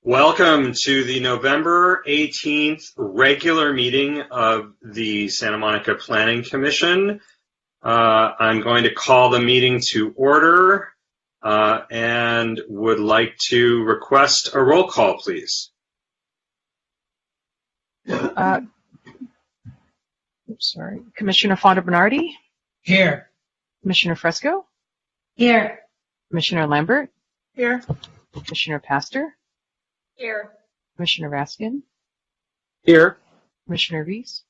Welcome to the November 18th regular meeting of the Santa Monica Planning Commission. I'm going to call the meeting to order and would like to request a roll call, please. Commissioner Fonda Bernardi? Here. Commissioner Fresco? Here. Commissioner Lambert? Here. Commissioner Pastor? Here. Commissioner Raskin? Here. Commissioner Reese?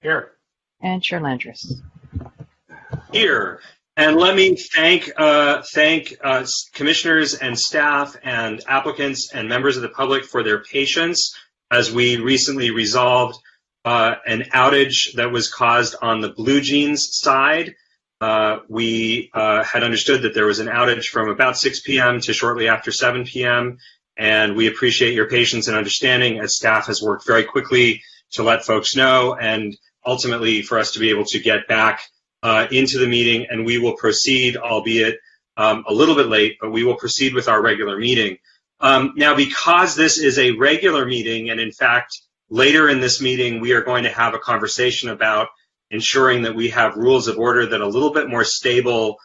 Here. And Chair Landris. Here. And let me thank commissioners and staff and applicants and members of the public for their patience as we recently resolved an outage that was caused on the Blue Jeans side. We had understood that there was an outage from about 6 p.m. to shortly after 7 p.m. And we appreciate your patience and understanding as staff has worked very quickly to let folks know and ultimately for us to be able to get back into the meeting. And we will proceed, albeit a little bit late, but we will proceed with our regular meeting. Now, because this is a regular meeting, and in fact, later in this meeting, we are going to have a conversation about ensuring that we have rules of order that are a little bit more stable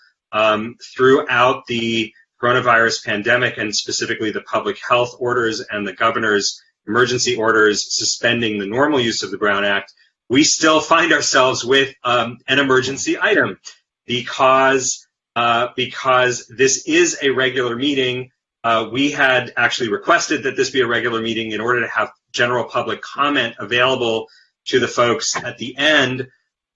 throughout the coronavirus pandemic, and specifically the public health orders and the governor's emergency orders suspending the normal use of the Brown Act. We still find ourselves with an emergency item because this is a regular meeting. We had actually requested that this be a regular meeting in order to have general public comment available to the folks at the end,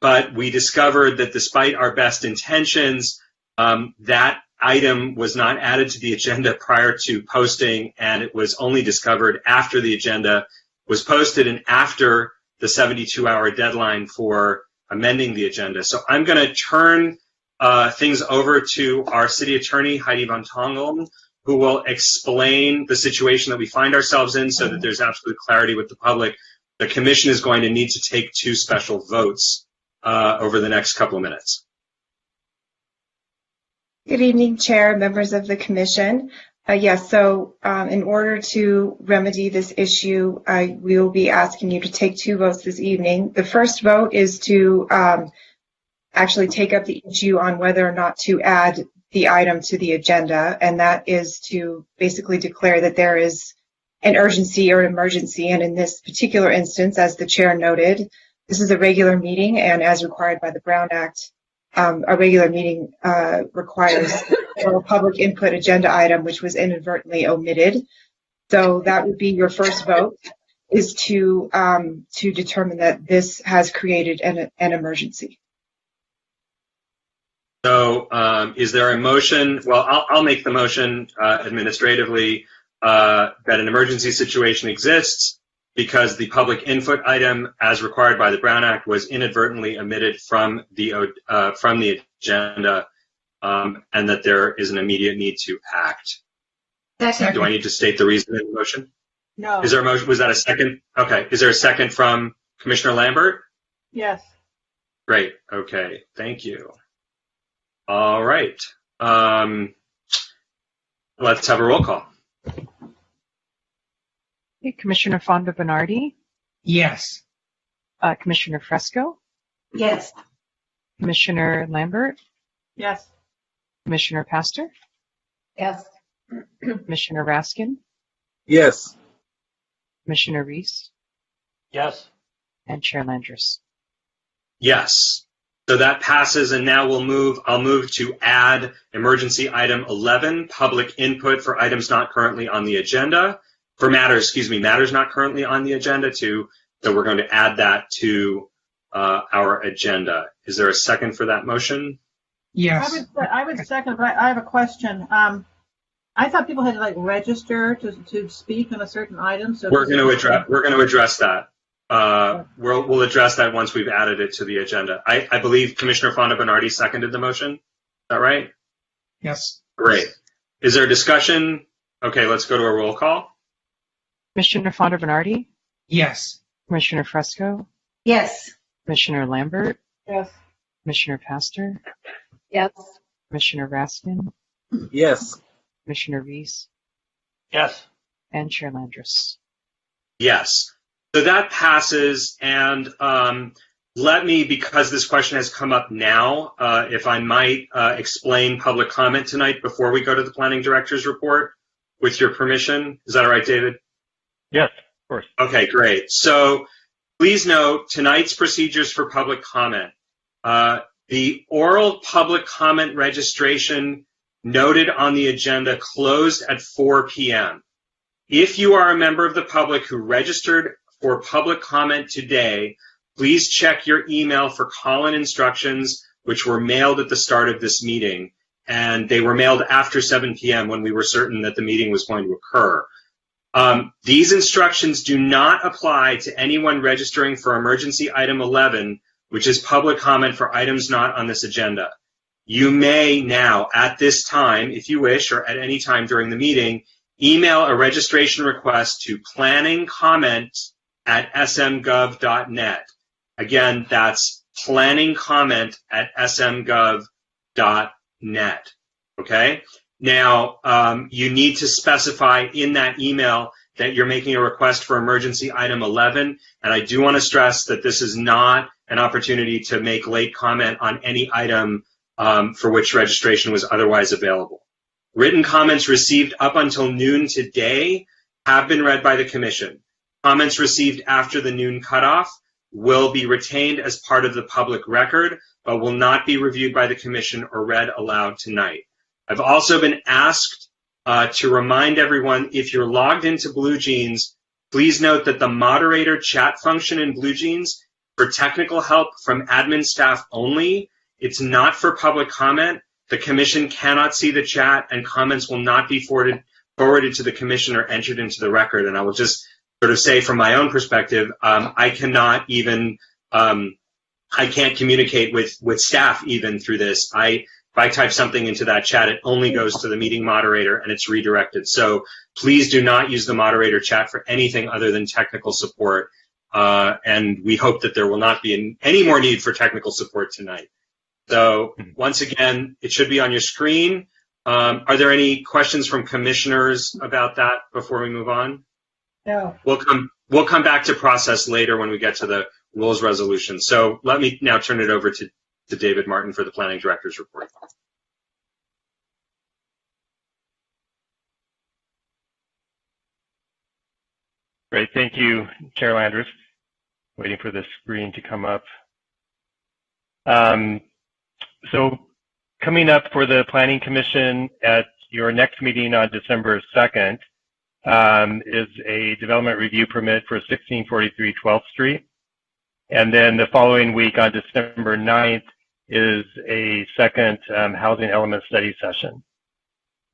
but we discovered that despite our best intentions, that item was not added to the agenda prior to posting, and it was only discovered after the agenda was posted and after the 72-hour deadline for amending the agenda. So I'm going to turn things over to our city attorney, Heidi Van Tongelen, who will explain the situation that we find ourselves in so that there's absolute clarity with the public. The commission is going to need to take 2 special votes over the next couple of minutes. Good evening, Chair, members of the Commission. In order to remedy this issue, we will be asking you to take 2 votes this evening. The first vote is to actually take up the issue on whether or not to add the item to the agenda, and that is to basically declare that there is an urgency or emergency. And in this particular instance, as the Chair noted, this is a regular meeting, and as required by the Brown Act, a regular meeting requires a public input agenda item, which was inadvertently omitted. So that would be your first vote, is to determine that this has created an emergency. So is there a motion? Well, I'll make the motion administratively that an emergency situation exists because the public input item, as required by the Brown Act, was inadvertently omitted from the agenda, and that there is an immediate need to act. Second. Do I need to state the reason in the motion? No. Is there a motion? Was that a second? Okay. Is there a second from Commissioner Lambert? Yes. Great. Okay. Thank you. All right. Let's have a roll call. Okay, Commissioner Fonda Bernardi? Yes. Commissioner Fresco? Yes. Commissioner Lambert? Yes. Commissioner Pastor? Yes. Commissioner Raskin? Yes. Commissioner Reese? Yes. And Chair Landris. Yes. So that passes, and now I'll move to add emergency item 11, public input for items not currently on the agenda, for matters not currently on the agenda so we're going to add that to our agenda. Is there a second for that motion? Yes. I would second, but I have a question. I thought people had to register to speak on a certain item. So we're going to address that. We'll address that once we've added it to the agenda. I believe Commissioner Fonda Bernardi seconded the motion. Is that right? Yes. Great. Is there a discussion? Okay, let's go to a roll call. Commissioner Fonda Bernardi? Yes. Commissioner Fresco? Yes. Commissioner Lambert? Yes. Commissioner Pastor? Yes. Commissioner Raskin? Yes. Commissioner Reese? Yes. and Chair Landris. Yes. So that passes, and let me, because this question has come up now, if I might explain public comment tonight before we go to the Planning Director's report, with your permission. Is that all right, David? Yes, of course. Okay, great. So please note tonight's procedures for public comment. The oral public comment registration noted on the agenda closed at 4 p.m. If you are a member of the public who registered for public comment today, please check your email for call-in instructions, which were mailed at the start of this meeting. And they were mailed after 7 p.m. when we were certain that the meeting was going to occur. These instructions do not apply to anyone registering for emergency item 11, which is public comment for items not on this agenda. You may now, at this time, if you wish, or at any time during the meeting, email a registration request to planningcomment@smgov.net. Again, that's planningcomment@smgov.net. Okay? Now, you need to specify in that email that you're making a request for emergency item 11, and I do want to stress that this is not an opportunity to make late comment on any item for which registration was otherwise available. Written comments received up until noon today have been read by the Commission. Comments received after the noon cutoff will be retained as part of the public record, but will not be reviewed by the Commission or read aloud tonight. I've also been asked to remind everyone, if you're logged into BlueJeans, please note that the moderator chat function in BlueJeans for technical help from admin staff only. It's not for public comment. The Commission cannot see the chat, and comments will not be forwarded to the Commission or entered into the record. And I will just sort of say from my own perspective, I cannot even, I can't communicate with staff even through this. If I type something into that chat, it only goes to the meeting moderator and it's redirected. So please do not use the moderator chat for anything other than technical support. And we hope that there will not be any more need for technical support tonight. So once again, it should be on your screen. Are there any questions from commissioners about that before we move on? No. We'll come back to process later when we get to the rules resolution. So let me now turn it over to David Martin for the Planning Director's report. Great, thank you, Chair Landris. Waiting for the screen to come up. So coming up for the Planning Commission at your next meeting on December 2nd is a development review permit for 1643 12th Street. And then the following week on December 9th is a second housing element study session.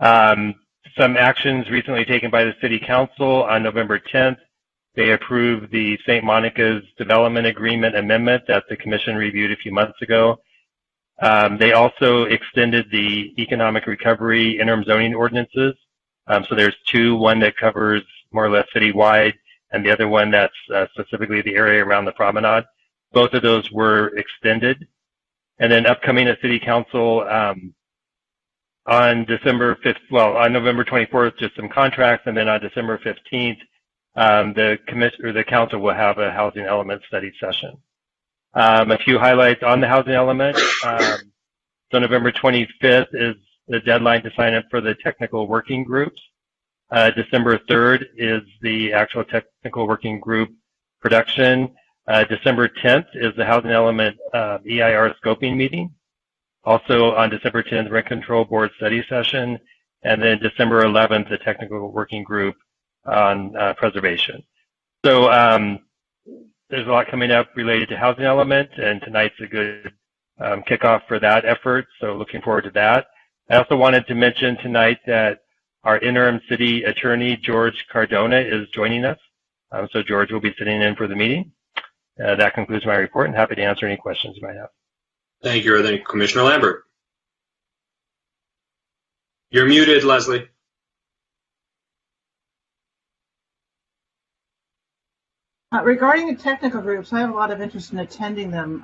Some actions recently taken by the City Council on November 10th. They approved the St. Monica's Development Agreement Amendment that the Commission reviewed a few months ago. They also extended the economic recovery interim zoning ordinances. So there's two, one that covers more or less citywide, and the other one that's specifically the area around the promenade. Both of those were extended. And then upcoming at City Council on December 5th, well, on November 24th, just some contracts, and then on December 15th, the council will have a housing element study session. A few highlights on the housing element. So November 25th is the deadline to sign up for the technical working groups. December 3rd is the actual technical working group production. December 10th is the housing element EIR scoping meeting. Also on December 10th, Rent Control Board study session. And then December 11th, the technical working group on preservation. So there's a lot coming up related to housing element, and tonight's a good kickoff for that effort. So looking forward to that. I also wanted to mention tonight that our interim city attorney, George Cardona, is joining us. So George will be sitting in for the meeting. That concludes my report, and happy to answer any questions you might have. Thank you, Commissioner Lambert. You're muted, Leslie. Regarding the technical groups, I have a lot of interest in attending them.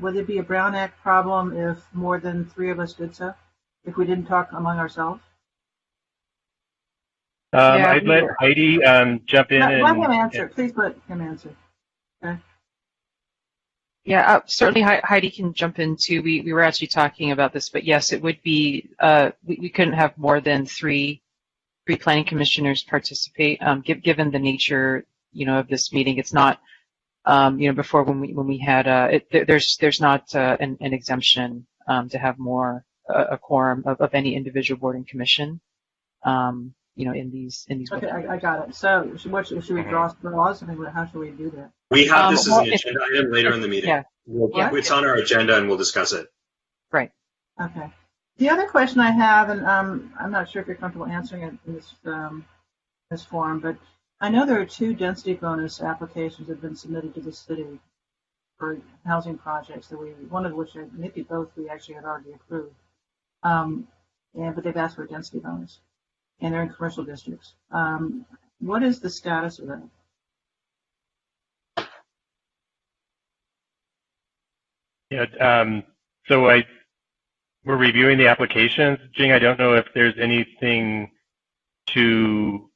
Would it be a Brown Act problem if more than 3 of us did so, if we didn't talk among ourselves? I'd let Heidi jump in. Let him answer. Please let him answer. Okay. Yeah, certainly Heidi can jump in too. We were actually talking about this, but yes, it would be, we couldn't have more than three planning commissioners participate, given the nature, of this meeting. It's not, before when we had, there's not an exemption to have more, a quorum of any individual board and commission, in these. Okay, I got it. So should we draw straws? I mean, how should we do that? We have this as an agenda item later in the meeting. Yeah. It's on our agenda and we'll discuss it. Right. Okay. The other question I have, and I'm not sure if you're comfortable answering it in this form, but I know there are 2 density bonus applications that have been submitted to the city for housing projects one of which, maybe both, we actually had already approved. But they've asked for a density bonus, and they're in commercial districts. What is the status of that? Yeah, so we're reviewing the applications. Jing, I don't know if there's anything to,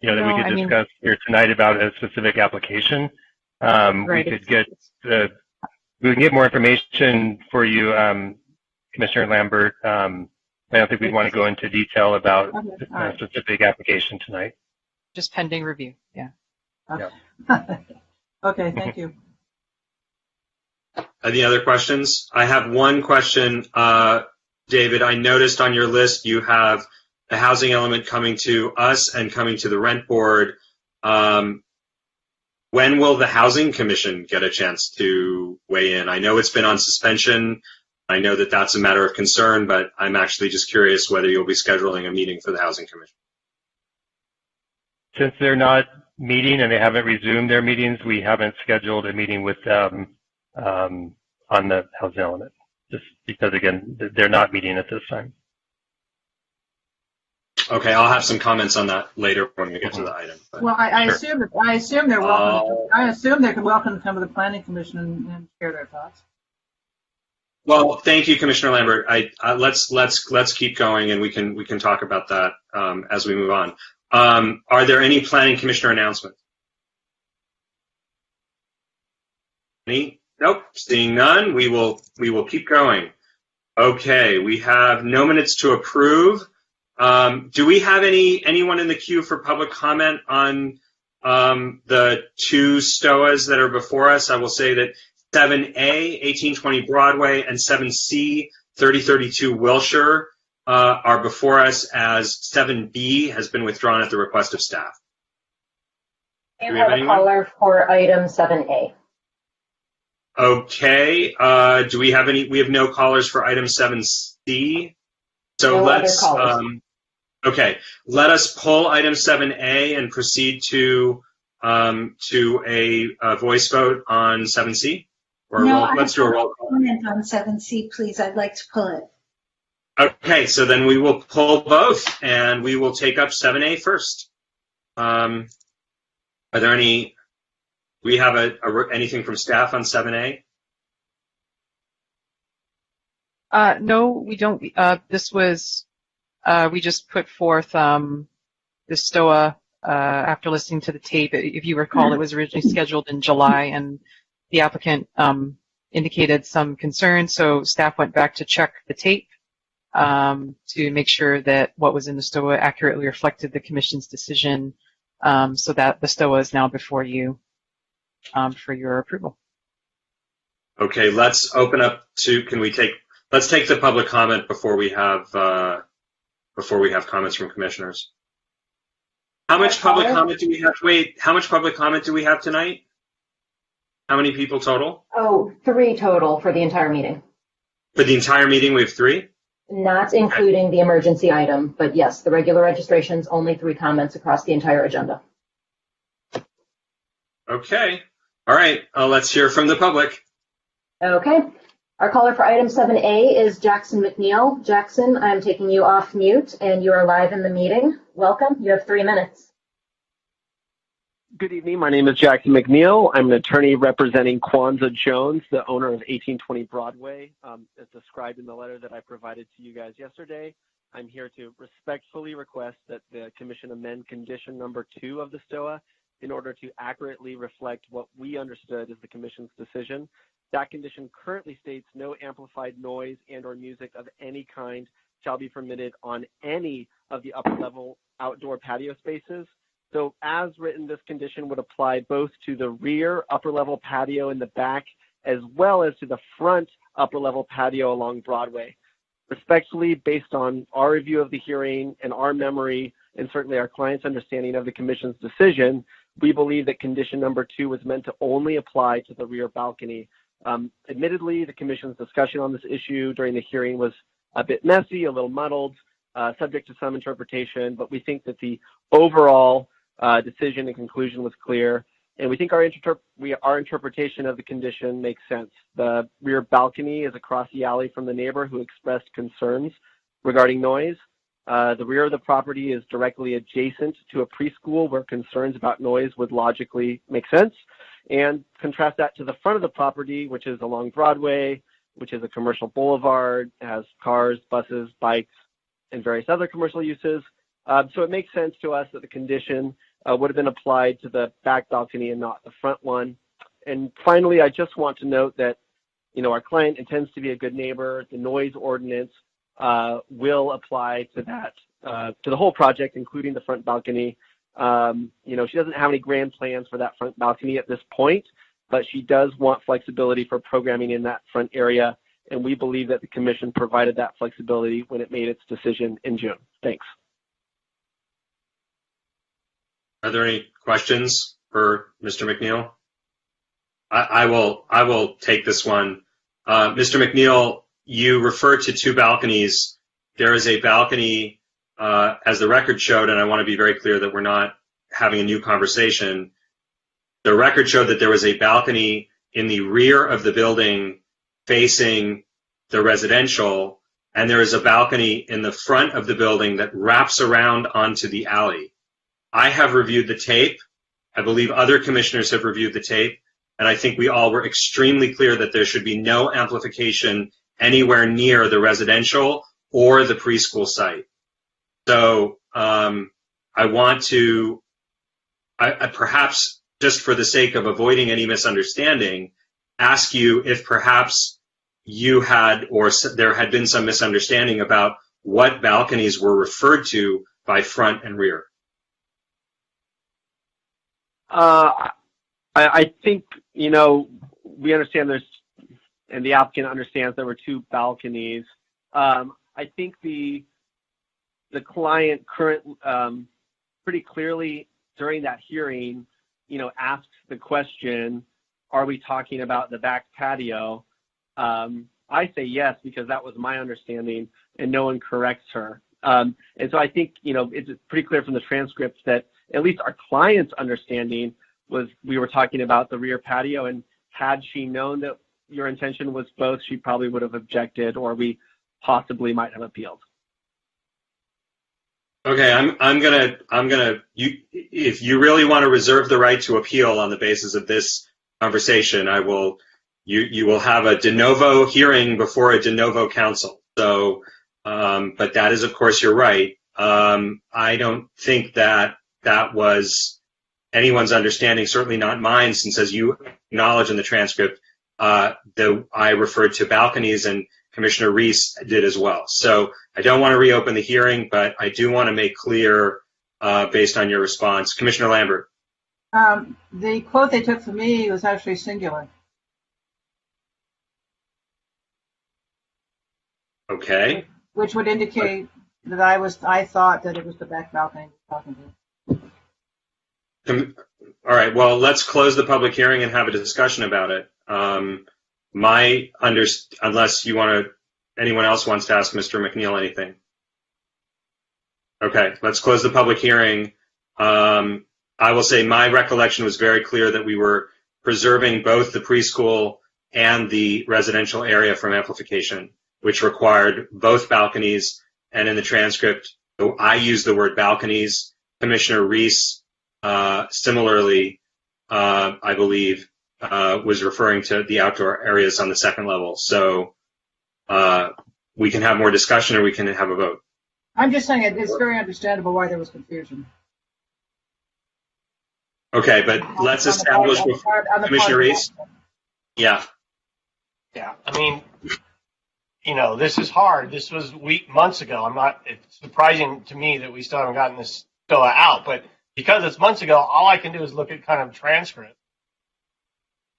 that we could discuss here tonight about a specific application. Right. We can get more information for you, Commissioner Lambert. I don't think we'd want to go into detail about a specific application tonight. Just pending review. Yeah. Okay, okay, thank you. Any other questions? I have one question, David. I noticed on your list you have the housing element coming to us and coming to the rent board. When will the Housing Commission get a chance to weigh in? I know it's been on suspension. I know that that's a matter of concern, but I'm actually just curious whether you'll be scheduling a meeting for the Housing Commission. Since they're not meeting and they haven't resumed their meetings, we haven't scheduled a meeting with them on the housing element, just because, again, they're not meeting at this time. Okay, I'll have some comments on that later when we get to the item. But. Well, I assume they're welcome. I assume they're welcome to come to the Planning Commission and share their thoughts. Well, thank you, Commissioner Lambert. Let's keep going, and we can talk about that as we move on. Are there any Planning Commissioner announcements? Any? Nope. Seeing none, we will keep going. Okay, we have no minutes to approve. Do we have anyone in the queue for public comment on the 2 STOAs that are before us? I will say that 7A, 1820 Broadway, and 7C, 3032 Wilshire are before us, as 7B has been withdrawn at the request of staff. You have a caller for item 7A. Okay. Do we have any? We have no callers for item 7C. So no let's. Okay, let us pull item 7A and proceed to a voice vote on 7C. Or let's do a roll call. Comment on 7C, please. I'd like to pull it. Okay, so then we will pull both, and we will take up 7A first. Are there any? Do we have anything from staff on 7A? No, we don't. This was, we just put forth the STOA after listening to the tape. If you recall, it was originally scheduled in July, and the applicant indicated some concern, so staff went back to check the tape to make sure that what was in the STOA accurately reflected the Commission's decision, so that the STOA is now before you for your approval. Okay, let's open up to. Let's take the public comment before we have comments from commissioners. How much public comment do we have? Wait, how much public comment do we have tonight? How many people total? Oh, 3 total for the entire meeting. For the entire meeting, we have 3? Not including the emergency item, but yes, the regular registrations, only 3 comments across the entire agenda. Okay. All right. Let's hear from the public. Okay. Our caller for item 7A is Jackson McNeil. Jackson, I'm taking you off mute, and you are live in the meeting. Welcome. You have 3 minutes. Good evening. My name is Jackson McNeil. I'm an attorney representing Kwanzaa Jones, the owner of 1820 Broadway, as described in the letter that I provided to you guys yesterday. I'm here to respectfully request that the Commission amend condition number 2 of the STOA in order to accurately reflect what we understood as the Commission's decision. That condition currently states no amplified noise and or music of any kind shall be permitted on any of the upper level outdoor patio spaces. So as written, this condition would apply both to the rear upper level patio in the back, as well as to the front upper level patio along Broadway. Respectfully, based on our review of the hearing and our memory, and certainly our client's understanding of the Commission's decision, we believe that condition number 2 was meant to only apply to the rear balcony. Admittedly, the Commission's discussion on this issue during the hearing was a bit messy, a little muddled, subject to some interpretation, but we think that the overall decision and conclusion was clear, and we think our interpretation of the condition makes sense. The rear balcony is across the alley from the neighbor who expressed concerns regarding noise. The rear of the property is directly adjacent to a preschool where concerns about noise would logically make sense. And contrast that to the front of the property, which is along Broadway, which is a commercial boulevard, has cars, buses, bikes, and various other commercial uses. So it makes sense to us that the condition would have been applied to the back balcony and not the front one. And finally, I just want to note that, our client intends to be a good neighbor. The noise ordinance will apply to that, to the whole project, including the front balcony. She doesn't have any grand plans for that front balcony at this point, but she does want flexibility for programming in that front area. And we believe that the Commission provided that flexibility when it made its decision in June. Thanks. Are there any questions for Mr. McNeil? I will take this one. Mr. McNeil, you referred to 2 balconies. There is a balcony, as the record showed, and I want to be very clear that we're not having a new conversation. The record showed that there was a balcony in the rear of the building facing the residential, and there is a balcony in the front of the building that wraps around onto the alley. I have reviewed the tape. I believe other commissioners have reviewed the tape, and I think we all were extremely clear that there should be no amplification anywhere near the residential or the preschool site. So I want to, perhaps just for the sake of avoiding any misunderstanding, ask you if perhaps you had, or there had been some misunderstanding about what balconies were referred to by front and rear. I think, we understand and the applicant understands there were 2 balconies. I think the client pretty clearly during that hearing, asks the question, are we talking about the back patio? I say yes, because that was my understanding and no one corrects her. And so I think, it's pretty clear from the transcripts that at least our client's understanding was we were talking about the rear patio, and had she known that your intention was both, she probably would have objected, or we possibly might have appealed. Okay, I'm gonna if you really want to reserve the right to appeal on the basis of this conversation, you will have a de novo hearing before a de novo counsel. So, but that is, of course, you're right. I don't think that was anyone's understanding, certainly not mine, since as you acknowledge in the transcript, I referred to balconies and Commissioner Reese did as well. So I don't want to reopen the hearing, but I do want to make clear, based on your response. Commissioner Lambert. The quote they took from me was actually singular. Okay. Which would indicate that I thought that it was the back balcony talking to. All right, well, let's close the public hearing and have a discussion about it. Unless anyone else wants to ask Mr. McNeil anything. Okay, let's close the public hearing. I will say my recollection was very clear that we were preserving both the preschool and the residential area from amplification, which required both balconies. And in the transcript, I used the word balconies. Commissioner Reese similarly, I believe, was referring to the outdoor areas on the second level. So we can have more discussion or we can have a vote. I'm just saying it's very understandable why there was confusion. Okay, but let's establish with Commissioner Reese. Yeah. Yeah, I mean, you know, this is hard. This was months ago. It's surprising to me that we still haven't gotten this STOA out, but because it's months ago, all I can do is look at kind of transcript.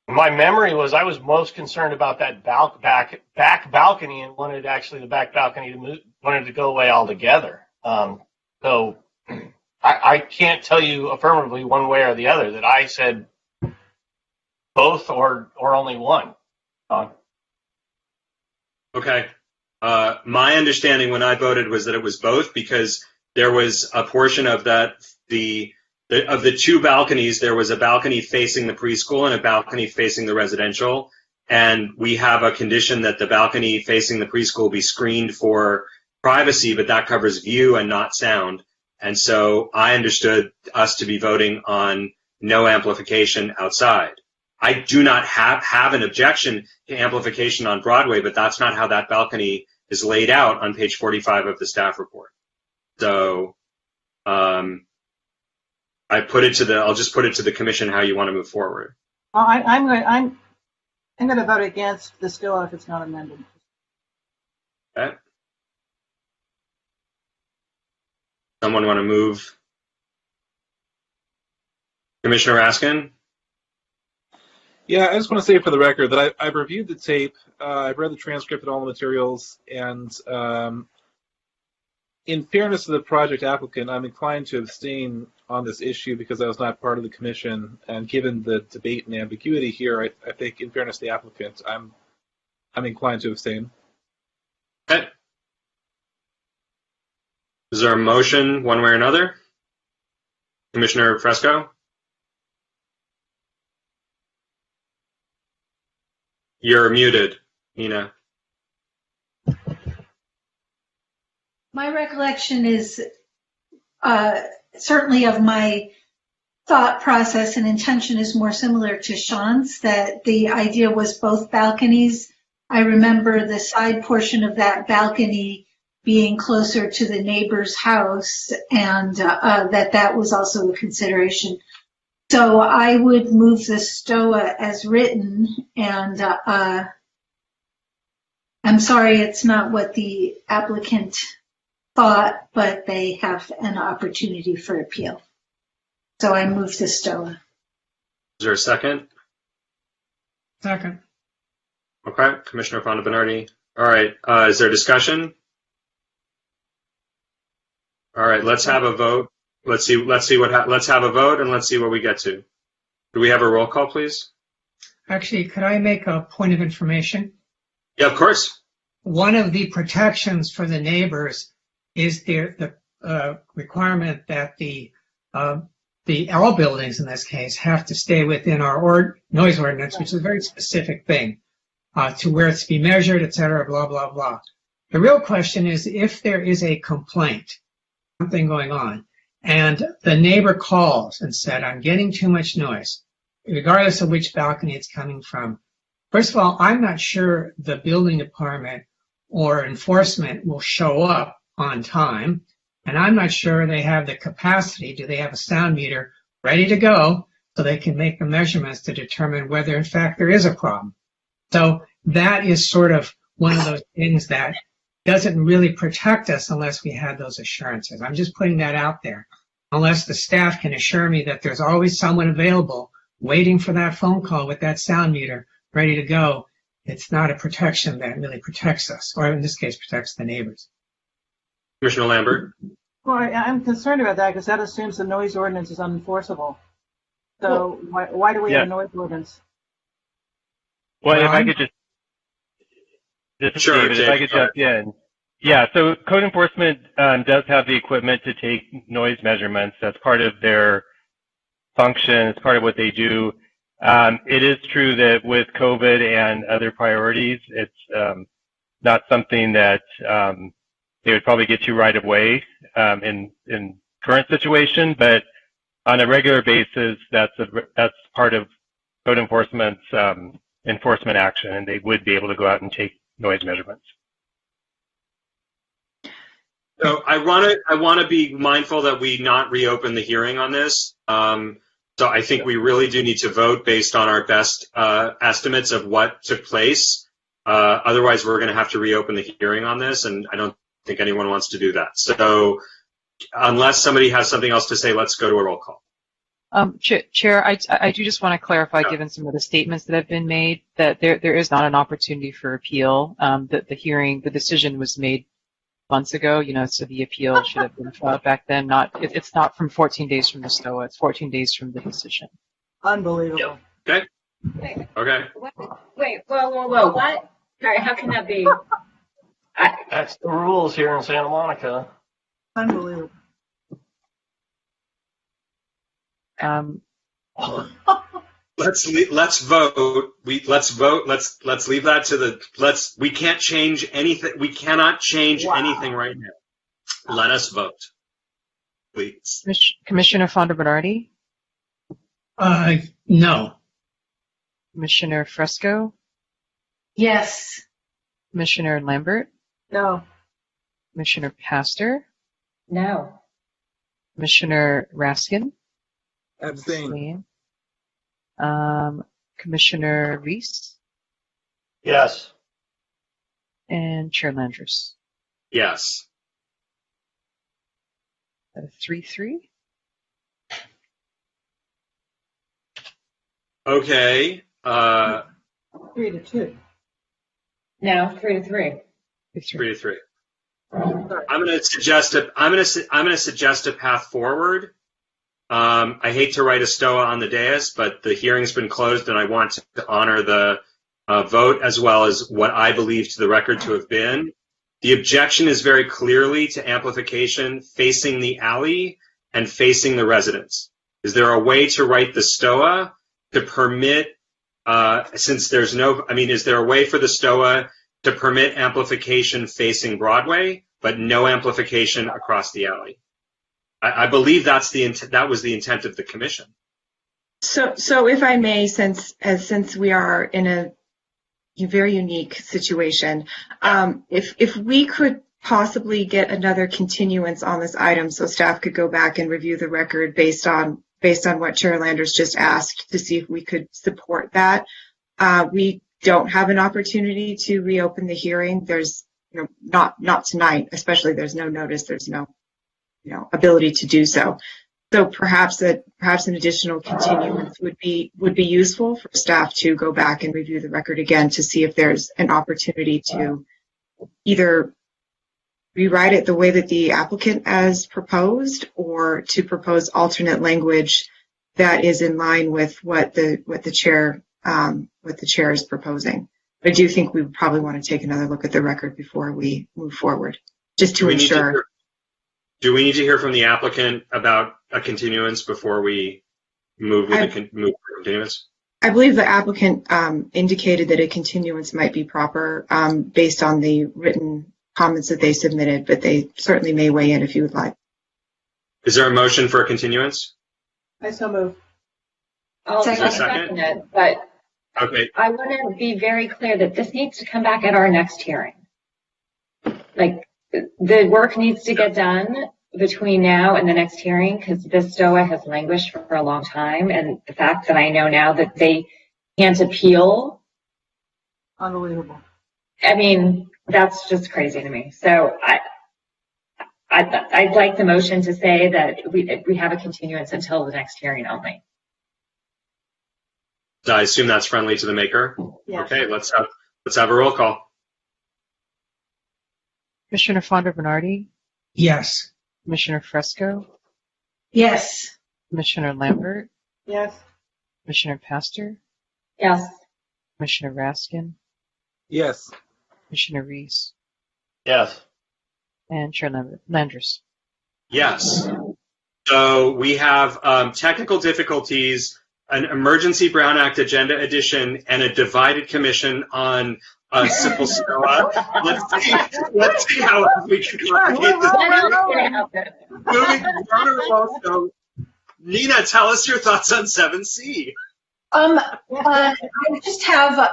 My memory was I was most concerned about that back balcony and wanted actually the back balcony to move, wanted to go away altogether. So I can't tell you affirmatively one way or the other that I said both or only one. Okay. My understanding when I voted was that it was both, because there was a portion of that, of the two balconies, there was a balcony facing the preschool and a balcony facing the residential. And we have a condition that the balcony facing the preschool be screened for privacy, but that covers view and not sound. And so I understood us to be voting on no amplification outside. I do not have an objection to amplification on Broadway, but that's not how that balcony is laid out on page 45 of the staff report. So I'll just put it to the commission how you want to move forward. Well, I'm going to vote against the STOA if it's not amended. Okay. Someone want to move? Commissioner Raskin? Yeah, I just want to say for the record that I've reviewed the tape, I've read the transcript and all the materials, and in fairness to the project applicant, I'm inclined to abstain on this issue because I was not part of the commission, and given the debate and ambiguity here, I think in fairness to the applicant, I'm inclined to abstain. Okay. Is there a motion one way or another? Commissioner Fresco? You're muted, Nina. My recollection is certainly of my thought process and intention is more similar to Sean's, that the idea was both balconies. I remember the side portion of that balcony being closer to the neighbor's house, and that was also a consideration. So I would move the STOA as written, and I'm sorry it's not what the applicant thought, but they have an opportunity for appeal. So I move the STOA. Is there a second? Second. Okay, Commissioner Fonda Bernardi. All right, is there discussion? All right, let's have a vote. Let's have a vote and let's see what we get to. Do we have a roll call, please? Actually, could I make a point of information? Yeah, of course. One of the protections for the neighbors is the requirement that the L buildings in this case have to stay within our noise ordinance, which is a very specific thing, to where it's to be measured, et cetera, blah, blah, blah. The real question is if there is a complaint, something going on, and the neighbor calls and said, I'm getting too much noise, regardless of which balcony it's coming from. First of all, I'm not sure the building department or enforcement will show up on time, and I'm not sure they have the capacity. Do they have a sound meter ready to go so they can make the measurements to determine whether, in fact, there is a problem? So that is sort of one of those things that doesn't really protect us unless we had those assurances. I'm just putting that out there. Unless the staff can assure me that there's always someone available waiting for that phone call with that sound meter ready to go, it's not a protection that really protects us, or in this case, protects the neighbors. Commissioner Lambert? Well, I'm concerned about that because that assumes the noise ordinance is unenforceable. So why do we have a noise ordinance? Well, if I could just Sure, David, if I could jump in. Yeah, so code enforcement does have the equipment to take noise measurements. That's part of their function. It's part of what they do. It is true that with COVID and other priorities, it's not something that they would probably get to right away in current situation, but on a regular basis, that's part of code enforcement's enforcement action, and they would be able to go out and take noise measurements. So I want to be mindful that we not reopen the hearing on this. So I think we really do need to vote based on our best estimates of what took place. Otherwise, we're going to have to reopen the hearing on this, and I don't think anyone wants to do that. So unless somebody has something else to say, let's go to a roll call. Chair, I do just want to clarify, given some of the statements that have been made, that there is not an opportunity for appeal. That the decision was made months ago, you know, so the appeal should have been filed back then. It's not from 14 days from the STOA, it's 14 days from the decision. Unbelievable. Okay. Okay. Wait, whoa, what? Sorry, how can that be? That's the rules here in Santa Monica. Unbelievable. Let's vote. Let's vote. Let's leave that to the. We can't change anything. We cannot change anything right now. Let us vote, please. Commissioner Fonda Bernardi? No. Commissioner Fresco? Yes. Commissioner Lambert? No. Commissioner Pastor? No. Commissioner Raskin? Abstain. Commissioner Reese? Yes. And Chair Landris? Yes. 3-3. Okay. 3-2. No, 3-3. 3-3. I'm going to suggest a path forward. I hate to write a STOA on the dais, but the hearing's been closed, and I want to honor the vote as well as what I believe to the record to have been. The objection is very clearly to amplification facing the alley and facing the residents. Is there a way to write the STOA to permit, is there a way for the STOA to permit amplification facing Broadway, but no amplification across the alley? I believe that was the intent of the commission. So if I may, since we are in a very unique situation, if we could possibly get another continuance on this item so staff could go back and review the record based on what Chair Landers just asked to see if we could support that. We don't have an opportunity to reopen the hearing. There's, not tonight, especially there's no notice, there's no, ability to do so. So perhaps an additional continuance would be useful for staff to go back and review the record again to see if there's an opportunity to either rewrite it the way that the applicant has proposed, or to propose alternate language that is in line with what the chair is proposing. But I do think we would probably want to take another look at the record before we move forward, just to ensure. Do we need to hear from the applicant about a continuance before we move for continuance? I believe the applicant indicated that a continuance might be proper based on the written comments that they submitted, but they certainly may weigh in if you would like. Is there a motion for a continuance? I so move. I'll second it, but okay. I want to be very clear that this needs to come back at our next hearing. Like, the work needs to get done between now and the next hearing, because this STOA has languished for a long time, and the fact that I know now that they can't appeal. Unbelievable. I mean, that's just crazy to me. So I'd like the motion to say that we have a continuance until the next hearing only. I assume that's friendly to the maker. Yes. Okay, let's have a roll call. Commissioner Fonda Bernardi? Yes. Commissioner Fresco? Yes. Commissioner Lambert? Yes. Commissioner Pastor? Yes. Commissioner Raskin? Yes. Commissioner Reese? Yes. And Chair Landris? Yes. So we have technical difficulties, an emergency Brown Act agenda edition, and a divided commission on a simple STOA. Let's see how we can complicate this. Nina, tell us your thoughts on 7C. I just have,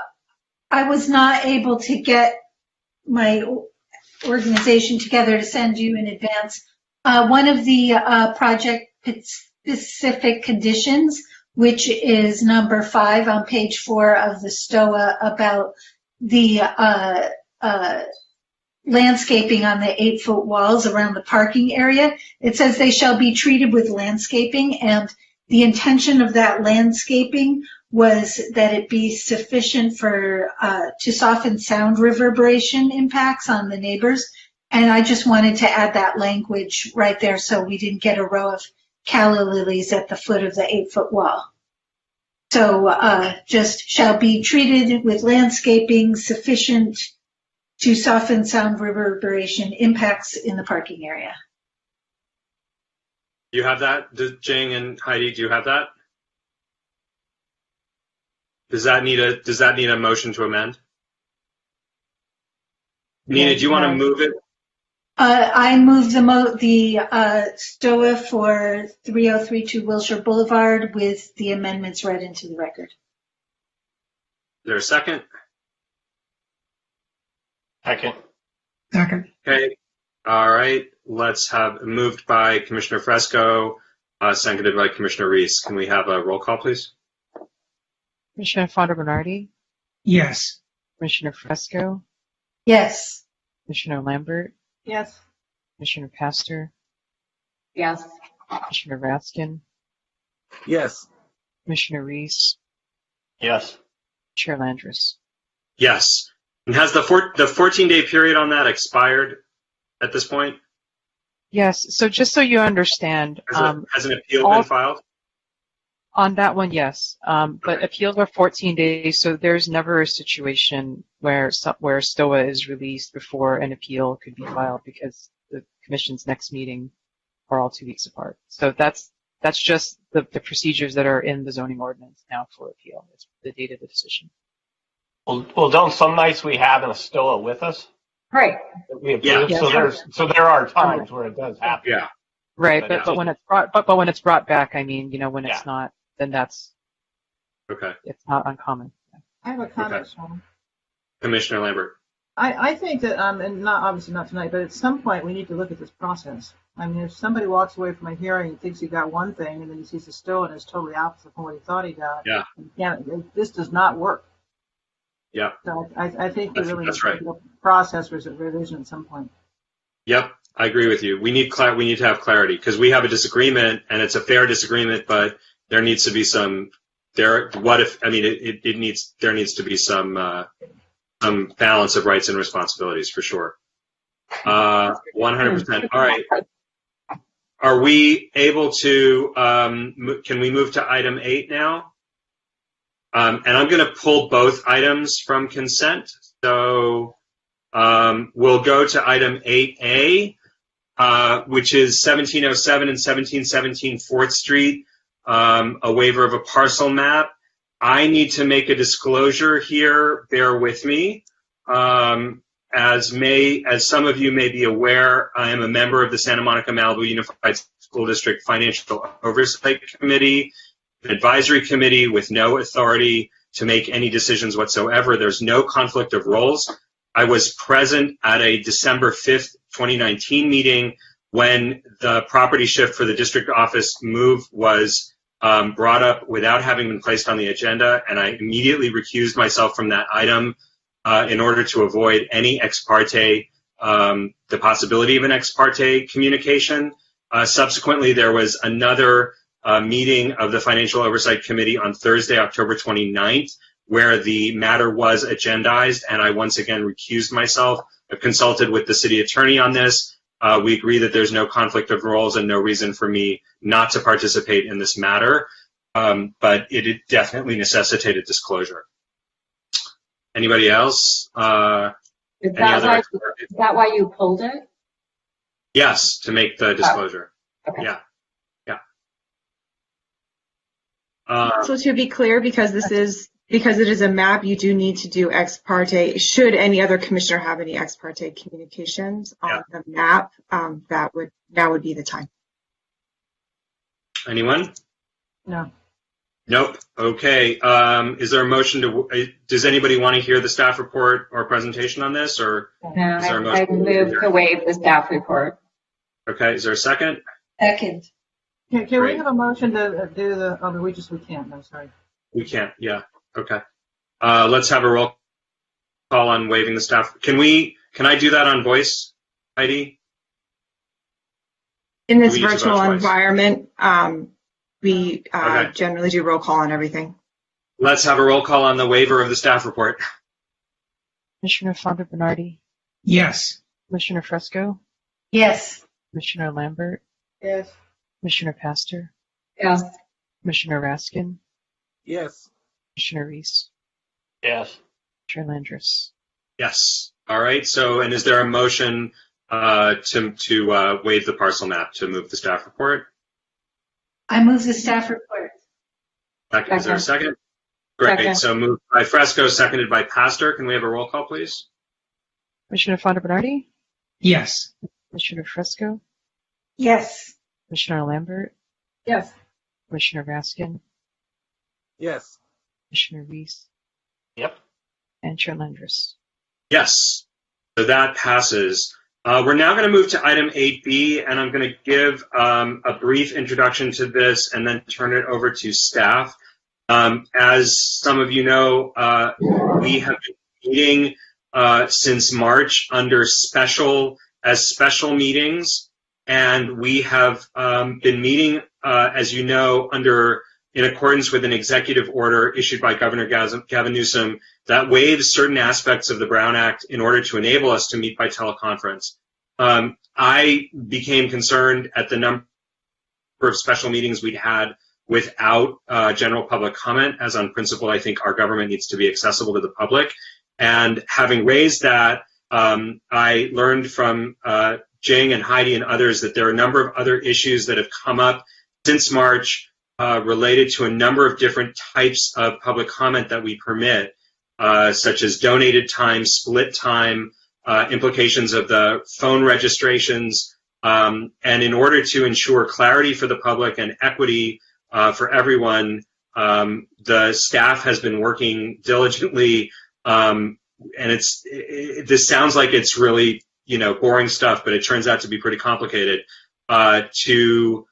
I was not able to get my organization together to send you in advance. One of the project specific conditions, which is number 5 on page 4 of the STOA about the landscaping on the 8-foot walls around the parking area. It says they shall be treated with landscaping, and the intention of that landscaping was that it be sufficient for to soften sound reverberation impacts on the neighbors. And I just wanted to add that language right there so we didn't get a row of calla lilies at the foot of the 8-foot wall. So just shall be treated with landscaping sufficient to soften sound reverberation impacts in the parking area. Do you have that? Jing and Heidi, do you have that? Does that need a motion to amend? Nina, do you want to move it? I move the STOA for 3032 Wilshire Boulevard with the amendments read into the record. Is there a second? Second. Second. Okay. All right. Let's have moved by Commissioner Fresco, seconded by Commissioner Reese. Can we have a roll call, please? Commissioner Fonda Bernardi, Yes. Commissioner Fresco, Yes. Commissioner Lambert, Yes. Commissioner Pastor, Yes. Commissioner Raskin, Yes. Commissioner Reese, Yes. Chair Landris. Yes. And has the 14-day period on that expired at this point? Yes. So just so you understand, Has an appeal been filed? on that one, yes. But appeals are 14 days, so there's never a situation where STOA is released before an appeal could be filed because the commission's next meeting are all 2 weeks apart. So that's just the procedures that are in the zoning ordinance now for appeal. It's the date of the decision. Well, don't some nights we have in a STOA with us? Right. That we approve? Yeah. So there are times where it does happen. Yeah. Right, But but when it's brought back, I mean, when it's not, then Okay. it's not uncommon. I have a comment, Okay. Sean. Commissioner Lambert. I think that, and not obviously not tonight, but at some point we need to look at this process. I mean, if somebody walks away from a hearing and thinks he got one thing, and then he sees the STOA and it's totally opposite from what he thought he got, this does not work. Yeah. So I think we really need That's to right. look at the process revision at some point. Yep, I agree with you. We need to have clarity because we have a disagreement and it's a fair disagreement, but there needs to be there needs to be some balance of rights and responsibilities for sure. 100%. All right. Are we able to, can we move to item 8 now? And I'm going to pull both items from consent. So we'll go to item 8A, which is 1707 and 1717 4th Street, a waiver of a parcel map. I need to make a disclosure here. Bear with me. As some of you may be aware, I am a member of the Santa Monica Malibu Unified School District Financial Oversight Committee, an advisory committee with no authority to make any decisions whatsoever. There's no conflict of roles. I was present at a December 5th, 2019 meeting when the property shift for the district office move was brought up without having been placed on the agenda, and I immediately recused myself from that item in order to avoid any ex parte, the possibility of an ex parte communication. Subsequently, there was another meeting of the Financial Oversight Committee on Thursday, October 29th, where the matter was agendized, and I once again recused myself. I've consulted with the city attorney on this. We agree that there's no conflict of roles and no reason for me not to participate in this matter, but it definitely necessitated disclosure. Anybody else? Is that why you pulled it? Yes, to make the disclosure. Okay. Yeah. So to be clear, because it is a map, you do need to do ex parte. Should any other commissioner have any ex parte communications on the map, now would be the time. Anyone? No. Nope. Okay. Is there a motion does anybody want to hear the staff report or presentation on this, or No, is there a I motion? move to waive the staff report. Okay. Is there a second? Second. Can we Great. have a motion to do the, oh, we can't, I'm sorry. We can't. Yeah. Okay. Let's have a roll call on waiving the staff. Can I do that on voice, Heidi? In this We use virtual about twice. environment, we Okay. generally do roll call on everything. Let's have a roll call on the waiver of the staff report. Commissioner Fonda Bernardi, Yes. Commissioner Fresco, Yes. Commissioner Lambert, Yes. Commissioner Pastor, Yes. Commissioner Raskin, Yes. Commissioner Reese, Yes. Chair Landris. Yes. All right. So, and is there a motion to waive the parcel map to move the staff report? I move the staff report. Is there a second? Great. Second. So moved by Fresco, seconded by Pastor. Can we have a roll call, please? Commissioner Fonda Bernardi, Yes. Commissioner Fresco, Yes. Commissioner Lambert, Yes. Commissioner Raskin, Yes. Commissioner Reese, Yep. and Chair Landris. Yes. So that passes. We're now going to move to item 8B, and I'm going to give a brief introduction to this and then turn it over to staff. As some of you know, we have been meeting since March under special meetings, and we have been meeting, as you know, in accordance with an executive order issued by Governor Gavin Newsom that waives certain aspects of the Brown Act in order to enable us to meet by teleconference. I became concerned at the number of special meetings we'd had without general public comment, as on principle, I think our government needs to be accessible to the public. And having raised that, I learned from Jing and Heidi and others that there are a number of other issues that have come up since March related to a number of different types of public comment that we permit, such as donated time, split time, implications of the phone registrations, and in order to ensure clarity for the public and equity for everyone, the staff has been working diligently, and this sounds like it's really, boring stuff, but it turns out to be pretty complicated, to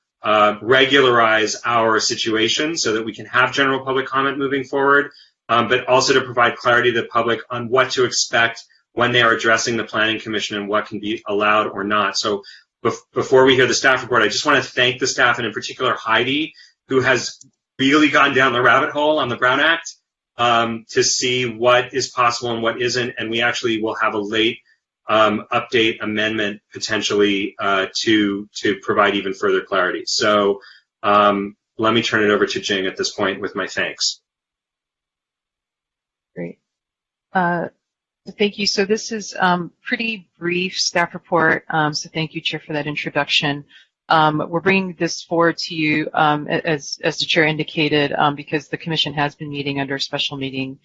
regularize our situation so that we can have general public comment moving forward, but also to provide clarity to the public on what to expect when they are addressing the Planning Commission and what can be allowed or not. So before we hear the staff report, I just want to thank the staff, and in particular Heidi, who has really gone down the rabbit hole on the Brown Act to see what is possible and what isn't, and we actually will have a late update amendment potentially to provide even further clarity. So let me turn it over to Jing at this point with my thanks. Great. Thank you. So this is pretty brief staff report. So thank you, Chair, for that introduction. We're bringing this forward to you, as the Chair indicated, because the Commission has been meeting under special meeting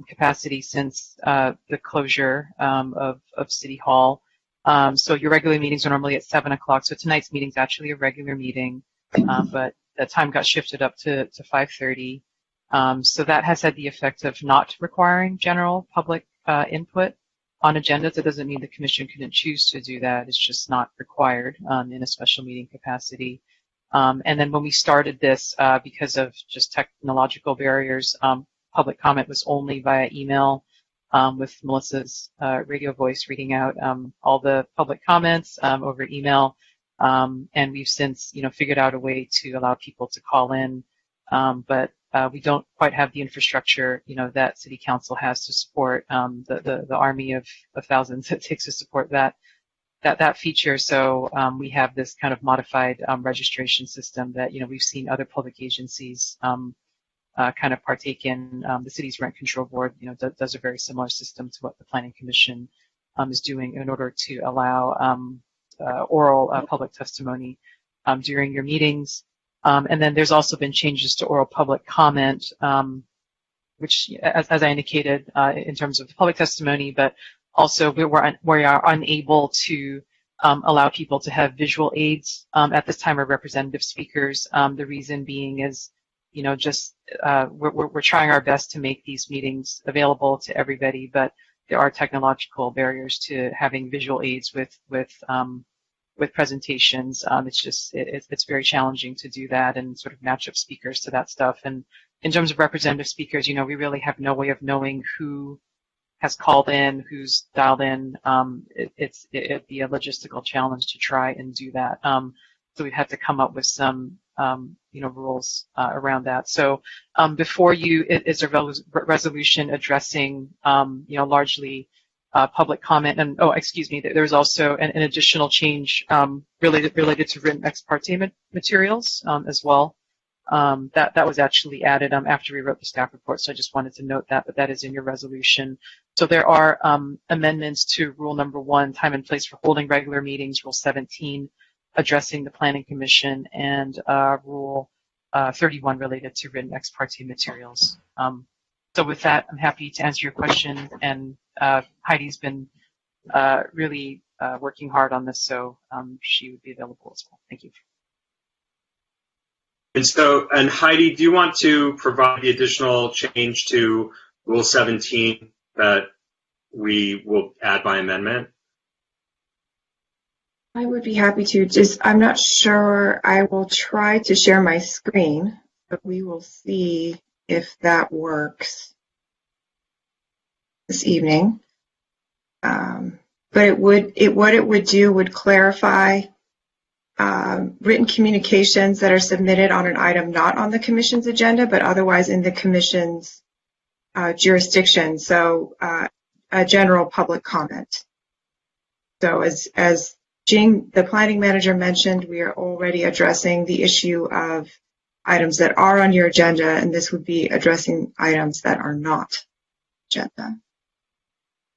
capacity since the closure of City Hall. So your regular meetings are normally at 7 o'clock. So tonight's meeting is actually a regular meeting, but the time got shifted up to 5:30. So that has had the effect of not requiring general public input on agendas. It doesn't mean the Commission couldn't choose to do that. It's just not required in a special meeting capacity. And then when we started this, because of just technological barriers, public comment was only via email, with Melissa's radio voice reading out all the public comments over email. And we've since, figured out a way to allow people to call in, but we don't quite have the infrastructure, that City Council has to support the army of thousands it takes to support that feature. So we have this kind of modified registration system that we've seen other public agencies kind of partake in. The city's rent control board, does a very similar system to what the Planning Commission is doing in order to allow oral public testimony during your meetings. And then there's also been changes to oral public comment, which, as I indicated, in terms of the public testimony, but also we are unable to allow people to have visual aids at this time, or representative speakers. The reason being is, just we're trying our best to make these meetings available to everybody, but there are technological barriers to having visual aids with presentations. It's very challenging to do that and sort of match up speakers to that stuff. And in terms of representative speakers, we really have no way of knowing who has called in, who's dialed in. It'd be a logistical challenge to try and do that. So we've had to come up with some, rules around that. So before you is a resolution addressing, largely public comment. And there's also an additional change related to written ex parte materials as well. That was actually added after we wrote the staff report, so I just wanted to note that, but that is in your resolution. So there are amendments to Rule Number 1, time and place for holding regular meetings, Rule 17, addressing the Planning Commission, and Rule 31 related to written ex parte materials. So with that, I'm happy to answer your question, and Heidi's been really working hard on this, so she would be available as well. Thank you. And Heidi, do you want to provide the additional change to Rule 17 that we will add by amendment? I would be happy to. I'm not sure. I will try to share my screen, but we will see if that works this evening. But what it would do would clarify written communications that are submitted on an item not on the Commission's agenda, but otherwise in the Commission's jurisdiction. So a general public comment. So as Jing, the planning manager, mentioned, we are already addressing the issue of items that are on your agenda, and this would be addressing items that are not agenda.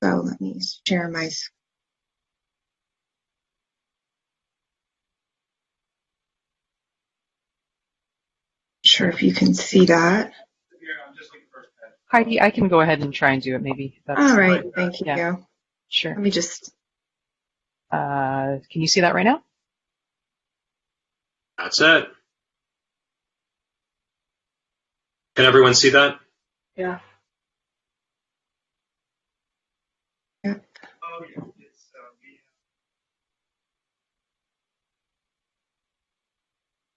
So let me share my screen. Sure if you can see that. Heidi, I can go ahead and try and do it maybe. All right, thank you. Yeah. Sure. Let me just. Can you see that right now? That's it. Can everyone see that? Yeah. Yep.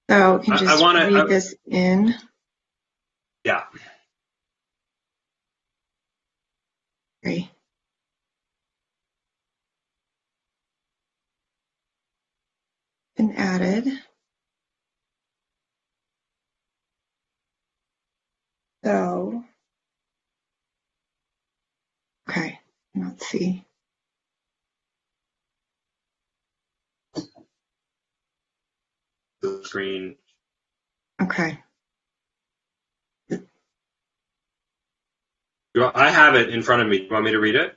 So you can just read this in. Yeah. Okay. Been added. So, okay, let's see. The screen. Okay. I have it in front of me. You want me to read it?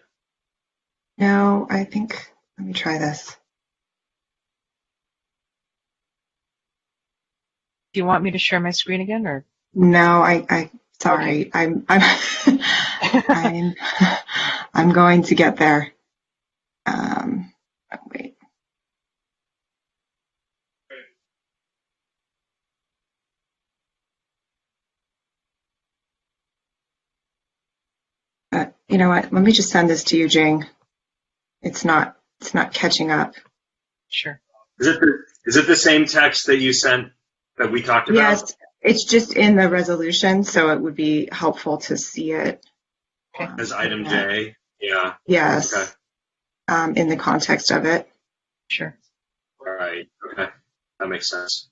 No, I think, let me try this. Do you want me to share my screen again, or? No, sorry. Okay. I'm going to get there. Wait. You know what? Let me just send this to you, Jing. It's not catching up. Sure. Is it the same text that you sent that we talked about? Yes, it's just in the resolution, so it would be helpful to see it. Okay. As item J, yeah. Yes. Okay. In the context of it. Sure. All right. Okay. That makes sense.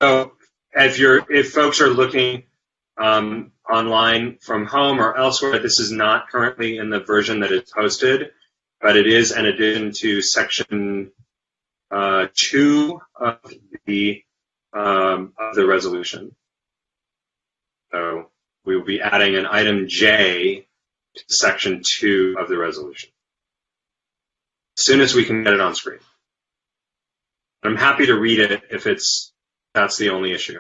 So if folks are looking online from home or elsewhere, this is not currently in the version that is posted, but it is an addition to section 2 of the resolution. So we will be adding an item J to section 2 of the resolution as soon as we can get it on screen. I'm happy to read it if that's the only issue.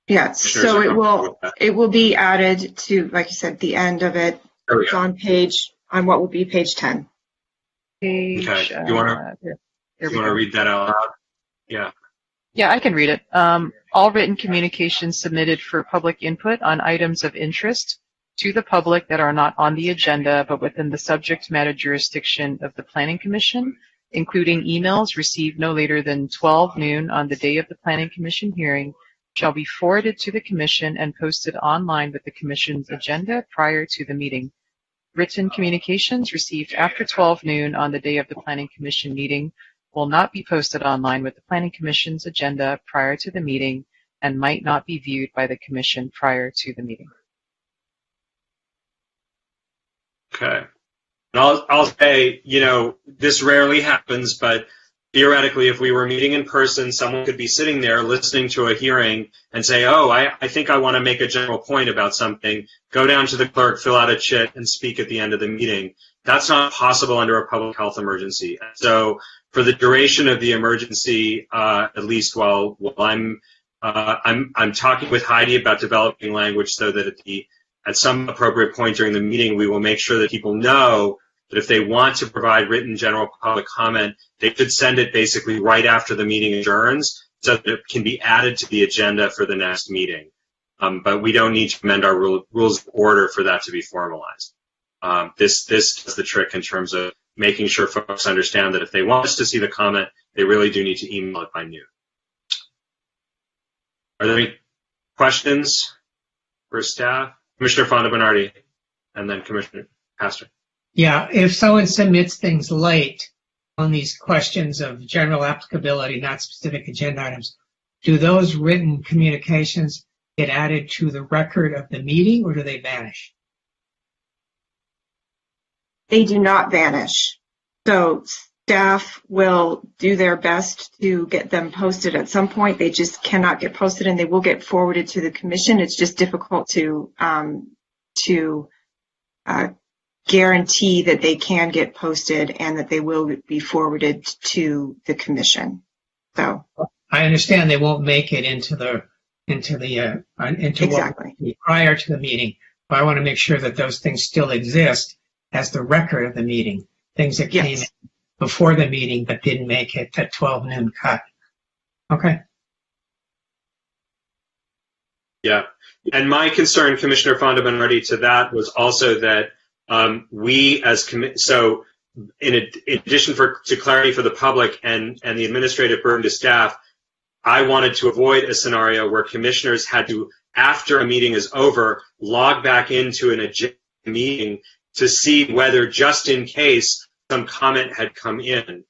Yes, so it will be added to, like you said, the end of it, There we It's go. on what will be page 10. Page, Okay. You want to read that out loud? Yeah. Yeah, I can read it. All written communications submitted for public input on items of interest to the public that are not on the agenda but within the subject matter jurisdiction of the Planning Commission, including emails received no later than 12 noon on the day of the Planning Commission hearing, shall be forwarded to the Commission and posted online with the Commission's agenda prior to the meeting. Written communications received after 12 noon on the day of the Planning Commission meeting will not be posted online with the Planning Commission's agenda prior to the meeting and might not be viewed by the Commission prior to the meeting. Okay. And I'll say, this rarely happens, but theoretically, if we were meeting in person, someone could be sitting there listening to a hearing and say, oh, I think I want to make a general point about something. Go down to the clerk, fill out a chit, and speak at the end of the meeting. That's not possible under a public health emergency. So for the duration of the emergency, at least while I'm talking with Heidi about developing language so that at some appropriate point during the meeting, we will make sure that people know that if they want to provide written general public comment, they should send it basically right after the meeting adjourns so that it can be added to the agenda for the next meeting. But we don't need to amend our rules of order for that to be formalized. This is the trick in terms of making sure folks understand that if they want us to see the comment, they really do need to email it by noon. Are there any questions for staff? Commissioner Fonda Bernardi, and then Commissioner Pastor. Yeah, if someone submits things late on these questions of general applicability, not specific agenda items, do those written communications get added to the record of the meeting, or do they vanish? They do not vanish. So staff will do their best to get them posted at some point. They just cannot get posted, and they will get forwarded to the commission. It's just difficult to guarantee that they can get posted and that they will be forwarded to the commission. So I understand they won't make it into exactly prior to the meeting, but I want to make sure that those things still exist as the record of the meeting. Things that came in before the meeting but didn't make it at 12 noon cut. Okay. Yeah, and my concern, Commissioner Fonda Bernardi, to that was also that we as so in addition to clarity for the public and the administrative burden to staff, I wanted to avoid a scenario where commissioners had to, after a meeting is over, log back into an agenda meeting to see whether, just in case, some comment had come in,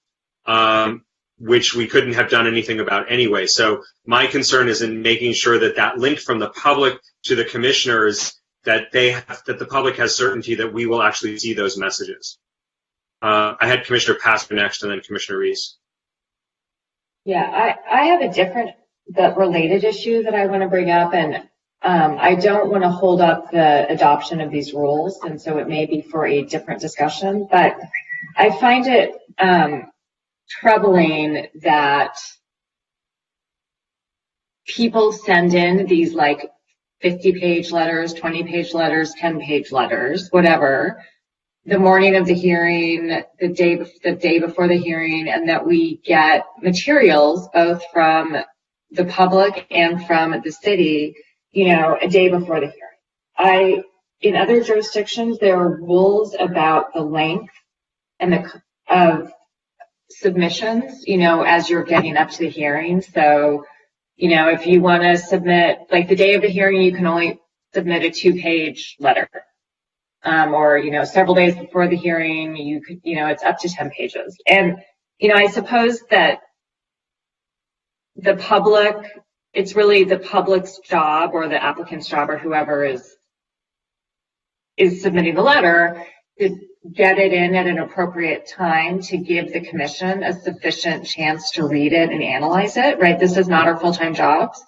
which we couldn't have done anything about anyway. So my concern is in making sure that that link from the public to the commissioners, that the public has certainty that we will actually see those messages. I had Commissioner Pastor next, and then Commissioner Reese. Yeah, I have a different but related issue that I want to bring up, and I don't want to hold up the adoption of these rules, and so it may be for a different discussion, but I find it troubling that people send in these like 50-page letters, 20-page letters, 10-page letters, whatever, the morning of the hearing, the day before the hearing, and that we get materials both from the public and from the city, a day before the hearing. In other jurisdictions, there are rules about the length and of submissions, as you're getting up to the hearing. So, if you want to submit, like the day of the hearing, you can only submit a 2-page letter. Or, several days before the hearing, you could, it's up to 10 pages. And, I suppose that the public, it's really the public's job or the applicant's job or whoever is submitting the letter to get it in at an appropriate time to give the commission a sufficient chance to read it and analyze it, right? This is not our full-time jobs.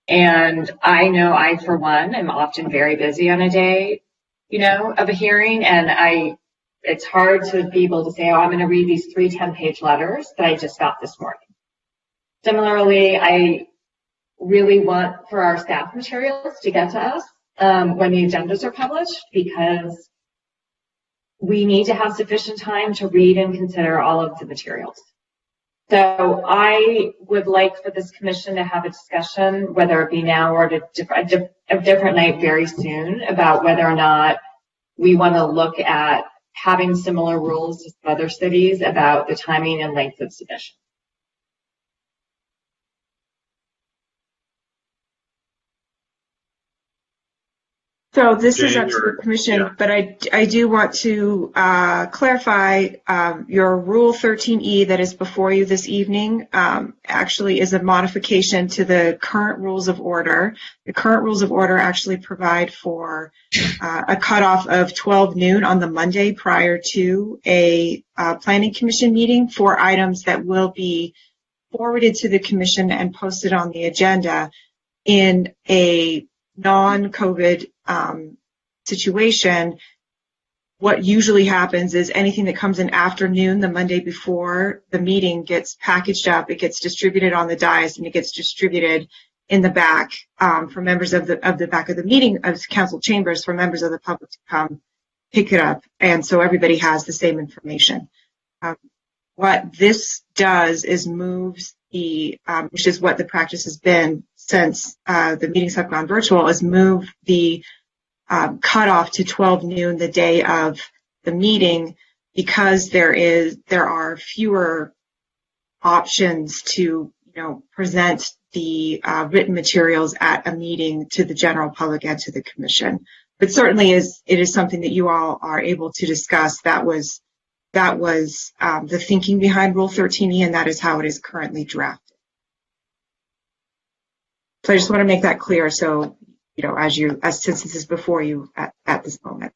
And I know I, for one, am often very busy on a day, of a hearing, and it's hard to be able to say, oh, I'm going to read these 3 10-page letters that I just got this morning. Similarly, I really want for our staff materials to get to us when the agendas are published, because we need to have sufficient time to read and consider all of the materials. So I would like for this commission to have a discussion, whether it be now or at a different night very soon, about whether or not we want to look at having similar rules to other cities about the timing and length of submission. So this is Jane, up to or- the commission, yeah. but I do want to clarify your Rule 13E that is before you this evening actually is a modification to the current rules of order. The current rules of order actually provide for a cutoff of 12 noon on the Monday prior to a planning commission meeting for items that will be forwarded to the commission and posted on the agenda in a non-COVID situation. What usually happens is anything that comes in afternoon, the Monday before the meeting, gets packaged up, it gets distributed on the dais, and it gets distributed in the back for members of the back of the meeting of council chambers for members of the public to come pick it up, and so everybody has the same information. What this does is moves the, which is what the practice has been since the meetings have gone virtual, is move the cutoff to 12 noon the day of the meeting, because there are fewer options to present the written materials at a meeting to the general public and to the commission. But certainly it is something that you all are able to discuss. That was the thinking behind Rule 13E, and that is how it is currently drafted. So I just want to make that clear. So, since this is before you at this moment.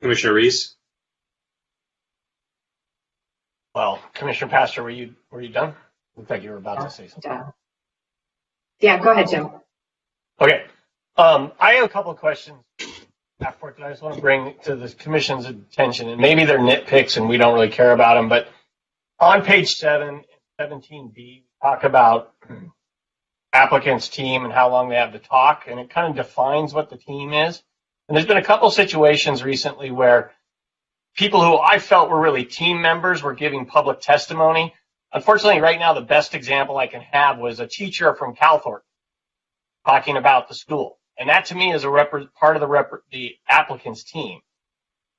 Commissioner Reese? Well, Commissioner Pastor, were you done? Looked like you were about to say something. Yeah, go ahead, Jim. Okay. I have a couple of questions afterward that I just want to bring to the commission's attention, and maybe they're nitpicks and we don't really care about them, but on page 7, 17B, we talk about applicant's team and how long they have to talk, and it kind of defines what the team is. And there's been a couple situations recently where people who I felt were really team members were giving public testimony. Unfortunately, right now, the best example I can have was a teacher from Calthorpe talking about the school. And that, to me, is a part of the applicant's team.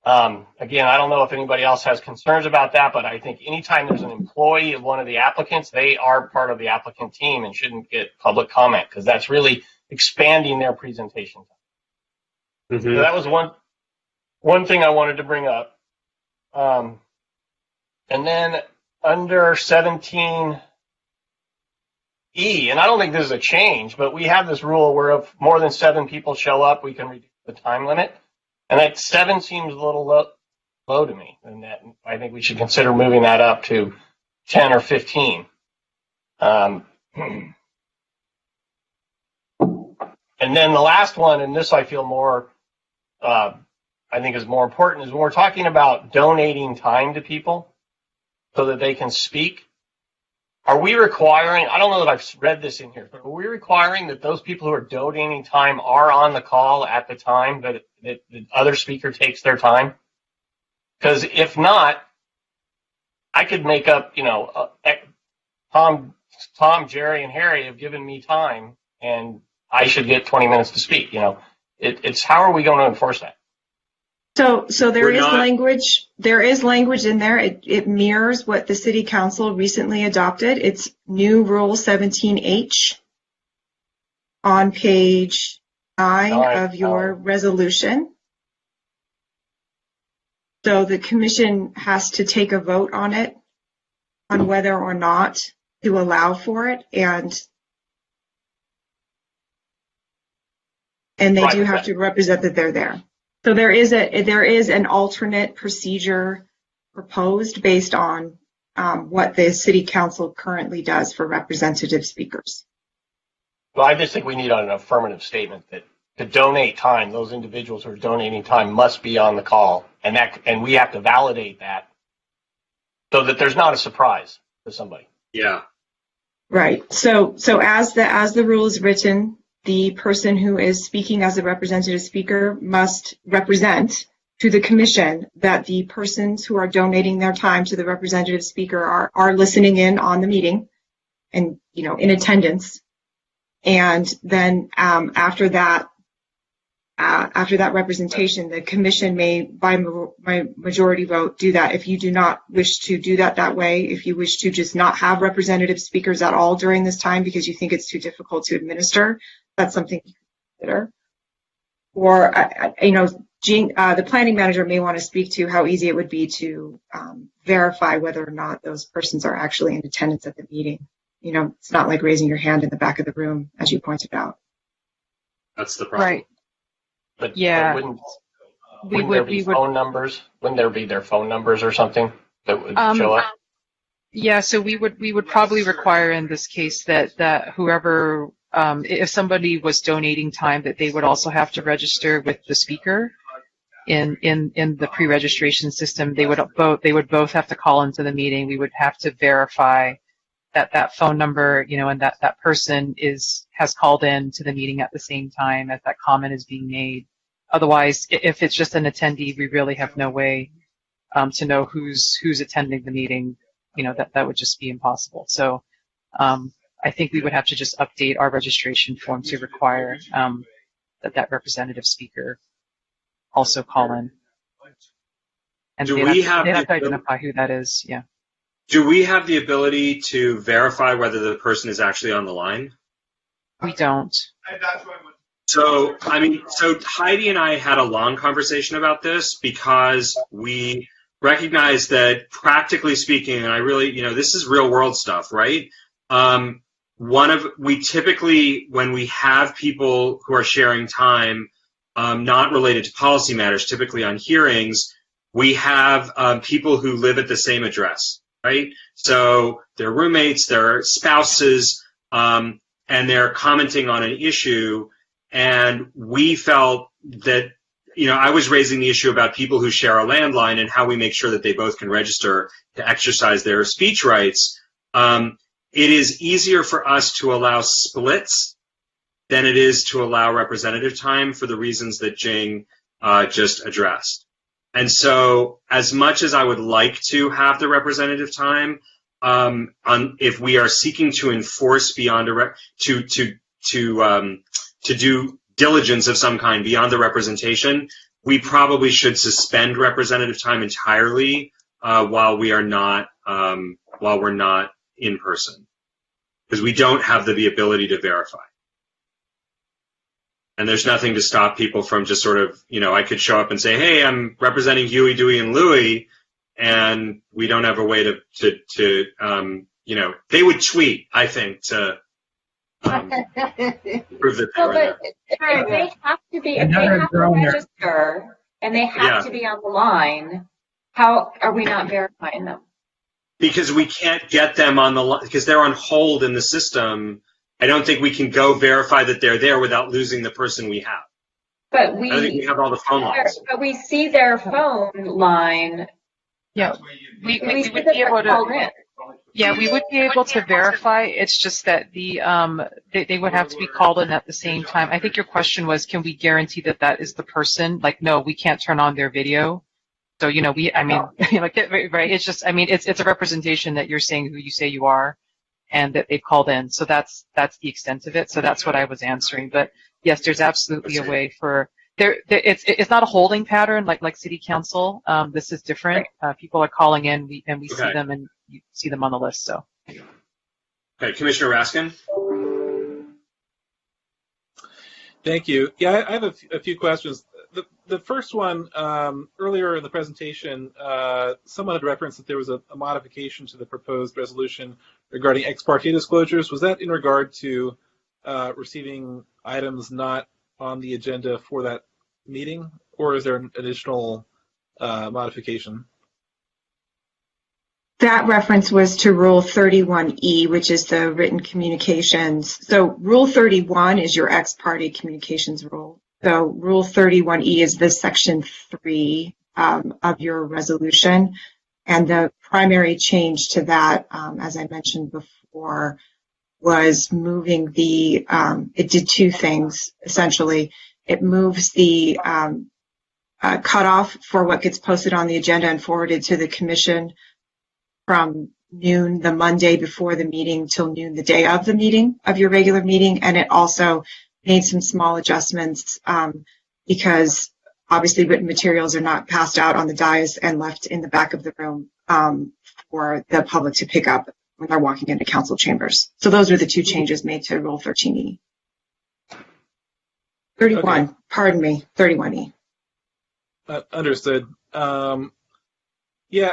Again, I don't know if anybody else has concerns about that, but I think anytime there's an employee of one of the applicants, they are part of the applicant team and shouldn't get public comment, because that's really expanding their presentation. Mm-hmm. So that was one thing I wanted to bring up. And then under 17E, and I don't think this is a change, but we have this rule where if more than 7 people show up, we can reduce the time limit. And that 7 seems a little low to me, and that I think we should consider moving that up to 10 or 15. And then the last one, and this I feel more, I think is more important, is when we're talking about donating time to people so that they can speak. Are we requiring, I don't know that I've read this in here, but are we requiring that those people who are donating time are on the call at the time that the other speaker takes their time? Because if not, I could make up, Tom, Jerry, and Harry have given me time, and I should get 20 minutes to speak. It's how are we going to enforce that? So there is language. There is language in there. It mirrors what the City Council recently adopted. It's new Rule 17H on page 9 of your resolution. So the commission has to take a vote on it, on whether or not to allow for it, and they do have to represent that they're there. So there is an alternate procedure proposed based on what the City Council currently does for representative speakers. Well, I just think we need an affirmative statement that to donate time, those individuals who are donating time must be on the call, and we have to validate that so that there's not a surprise to somebody. Yeah. Right. So as the rule is written, the person who is speaking as a representative speaker must represent to the commission that the persons who are donating their time to the representative speaker are listening in on the meeting and, in attendance. And then after that representation, the commission may, by majority vote, do that. If you do not wish to do that way, if you wish to just not have representative speakers at all during this time because you think it's too difficult to administer, that's something you can consider. Or, the planning manager may want to speak to how easy it would be to verify whether or not those persons are actually in attendance at the meeting. It's not like raising your hand in the back of the room, as you pointed out. That's the problem. Right. But Yeah. wouldn't there be phone numbers? Wouldn't there be their phone numbers or something that would show up? Yeah, so we would probably require in this case that whoever, if somebody was donating time, that they would also have to register with the speaker in the pre-registration system. They would both have to call into the meeting. We would have to verify that phone number, and that person has called in to the meeting at the same time as that comment is being made. Otherwise, if it's just an attendee, we really have no way to know who's attending the meeting. That would just be impossible. So I think we would have to just update our registration form to require that representative speaker also call in. And they have to identify who that is. Yeah. Do we have the ability to verify whether the person is actually on the line? We don't. So Heidi and I had a long conversation about this because we recognize that, practically speaking, and I really, this is real world stuff, right? We typically, when we have people who are sharing time, not related to policy matters, typically on hearings, we have people who live at the same address, right? So they're roommates, they're spouses, and they're commenting on an issue. And we felt that, I was raising the issue about people who share a landline and how we make sure that they both can register to exercise their speech rights. It is easier for us to allow splits than it is to allow representative time for the reasons that Jing just addressed. And so, as much as I would like to have the representative time, if we are seeking to enforce beyond to do diligence of some kind beyond the representation, we probably should suspend representative time entirely while we're not in person, because we don't have the ability to verify. And there's nothing to stop people from just sort of, I could show up and say, hey, I'm representing Huey, Dewey, and Louie, and we don't have a way to they would tweet, I think, to prove that they were there. If they have to register and they have to be on the line, how are we not verifying them? Because we can't get them on the line, because they're on hold in the system. I don't think we can go verify that they're there without losing the person we have. But I think we have all the phone lines. But we see their phone line. Yeah, we would be able to. Yeah, we would be able to verify. It's just that they would have to be called in at the same time. I think your question was, can we guarantee that is the person? Like, no, we can't turn on their video. So, right? It's just, it's a representation that you're saying who you say you are, and that they've called in. So that's the extent of it. So that's what I was answering. But yes, there's absolutely a way for it's not a holding pattern like City Council. This is different. People are calling in, we see them, and you see them on the list. So. Okay, Commissioner Raskin. Thank you. Yeah, I have a few questions. The first one, earlier in the presentation, someone had referenced that there was a modification to the proposed resolution regarding ex parte disclosures. Was that in regard to receiving items not on the agenda for that meeting, or is there an additional modification? That reference was to Rule 31E, which is the written communications. So Rule 31 is your ex parte communications rule. So Rule 31E is the Section 3 of your resolution. And the primary change to that, as I mentioned before, was moving the, it did two things, essentially. It moves the cutoff for what gets posted on the agenda and forwarded to the commission from noon the Monday before the meeting till noon the day of the meeting, of your regular meeting. And it also made some small adjustments because obviously written materials are not passed out on the dais and left in the back of the room for the public to pick up when they're walking into council chambers. So those are the two changes made to Rule 13E. 31, okay. Pardon me, 31E. Understood. Yeah,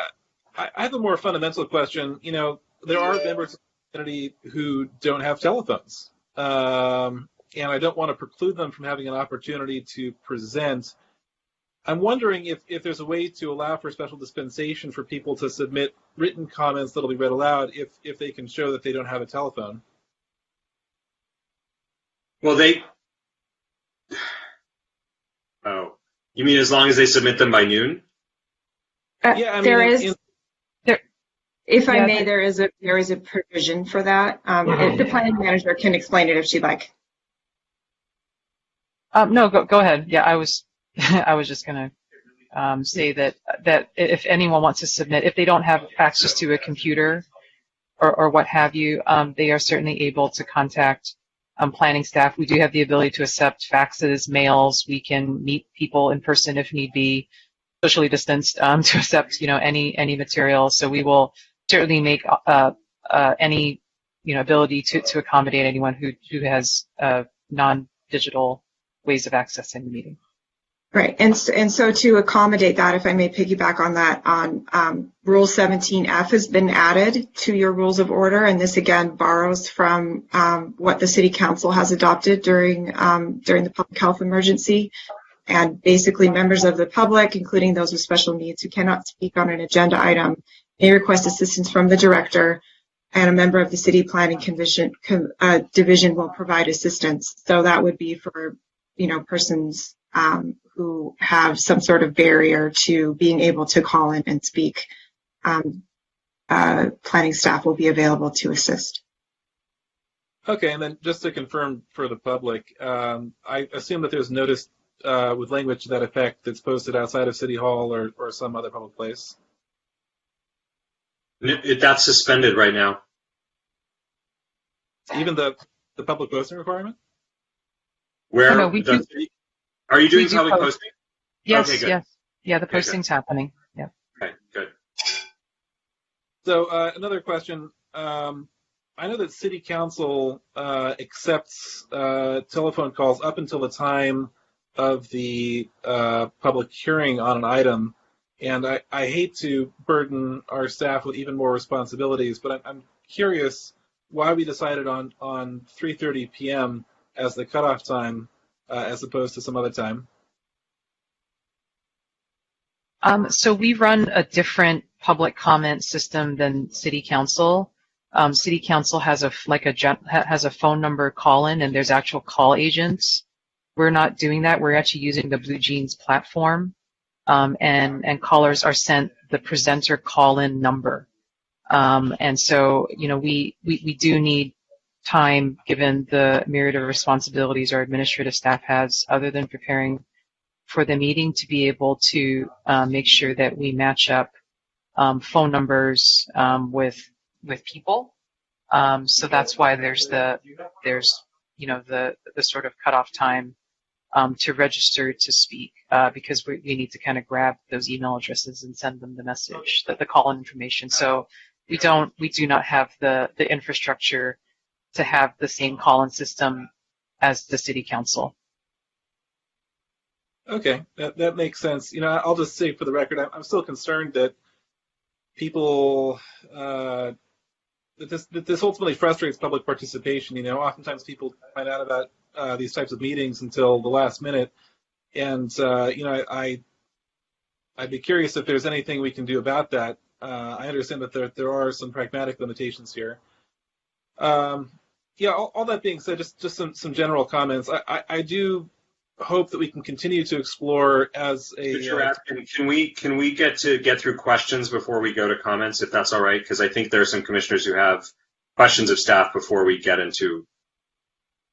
I have a more fundamental question. You know, there are members of the community who don't have telephones, and I don't want to preclude them from having an opportunity to present. I'm wondering if there's a way to allow for special dispensation for people to submit written comments that'll be read aloud if they can show that they don't have a telephone. Well, you mean as long as they submit them by noon? Yeah, I mean, there is. If I may, there is a provision for that. If the planning manager can explain it if she'd like. No, go ahead. Yeah, I was just going to say that if anyone wants to submit, if they don't have access to a computer or what have you, they are certainly able to contact planning staff. We do have the ability to accept faxes, mails. We can meet people in person if need be, socially distanced, to accept any material. So we will certainly make any ability to accommodate anyone who has non-digital ways of accessing the meeting. Right, and so to accommodate that, if I may piggyback on that, Rule 17F has been added to your rules of order, and this again borrows from what the City Council has adopted during the public health emergency. And basically, members of the public, including those with special needs who cannot speak on an agenda item, may request assistance from the director, and a member of the City Planning Division will provide assistance. So that would be for persons who have some sort of barrier to being able to call in and speak. Planning staff will be available to assist. Okay, and then just to confirm for the public, I assume that there's notice with language to that effect that's posted outside of City Hall or some other public place? That's suspended right now. Even the public posting requirement? Where? No, we do. Are you doing public posting? Yes, okay, good. yes. Yeah, the posting's happening. Yeah. Okay, good. So another question. I know that City Council accepts telephone calls up until the time of the public hearing on an item, and I hate to burden our staff with even more responsibilities, but I'm curious why we decided on 3:30 p.m. as the cutoff time as opposed to some other time. So we run a different public comment system than City Council. City Council has a phone number call-in, and there's actual call agents. We're not doing that. We're actually using the Blue Jeans platform, and callers are sent the presenter call-in number. And so, we do need time, given the myriad of responsibilities our administrative staff has, other than preparing for the meeting, to be able to make sure that we match up phone numbers with people. So that's why there's the sort of cutoff time to register to speak, because we need to kind of grab those email addresses and send them the message, the call-in information. So we do not have the infrastructure to have the same call-in system as the City Council. Okay, that makes sense. I'll just say for the record, I'm still concerned that people that this ultimately frustrates public participation. Oftentimes people find out about these types of meetings until the last minute, and I'd be curious if there's anything we can do about that. I understand that there are some pragmatic limitations here. All that being said, just some general comments. I do hope that we can continue to explore as a. Can we get through questions before we go to comments, if that's all right? Because I think there are some commissioners who have questions of staff before we get into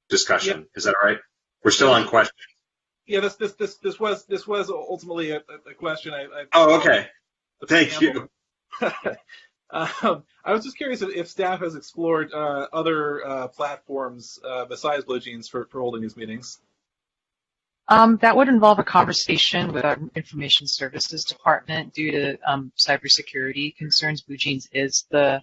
discussion. Is that all right? We're still on questions. Yeah, this was ultimately a question. Oh, okay. Thank you. I was just curious if staff has explored other platforms besides BlueJeans for holding these meetings. That would involve a conversation with our Information Services Department. Due to cybersecurity concerns, BlueJeans is the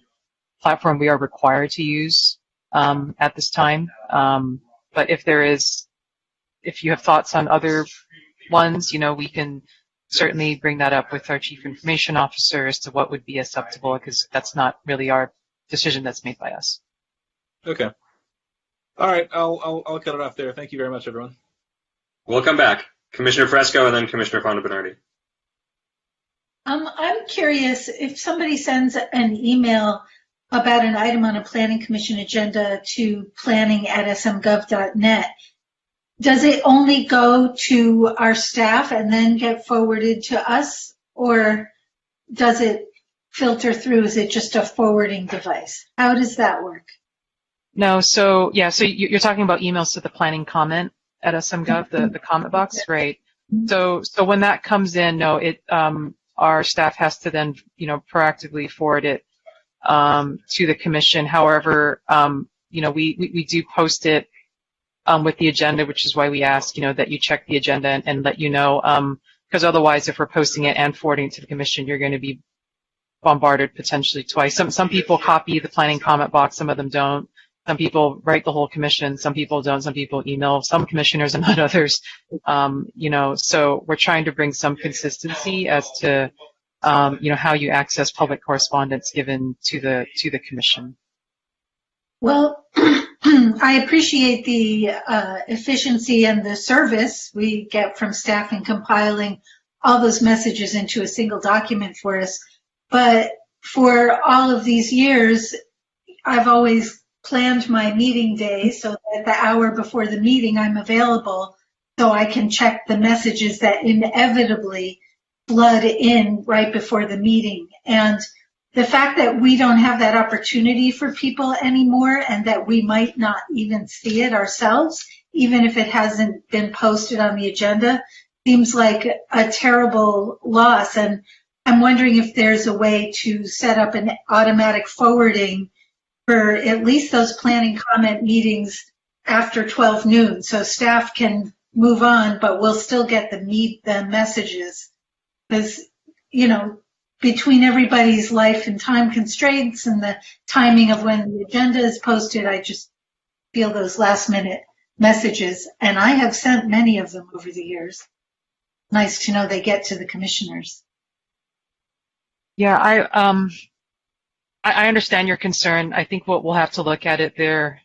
platform we are required to use at this time. But if you have thoughts on other ones, we can certainly bring that up with our Chief Information Officer as to what would be acceptable, because that's not really our decision. That's made by us. Okay. All right. I'll cut it off there. Thank you very much, everyone. We'll come back. Commissioner Fresco and then Commissioner Fondo Bernardi. I'm curious if somebody sends an email about an item on a Planning Commission agenda to planning@smgov.net. Does it only go to our staff and then get forwarded to us, or does it filter through? Is it just a forwarding device? How does that work? No, so you're talking about emails to the planning comment at SMGov, the comment box, right? So when that comes in, no, our staff has to then, proactively forward it to the commission. However, we do post it with the agenda, which is why we ask, that you check the agenda and let you know, because otherwise, if we're posting it and forwarding it to the commission, you're going to be bombarded potentially twice. Some people copy the planning comment box, some of them don't. Some people write the whole commission, some people don't, some people email some commissioners and not others. So we're trying to bring some consistency as to, how you access public correspondence given to the commission. Well, I appreciate the efficiency and the service we get from staff in compiling all those messages into a single document for us. But for all of these years, I've always planned my meeting day so that the hour before the meeting I'm available so I can check the messages that inevitably flood in right before the meeting. And the fact that we don't have that opportunity for people anymore and that we might not even see it ourselves, even if it hasn't been posted on the agenda, seems like a terrible loss. And I'm wondering if there's a way to set up an automatic forwarding for at least those planning comment meetings after 12 noon, so staff can move on, but we'll still get the messages. Because, between everybody's life and time constraints and the timing of when the agenda is posted, I just feel those last minute messages. And I have sent many of them over the years. Nice to know they get to the commissioners. Yeah, I understand your concern. I think what we'll have to look at it there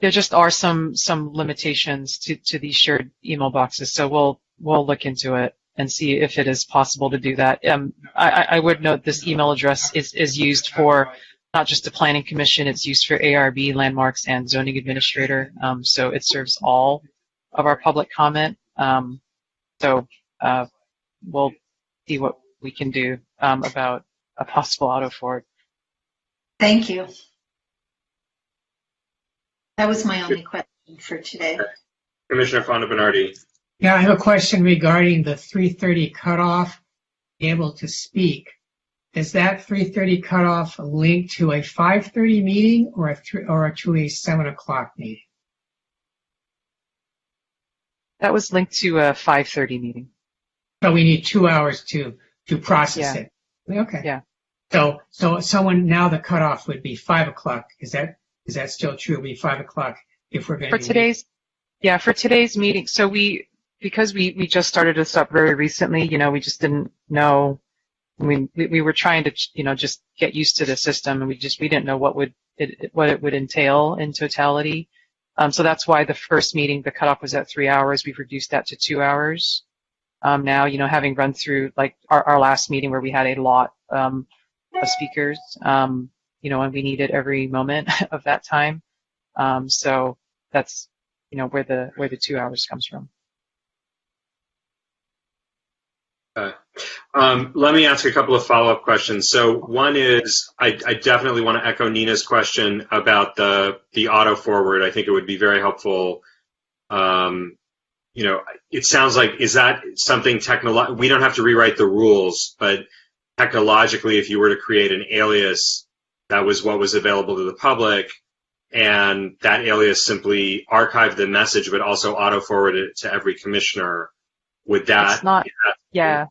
just are some limitations to these shared email boxes. So we'll look into it and see if it is possible to do that. I would note this email address is used for not just the Planning Commission, it's used for ARB, landmarks, and zoning administrator. So it serves all of our public comment. So we'll see what we can do about a possible auto forward. Thank you. That was my only question for today. Commissioner Fondo Bernardi. Yeah, I have a question regarding the 3:30 cutoff, be able to speak. Is that 3:30 cutoff linked to a 5:30 meeting or to a 7 o'clock meeting? That was linked to a 5:30 meeting. So we need 2 hours to process it. Okay. Yeah. So someone now the cutoff would be 5 o'clock. Is that still true? It'll be 5 o'clock if we're going to for today's meeting. So because we just started this up very recently, we just didn't know. I mean, we were trying to, just get used to the system, and we didn't know what it would entail in totality. So that's why the first meeting, the cutoff was at 3 hours. We've reduced that to 2 hours. Now, having run through like our last meeting where we had a lot of speakers, and we needed every moment of that time. So that's, where the 2 hours comes from. Let me ask a couple of follow-up questions. So one is, I definitely want to echo Nina's question about the auto forward. I think it would be very helpful. It sounds like, is that something we don't have to rewrite the rules, but technologically, if you were to create an alias that was what was available to the public, and that alias simply archived the message, but also auto forwarded it to every commissioner, would that? It's not. Yeah.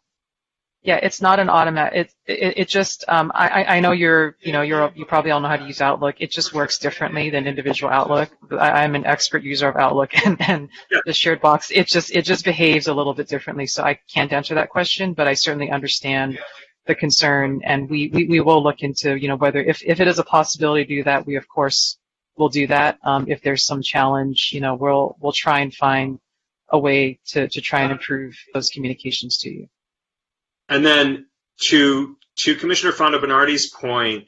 Yeah, it's not an automatic. It just. I know you probably all know how to use Outlook. It just works differently than individual Outlook. I'm an expert user of Outlook and the shared box. It just behaves a little bit differently. So I can't answer that question, but I certainly understand the concern, and we will look into whether if it is a possibility to do that, we of course will do that. If there's some challenge, we'll try and find a way to try and improve those communications to you. And then to Commissioner Fondo Bernardi's point,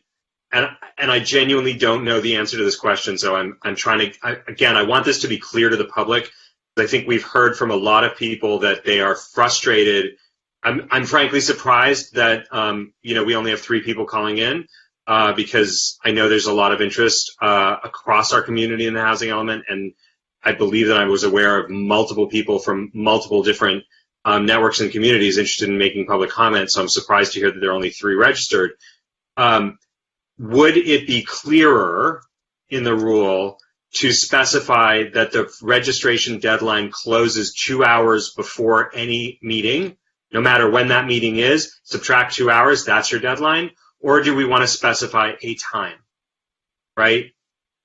and I genuinely don't know the answer to this question, so I'm trying to, again, I want this to be clear to the public. I think we've heard from a lot of people that they are frustrated. I'm frankly surprised that, we only have 3 people calling in, because I know there's a lot of interest across our community in the housing element, and I believe that I was aware of multiple people from multiple different networks and communities interested in making public comments, so I'm surprised to hear that there are only 3 registered. Would it be clearer in the rule to specify that the registration deadline closes 2 hours before any meeting, no matter when that meeting is, subtract 2 hours, that's your deadline? Or do we want to specify a time, right?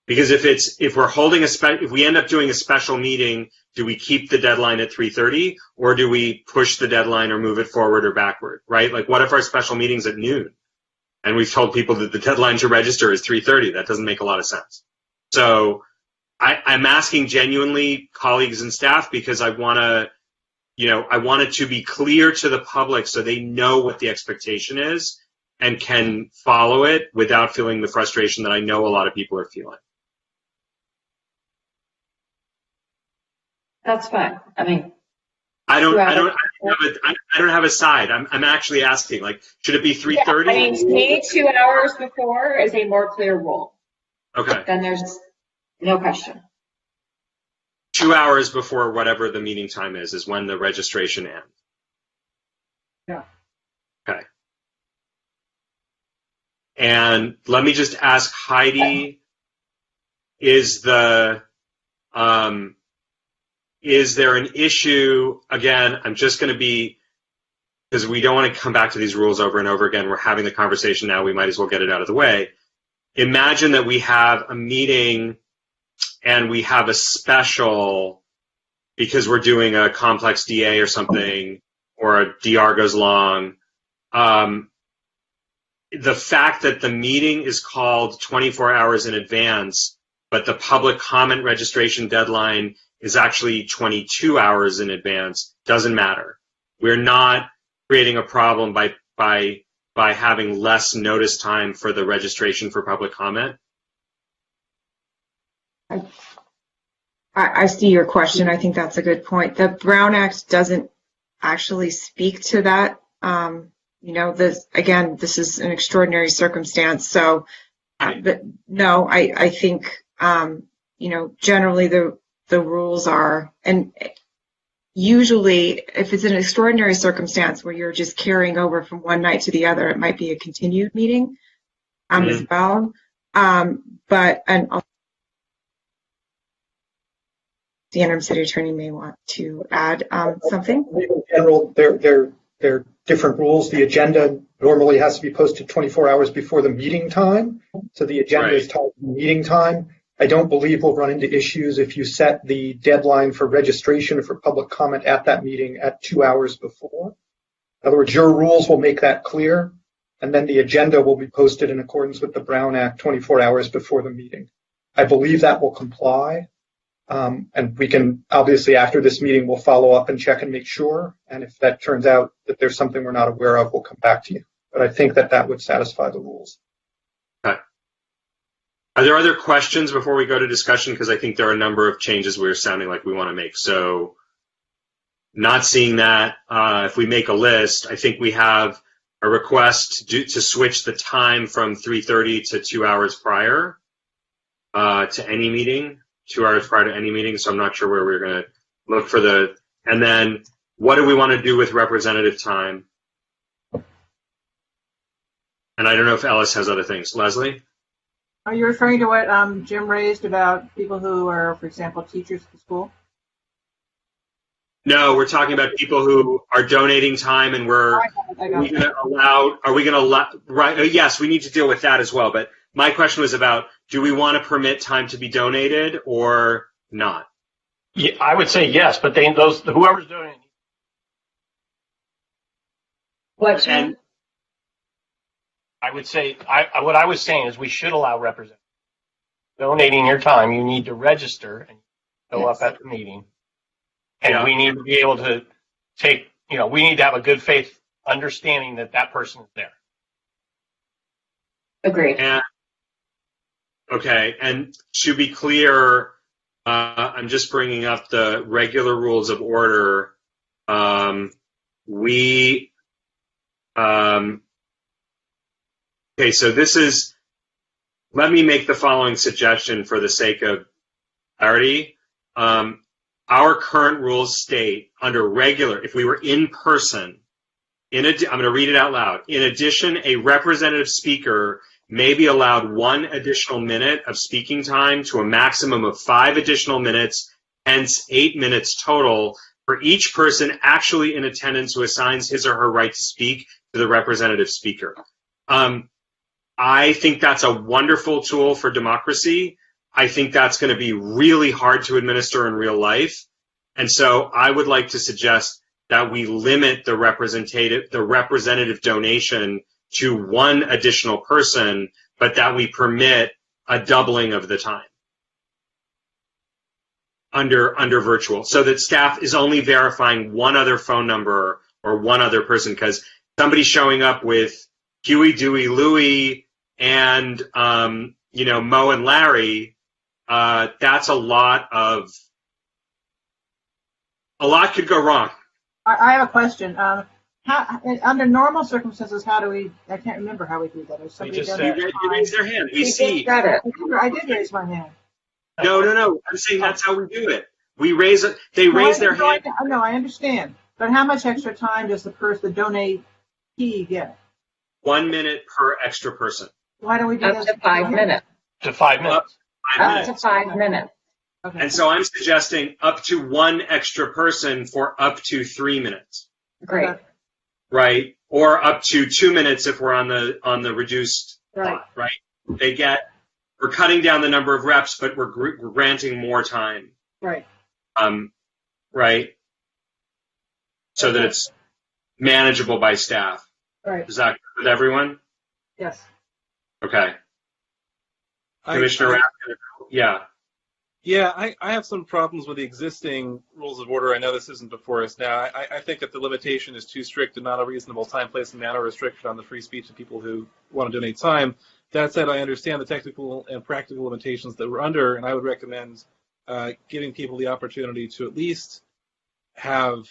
Because if we're holding if we end up doing a special meeting, do we keep the deadline at 3:30, or do we push the deadline or move it forward or backward, right? Like, what if our special meeting's at noon, and we've told people that the deadline to register is 3:30? That doesn't make a lot of sense. So I'm asking genuinely, colleagues and staff, because I want it to be clear to the public so they know what the expectation is and can follow it without feeling the frustration that I know a lot of people are feeling. That's fine. I mean, I don't have a side. I'm actually asking, like, should it be 3:30? Yeah, I mean, to me, 2 hours before is a more clear rule. Okay. Then there's no question. 2 hours before whatever the meeting time is when the registration ends. Yeah. Okay. And let me just ask Heidi, is there an issue, again, I'm just going to be, because we don't want to come back to these rules over and over again. We're having the conversation now. We might as well get it out of the way. Imagine that we have a meeting and we have a special because we're doing a complex DA or something, or a DR goes long. The fact that the meeting is called 24 hours in advance, but the public comment registration deadline is actually 22 hours in advance, doesn't matter. We're not creating a problem by having less notice time for the registration for public comment. I see your question. I think that's a good point. The Brown Act doesn't actually speak to that. This is an extraordinary circumstance. So, but no, I think, generally the rules are, and usually if it's an extraordinary circumstance where you're just carrying over from one night to the other, it might be a continued meeting as well. The interim city attorney may want to add something. In general, there are different rules. The agenda normally has to be posted 24 hours before the meeting time. So the agenda is tied to meeting time. I don't believe we'll run into issues if you set the deadline for registration for public comment at that meeting at 2 hours before. In other words, your rules will make that clear, and then the agenda will be posted in accordance with the Brown Act 24 hours before the meeting. I believe that will comply. And we can, obviously, after this meeting, we'll follow up and check and make sure. And if that turns out that there's something we're not aware of, we'll come back to you. But I think that would satisfy the rules. Okay. Are there other questions before we go to discussion? Because I think there are a number of changes we're sounding like we want to make. So Not seeing that. If we make a list, I think we have a request to switch the time from 3:30 to 2 hours prior to any meeting, 2 hours prior to any meeting. So I'm not sure where we're going to look for the, and then what do we want to do with representative time? And I don't know if Ellis has other things. Leslie? Are you referring to what Jim raised about people who are, for example, teachers at the school? No, we're talking about people who are donating time, and are we going to allow, right, yes, we need to deal with that as well. But my question was about, do we want to permit time to be donated or not? Yeah, I would say yes, but whoever's doing it. What? And I would say, what I was saying is we should allow representatives. Donating your time, you need to register and show up at the meeting. And we need to be able to we need to have a good faith understanding that that person is there. Agreed. Okay, and to be clear, I'm just bringing up the regular rules of order. Okay, so this is, let me make the following suggestion for the sake of clarity. Our current rules state under regular, if we were in person, I'm going to read it out loud. In addition, a representative speaker may be allowed 1 additional minute of speaking time to a maximum of 5 additional minutes, hence 8 minutes total for each person actually in attendance who assigns his or her right to speak to the representative speaker. I think that's a wonderful tool for democracy. I think that's going to be really hard to administer in real life. And so I would like to suggest that we limit the representative donation to 1 additional person, but that we permit a doubling of the time under virtual, so that staff is only verifying 1 other phone number or 1 other person, because somebody showing up with Huey, Dewey, Louie, and Mo and Larry, that's a lot could go wrong. I have a question. Under normal circumstances, how do we? I can't remember how we do that. You raise their hand. We see. I did raise my hand. No. I'm saying that's how we do it. We raise it. They raise their hand. No, I understand. But how much extra time does the donatee get? 1 minute per extra person. Why don't we do up to 5 minutes? To 5 minutes. Up to 5 minutes. Okay. And so I'm suggesting up to 1 extra person for up to 3 minutes. Great. Okay. Right? Or up to 2 minutes if we're on the reduced lot, right? We're cutting down the number of reps, but we're granting more time. Right. Right? So that it's manageable by staff. Right. Is that good with everyone? Yes. Okay. Commissioner Rapp, yeah. Yeah, I have some problems with the existing rules of order. I know this isn't before us now. I think that the limitation is too strict and not a reasonable time, place, and manner restriction on the free speech of people who want to donate time. That said, I understand the technical and practical limitations that we're under, and I would recommend giving people the opportunity to at least have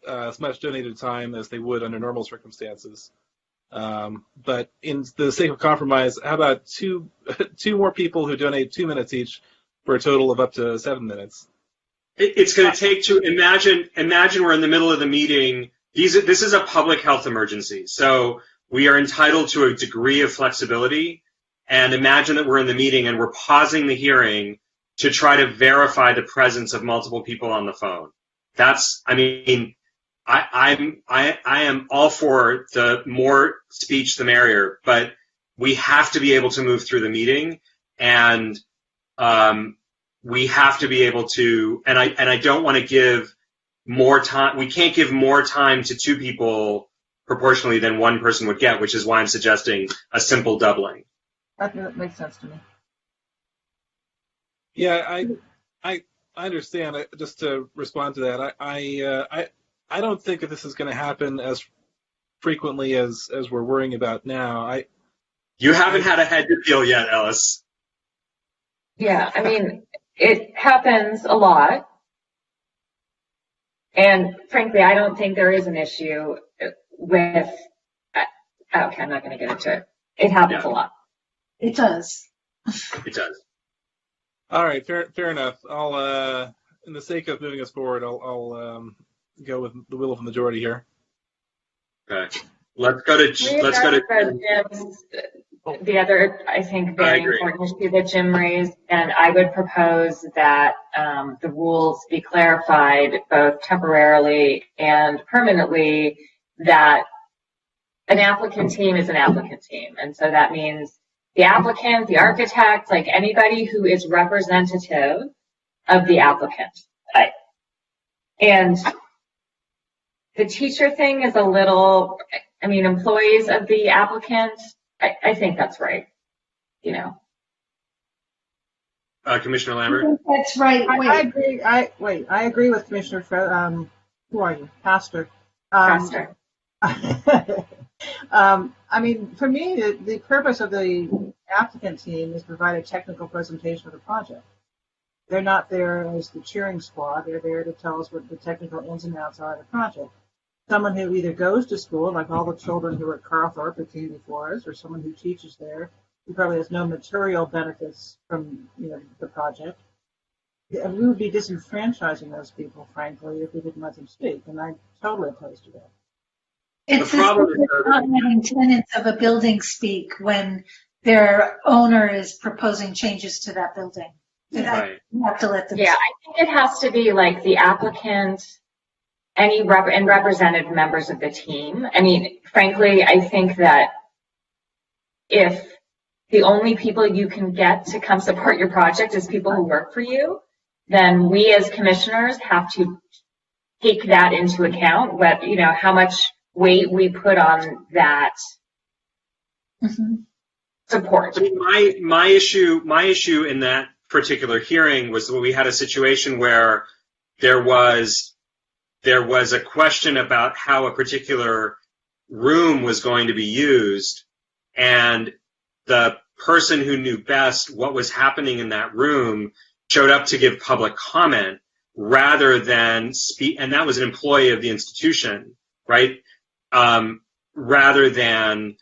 as much donated time as they would under normal circumstances. But in the sake of compromise, how about two more people who donate 2 minutes each for a total of up to 7 minutes? It's going to take to imagine we're in the middle of the meeting. This is a public health emergency, so we are entitled to a degree of flexibility. And imagine that we're in the meeting and we're pausing the hearing to try to verify the presence of multiple people on the phone. I am all for the more speech, the merrier, but we have to be able to move through the meeting, and we have to be able to, and I don't want to give more time. We can't give more time to 2 people proportionally than 1 person would get, which is why I'm suggesting a simple doubling. That makes sense to me. Yeah, I understand. Just to respond to that, I don't think that this is going to happen as frequently as we're worrying about now. You haven't had a head to feel yet, Ellis. Yeah, I mean, it happens a lot. And frankly, I don't think there is an issue with, okay, I'm not going to get into it. It happens a lot. It does. It does. All right, fair enough. I'll, in the sake of moving us forward, I'll go with the will of the majority here. Okay. Let's go to Jim's, the other, I think, very important issue that Jim raised, and I would propose that the rules be clarified both temporarily and permanently, that an applicant team is an applicant team. And so that means the applicant, the architect, like anybody who is representative of the applicant. And the teacher thing is a little, I mean, employees of the applicant, I think that's right, you know. Commissioner I Lambert? think that's right. I agree with Commissioner, who are you? Pastor. Pastor. I mean, for me, the purpose of the applicant team is to provide a technical presentation of the project. They're not there as the cheering squad. They're there to tell us what the technical ins and outs are of the project. Someone who either goes to school, like all the children who are at Carlthorpe who came before us, or someone who teaches there, who probably has no material benefits from the project. And we would be disenfranchising those people, frankly, if we didn't let them speak, and I'm totally opposed to that. It's not letting tenants of a building speak when their owner is proposing changes to that building. Right. You have to let them Yeah, I think it has to be like the applicant, and represented members of the team. I mean, frankly, I think that if the only people you can get to come support your project is people who work for you, then we as commissioners have to take that into account, what, how much weight we put on that support. I mean, my issue in that particular hearing was that we had a situation where there was a question about how a particular room was going to be used, and the person who knew best what was happening in that room showed up to give public comment rather than speak, and that was an employee of the institution, right? Rather than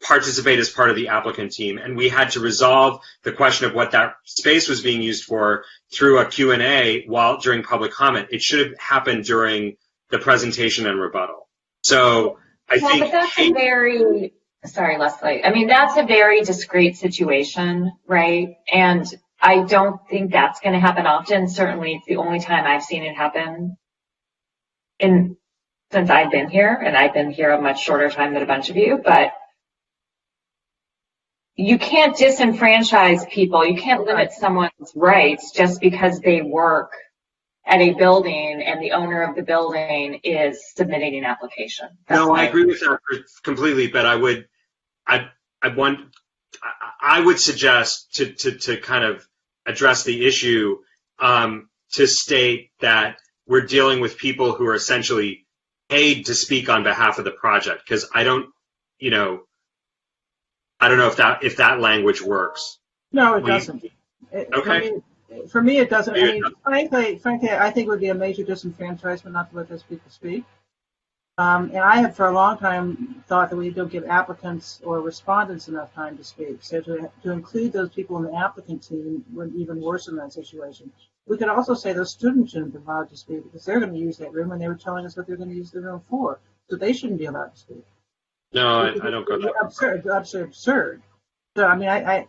participate as part of the applicant team. And we had to resolve the question of what that space was being used for through a Q&A during public comment. It should have happened during the presentation and rebuttal. So I think... But that's sorry, Leslie. I mean, that's a very discrete situation, right? And I don't think that's going to happen often. Certainly, it's the only time I've seen it happen since I've been here, and I've been here a much shorter time than a bunch of you, but you can't disenfranchise people. You can't limit someone's rights just because they work at a building and the owner of the building is submitting an application. I agree with that completely, but I would suggest to kind of address the issue, to state that we're dealing with people who are essentially paid to speak on behalf of the project, because I don't know if that language works. No, it doesn't. Okay. For me, it doesn't. I mean, frankly, I think it would be a major disenfranchisement not to let those people speak. And I have for a long time thought that we don't give applicants or respondents enough time to speak. So to include those people in the applicant team would even worsen that situation. We could also say those students shouldn't be allowed to speak because they're going to use that room and they were telling us what they're going to use the room for. So they shouldn't be allowed to speak. No, I don't go that. Absurd. So, I mean, I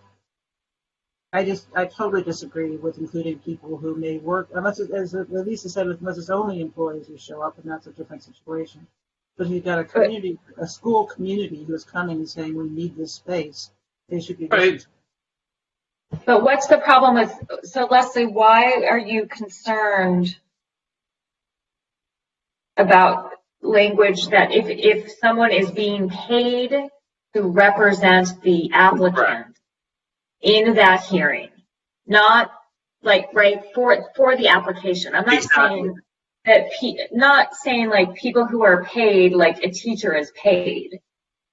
totally disagree with including people who may work, unless, as Lisa said, unless it's only employees who show up, and that's a different situation. But if you've got a school community who is coming and saying we need this space, they should be. Right. But what's the problem with, so Leslie, why are you concerned about language that if someone is being paid to represent the applicant in that hearing, not like for the application? I'm not saying that not saying like people who are paid like a teacher is paid,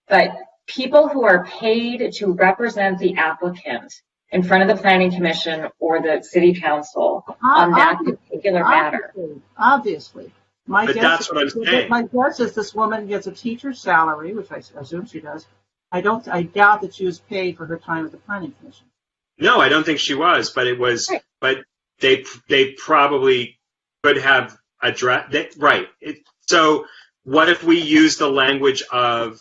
but people who are paid to represent the applicant in front of the planning commission or the city council on that particular matter. Obviously. My But guess that's what I'm saying. My guess is this woman gets a teacher's salary, which I assume she does. I doubt that she was paid for her time at the planning commission. No, I don't think she was, but it was, Right. but they probably could have addressed that. Right. So what if we use the language of,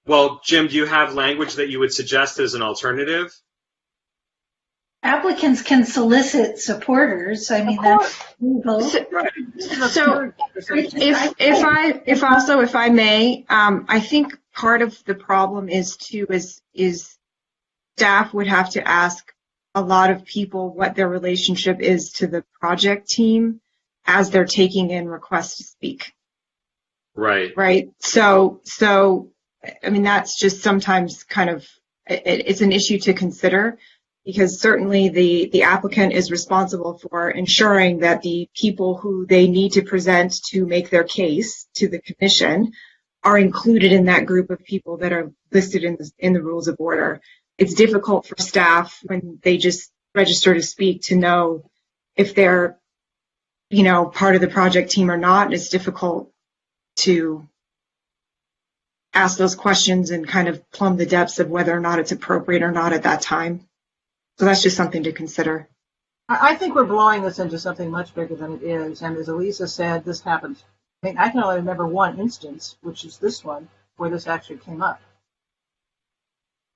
well, Jim, do you have language that you would suggest as an alternative? Applicants can solicit supporters. I mean, that's legal. So if I may, I think part of the problem is staff would have to ask a lot of people what their relationship is to the project team as they're taking in requests to speak. Right. Right. So I mean, that's just sometimes kind of, it's an issue to consider, because certainly the applicant is responsible for ensuring that the people who they need to present to make their case to the commission are included in that group of people that are listed in the rules of order. It's difficult for staff when they just register to speak to know if they're, part of the project team or not. It's difficult to ask those questions and kind of plumb the depths of whether or not it's appropriate or not at that time. So that's just something to consider. I think we're blowing this into something much bigger than it is. And as Elisa said, this happens. I mean, I can only remember one instance, which is this one, where this actually came up.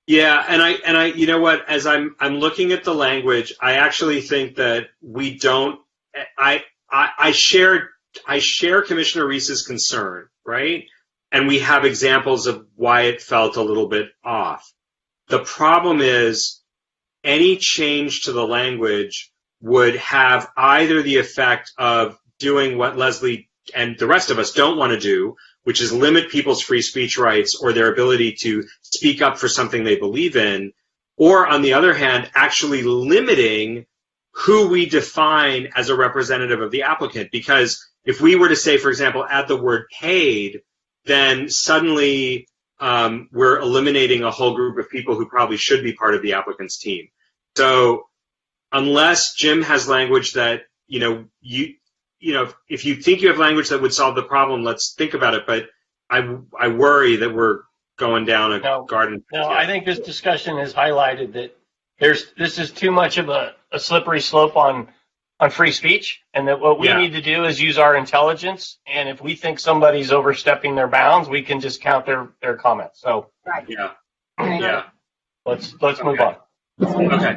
Yeah, and I, you know what? As I'm looking at the language, I actually think that we don't. I share Commissioner Reese's concern, right? And we have examples of why it felt a little bit off. The problem is any change to the language would have either the effect of doing what Leslie and the rest of us don't want to do, which is limit people's free speech rights or their ability to speak up for something they believe in, or on the other hand, actually limiting who we define as a representative of the applicant. Because if we were to say, for example, add the word paid, then suddenly we're eliminating a whole group of people who probably should be part of the applicant's team. So unless Jim has language that, if you think you have language that would solve the problem, let's think about it. But I worry that we're going down a garden. No, I think this discussion has highlighted that this is too much of a slippery slope on free speech, and that what we need to do is use our intelligence. And if we think somebody's overstepping their bounds, we can just count their comments. So Right. Yeah. Right. Yeah. let's move on. Okay.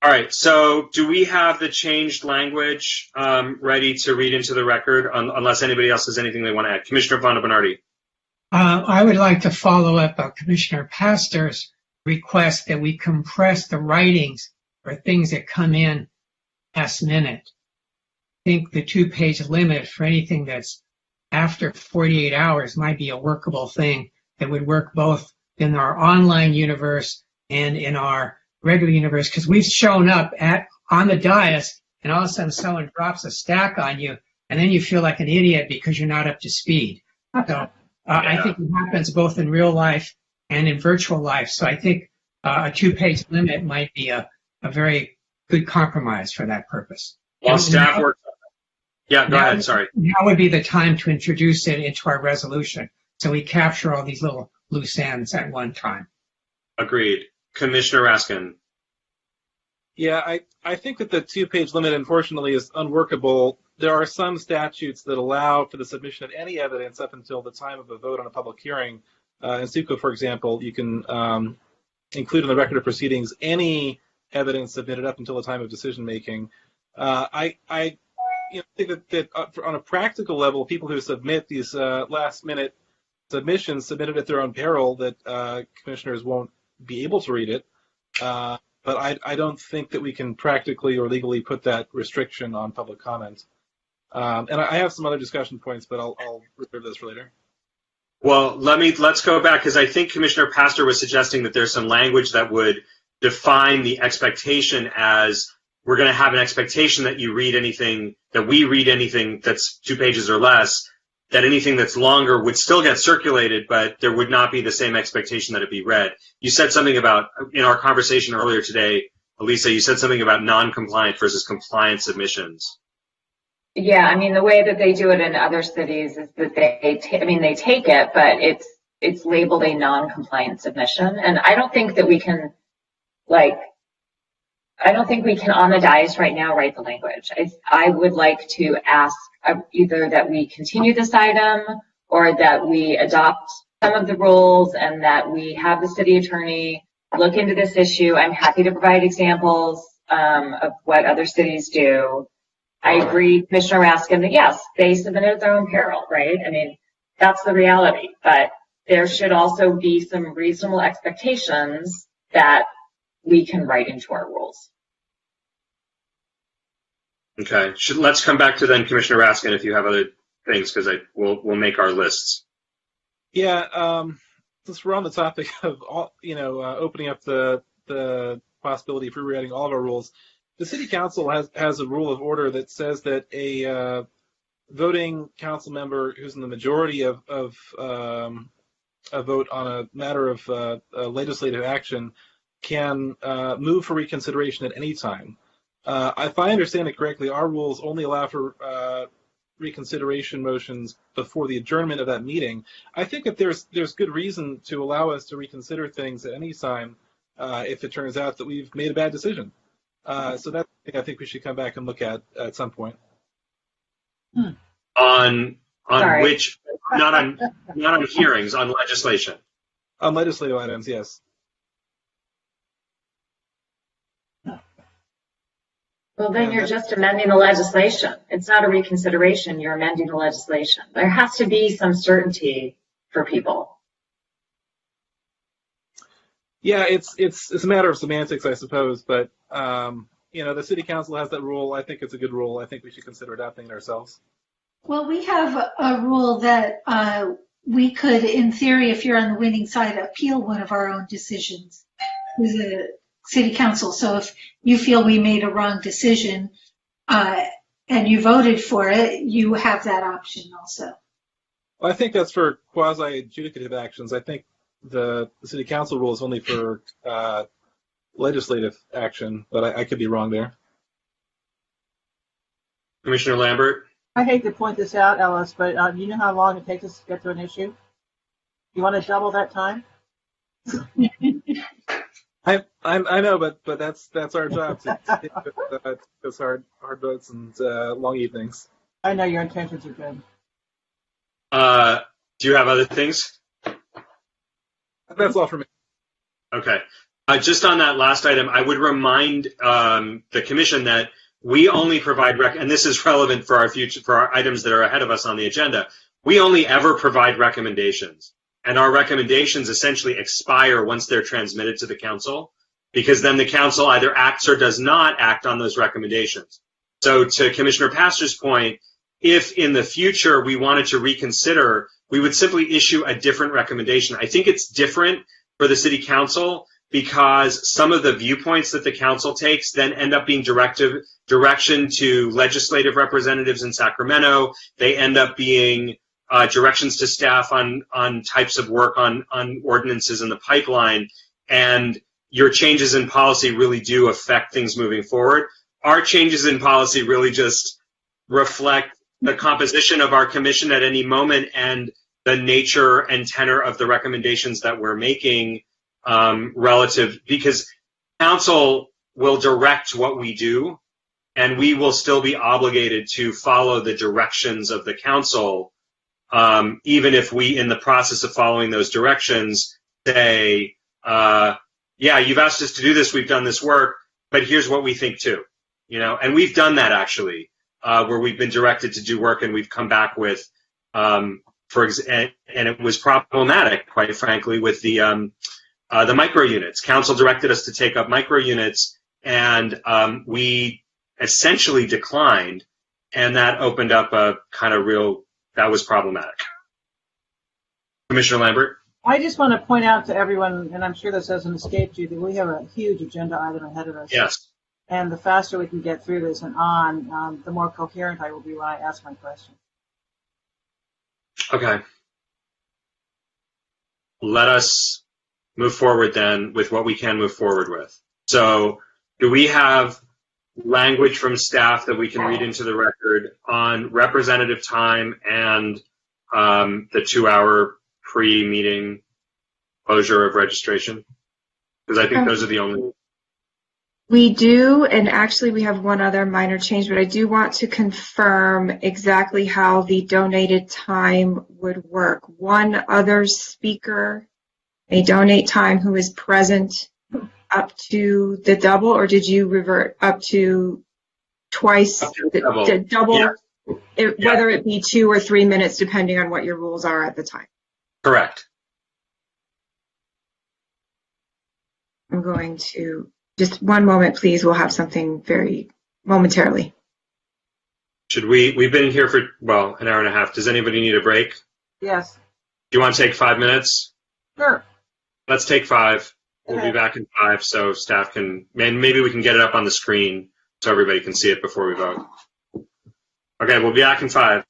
All right. So do we have the changed language ready to read into the record, unless anybody else has anything they want to add? Commissioner Vonda Bernardi. I would like to follow up on Commissioner Pastor's request that we compress the writings for things that come in last minute. I think the 2-page limit for anything that's after 48 hours might be a workable thing that would work both in our online universe and in our regular universe, because we've shown up on the dais and all of a sudden someone drops a stack on you and then you feel like an idiot because you're not up to speed. So I think it happens both in real life and in virtual life. So I think a 2-page limit might be a very good compromise for that purpose. While staff works. Yeah, go ahead. Sorry. Now would be the time to introduce it into our resolution, so we capture all these little loose ends at one time. Agreed. Commissioner Raskin. Yeah, I think that the 2-page limit, unfortunately, is unworkable. There are some statutes that allow for the submission of any evidence up until the time of a vote on a public hearing. In SUCO, for example, you can include in the record of proceedings any evidence submitted up until the time of decision making. I think that on a practical level, people who submit these last-minute submissions submitted at their own peril, that commissioners won't be able to read it. But I don't think that we can practically or legally put that restriction on public comment. And I have some other discussion points, but I'll reserve those for later. Well, let's go back, because I think Commissioner Pastor was suggesting that there's some language that would define the expectation as we're going to have an expectation that you read anything, that we read anything that's 2 pages or less, that anything that's longer would still get circulated, but there would not be the same expectation that it be read. You said something about, in our conversation earlier today, Elisa, you said something about non-compliant versus compliant submissions. Yeah, I mean, the way that they do it in other cities is that they take it, but it's labeled a non-compliant submission. And I don't think that we can, on the dais right now write the language. I would like to ask either that we continue this item or that we adopt some of the rules and that we have the city attorney look into this issue. I'm happy to provide examples of what other cities do. I agree, Commissioner Raskin, that yes, they submitted at their own peril, right? I mean, that's the reality. But there should also be some reasonable expectations that we can write into our rules. Okay. Let's come back to then Commissioner Raskin if you have other things, because we'll make our lists. Yeah. Since we're on the topic of opening up the possibility of rewriting all of our rules, the City Council has a rule of order that says that a voting council member who's in the majority of a vote on a matter of legislative action can move for reconsideration at any time. If I understand it correctly, our rules only allow for reconsideration motions before the adjournment of that meeting. I think that there's good reason to allow us to reconsider things at any time if it turns out that we've made a bad decision. So that's something I think we should come back and look at some point. On Sorry. which, not on hearings, on legislation. On legislative items, yes. Well, then you're just amending the legislation. It's not a reconsideration. You're amending the legislation. There has to be some certainty for people. Yeah, it's a matter of semantics, I suppose, but the City Council has that rule. I think it's a good rule. I think we should consider adopting it ourselves. Well, we have a rule that we could, in theory, if you're on the winning side, appeal one of our own decisions to the City Council. So if you feel we made a wrong decision and you voted for it, you have that option also. Well, I think that's for quasi-adjudicative actions. I think the City Council rule is only for legislative action, but I could be wrong there. Commissioner Lambert? I hate to point this out, Ellis, but you know how long it takes us to get to an issue? You want to double that time? I know, but that's our job to take those hard votes and long evenings. I know your intentions are good. Do you have other things? That's all for me. Okay. Just on that last item, I would remind the commission that we only provide and this is relevant for our items that are ahead of us on the agenda. We only ever provide recommendations, and our recommendations essentially expire once they're transmitted to the council, because then the council either acts or does not act on those recommendations. So to Commissioner Pastor's point, if in the future we wanted to reconsider, we would simply issue a different recommendation. I think it's different for the City Council because some of the viewpoints that the council takes then end up being direction to legislative representatives in Sacramento. They end up being directions to staff on types of work on ordinances in the pipeline. And your changes in policy really do affect things moving forward. Our changes in policy really just reflect the composition of our commission at any moment and the nature and tenor of the recommendations that we're making relative, because council will direct what we do, and we will still be obligated to follow the directions of the council, even if we, in the process of following those directions, say, yeah, you've asked us to do this, we've done this work, but here's what we think too. And we've done that actually, where we've been directed to do work and we've come back with, and it was problematic, quite frankly, with the micro units. Council directed us to take up micro units, and we essentially declined, and that opened up a kind of that was problematic. Commissioner Lambert? I just want to point out to everyone, and I'm sure this hasn't escaped you, that we have a huge agenda item ahead of us. Yes. And the faster we can get through this and on, the more coherent I will be when I ask my question. Okay. Let us move forward then with what we can move forward with. So do we have language from staff that we can read into the record record on representative time and the 2-hour pre-meeting closure of registration? Because I think those are the only. We do, and actually we have one other minor change, but I do want to confirm exactly how the donated time would work. One other speaker may donate time who is present up to the double, or did you revert up to twice Up to the the double, Yeah. whether it be 2 or 3 minutes, depending on what your rules are at the time? Correct. I'm going to, just one moment, please. We'll have something very momentarily. We've been here for, well, an hour and a half. Does anybody need a break? Yes. Do you want to take 5 minutes? Sure. Let's take 5. We'll Okay. be back in 5 so staff can, and maybe we can get it up on the screen so everybody can see it before we vote. Okay, we'll be back in 5.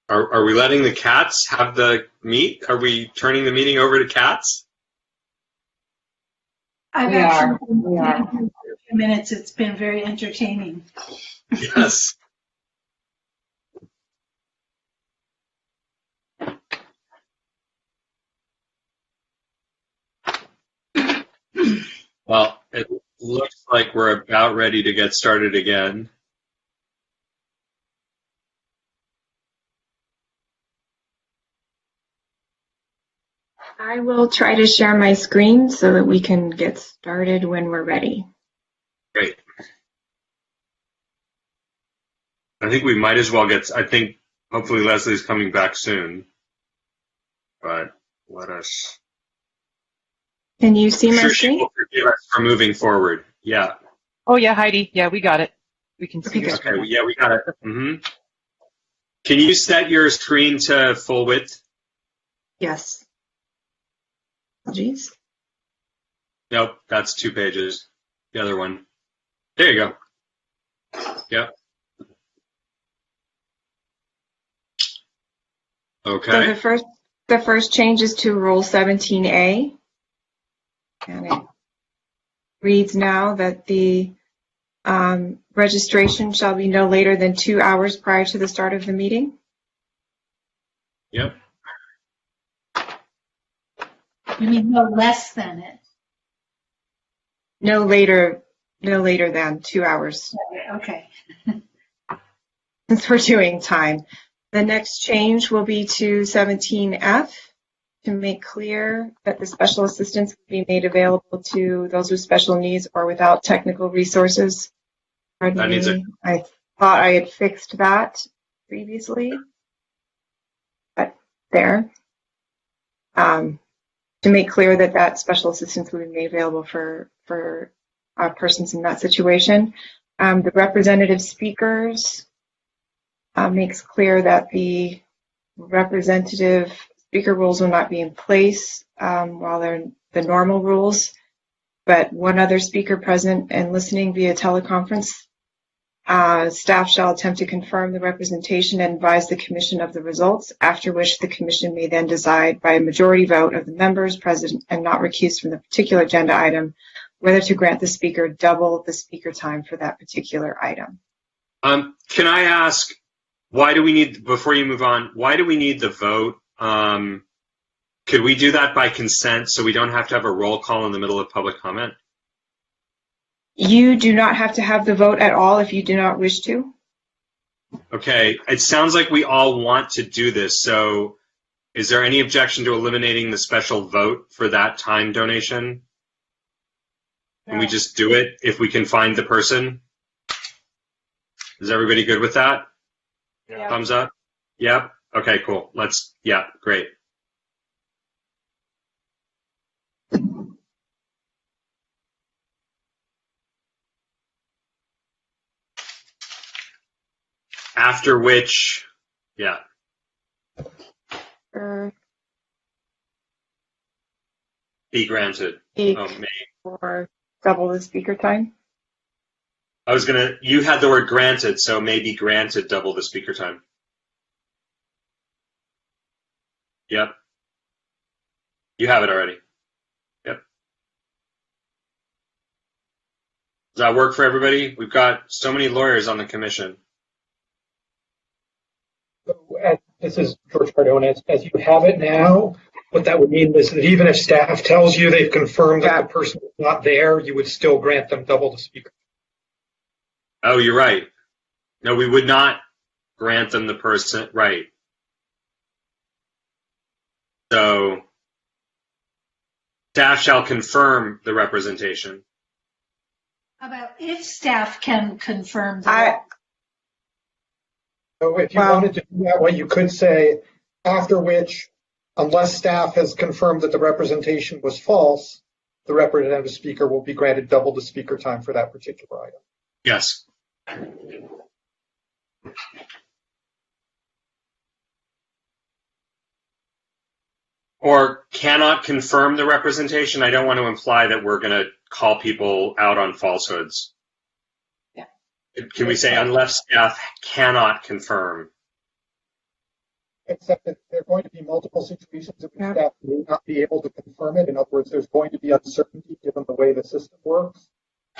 Are we letting the cats have the meat? Are we turning the meeting over to cats? I've We actually are. been We are. here for a few minutes. It's been very entertaining. Yes. Well, it looks like we're about ready to get started again. I will try to share my screen so that we can get started when we're ready. Great. I think we might as well I think hopefully Leslie's coming back soon. But let us. Can you see I'm my sure she screen? will forgive us for moving forward. Yeah. Oh, yeah, Heidi. Yeah, we got it. We can see Okay, the good. Okay. Yeah, we got it. Can you set your screen to full width? Yes. Apologies. Nope, that's 2 pages. The other one. There you go. Yep. Okay. So the first change is to Rule 17A. And it reads now that the registration shall be no later than 2 hours prior to the start of the meeting. Yep. You mean no less than it? No later than 2 hours. Okay. Since we're doing time. The next change will be to 17F to make clear that the special assistance will be made available to those with special needs or without technical resources. Pardon me. I thought I had fixed that previously, but there. To make clear that that special assistance will be made available for persons in that situation. The representative speakers makes clear that the representative speaker rules will not be in place while they're the normal rules, but one other speaker present and listening via teleconference. Staff shall attempt to confirm the representation and advise the commission of the results, after which the commission may then decide by a majority vote of the members present and not recused from the particular agenda item whether to grant the speaker double the speaker time for that particular item. Can I ask, why do we need, before you move on, why do we need the vote? Could we do that by consent so we don't have to have a roll call in the middle of public comment? You do not have to have the vote at all if you do not wish to. Okay, it sounds like we all want to do this, so is there any objection to eliminating the special vote for that time donation? Can we just do it if we can find the person? Is everybody good with that? Yeah. Thumbs up? Yep. Okay, cool. Yeah, great. After which, yeah. Be granted. For double the speaker time. You had the word granted, so maybe granted double the speaker time. Yep. You have it already. Yep. Does that work for everybody? We've got so many lawyers on the commission. This is George Cardone. As you have it now, what that would mean is that even if staff tells you they've confirmed that the person is not there, you would still grant them double the speaker. Oh, you're right. No, we would not grant them the person. Right. So, staff shall confirm the representation. How about if staff can confirm that? So if you wanted to do that way, you could say, after which, unless staff has confirmed that the representation was false, the representative speaker will be granted double the speaker time for that particular item. Yes. Or cannot confirm the representation. I don't want to imply that we're going to call people out on falsehoods. Yeah. Can we say unless staff cannot confirm? except that there are going to be multiple situations in which staff may not be able to confirm it. In other words, there's going to be uncertainty given the way the system works.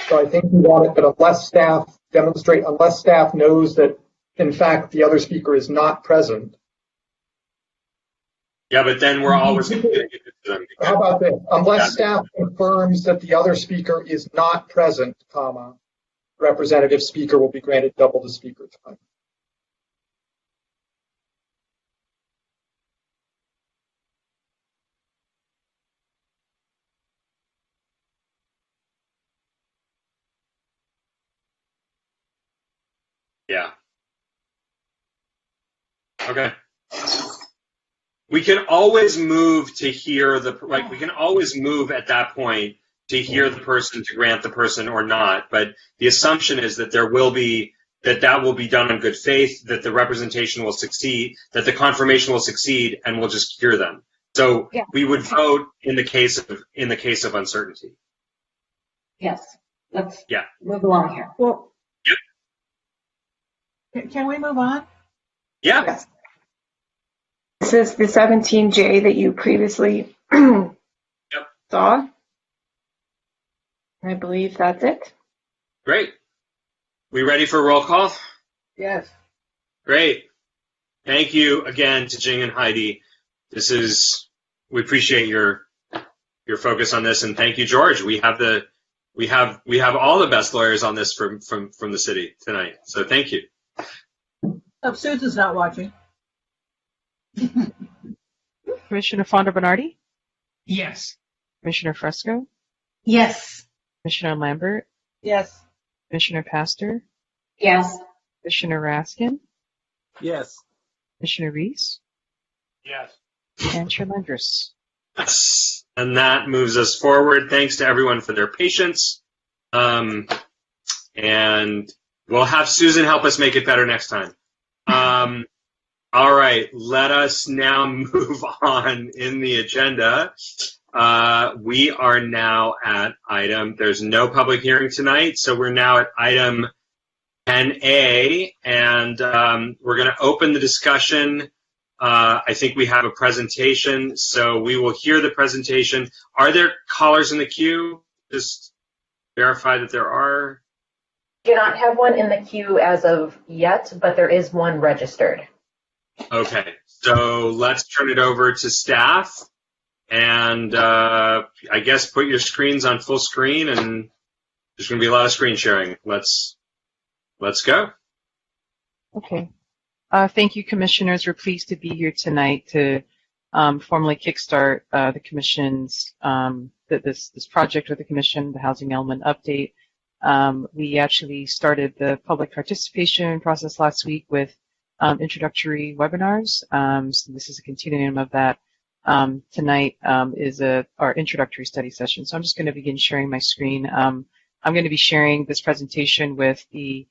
So I think we want it, but unless staff knows that, in fact, the other speaker is not present. Yeah, but then we're always going to give it to them. How about this? Unless staff confirms that the other speaker is not present, comma, representative speaker will be granted double the speaker time. Yeah. Okay. We can always move to hear we can always move at that point to hear the person, to grant the person or not. But the assumption is that that will be done in good faith, that the representation will succeed, that the confirmation will succeed, and we'll just hear them. So we would vote in the case of uncertainty. Yes. Let's move along here. Well, can we move on? Yeah. Yes. This is the 17J that you previously saw. I believe that's it. Great. We ready for roll call? Yes. Great. Thank you again to Jing and Heidi. We appreciate your focus on this, and thank you, George. We have all the best lawyers on this from the city tonight. So thank you. Oh, Susan's not watching. Commissioner Fonda Bernardi? Yes. Commissioner Fresco? Yes. Commissioner Lambert? Yes. Commissioner Pastor? Yes. Commissioner Raskin? Yes. Commissioner Reese? Yes. And Chair Landris. Yes. And that moves us forward. Thanks to everyone for their patience. And we'll have Susan help us make it better next time. All right, let us now move on in the agenda. We are now at there's no public hearing tonight, so we're now at item 10A, and we're going to open the discussion. I think we have a presentation, so we will hear the presentation. Are there callers in the queue? Just verify that there are. Do not have one in the queue as of yet, but there is one registered. Okay, so let's turn it over to staff, and I guess put your screens on full screen, and there's going to be a lot of screen sharing. Let's go. Okay. Thank you, commissioners. We're pleased to be here tonight to formally kickstart the commission's this project with the commission, the Housing Element Update. We actually started the public participation process last week with introductory webinars. So this is a continuum of that. Tonight is our introductory study session. So I'm just going to begin sharing my screen. I'm going to be sharing this presentation with the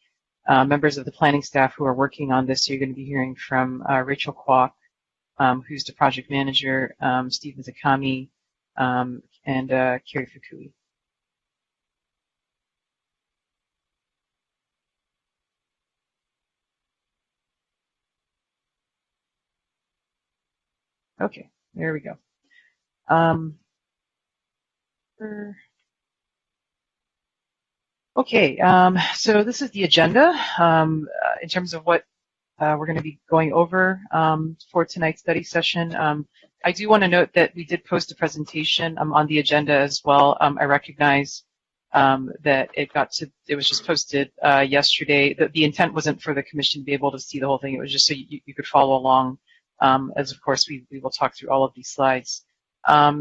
members of the planning staff who are working on this. So you're going to be hearing from Rachel Kwok, who's the project manager, Steve Mizukami, and Kerry Fukui. Okay, there we go. Okay, so this is the agenda in terms of what we're going to be going over for tonight's study session. I do want to note that we did post a presentation on the agenda as well. I recognize that it was just posted yesterday. The intent wasn't for the commission to be able to see the whole thing. It was just so you could follow along. As of course we will talk through all of these slides.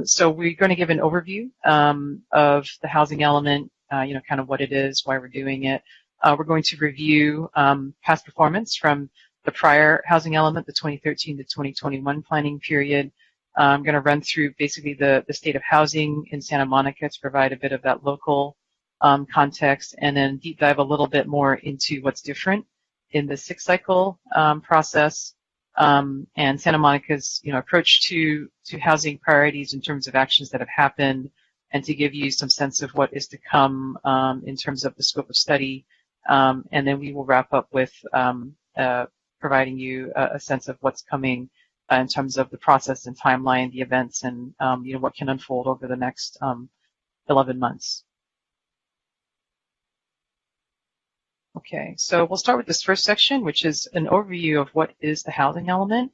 So we're going to give an overview of the housing element, kind of what it is, why we're doing it. We're going to review past performance from the prior housing element, the 2013 to 2021 planning period. I'm going to run through basically the state of housing in Santa Monica to provide a bit of that local context, and then deep dive a little bit more into what's different in the six cycle process. And Santa Monica's, approach to housing priorities in terms of actions that have happened, and to give you some sense of what is to come in terms of the scope of study. And then we will wrap up with providing you a sense of what's coming in terms of the process and timeline, the events, and what can unfold over the next 11 months. Okay, so we'll start with this first section, which is an overview of what is the housing element.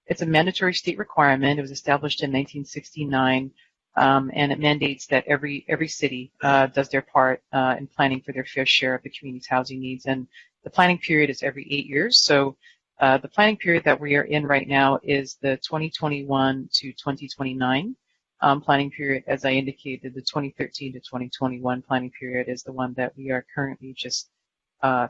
It's a mandatory state requirement. It was established in 1969, and it mandates that every city does their part in planning for their fair share of the community's housing needs. And the planning period is every 8 years. So the planning period that we are in right now is the 2021 to 2029 planning period. As I indicated, the 2013 to 2021 planning period is the one that we are currently just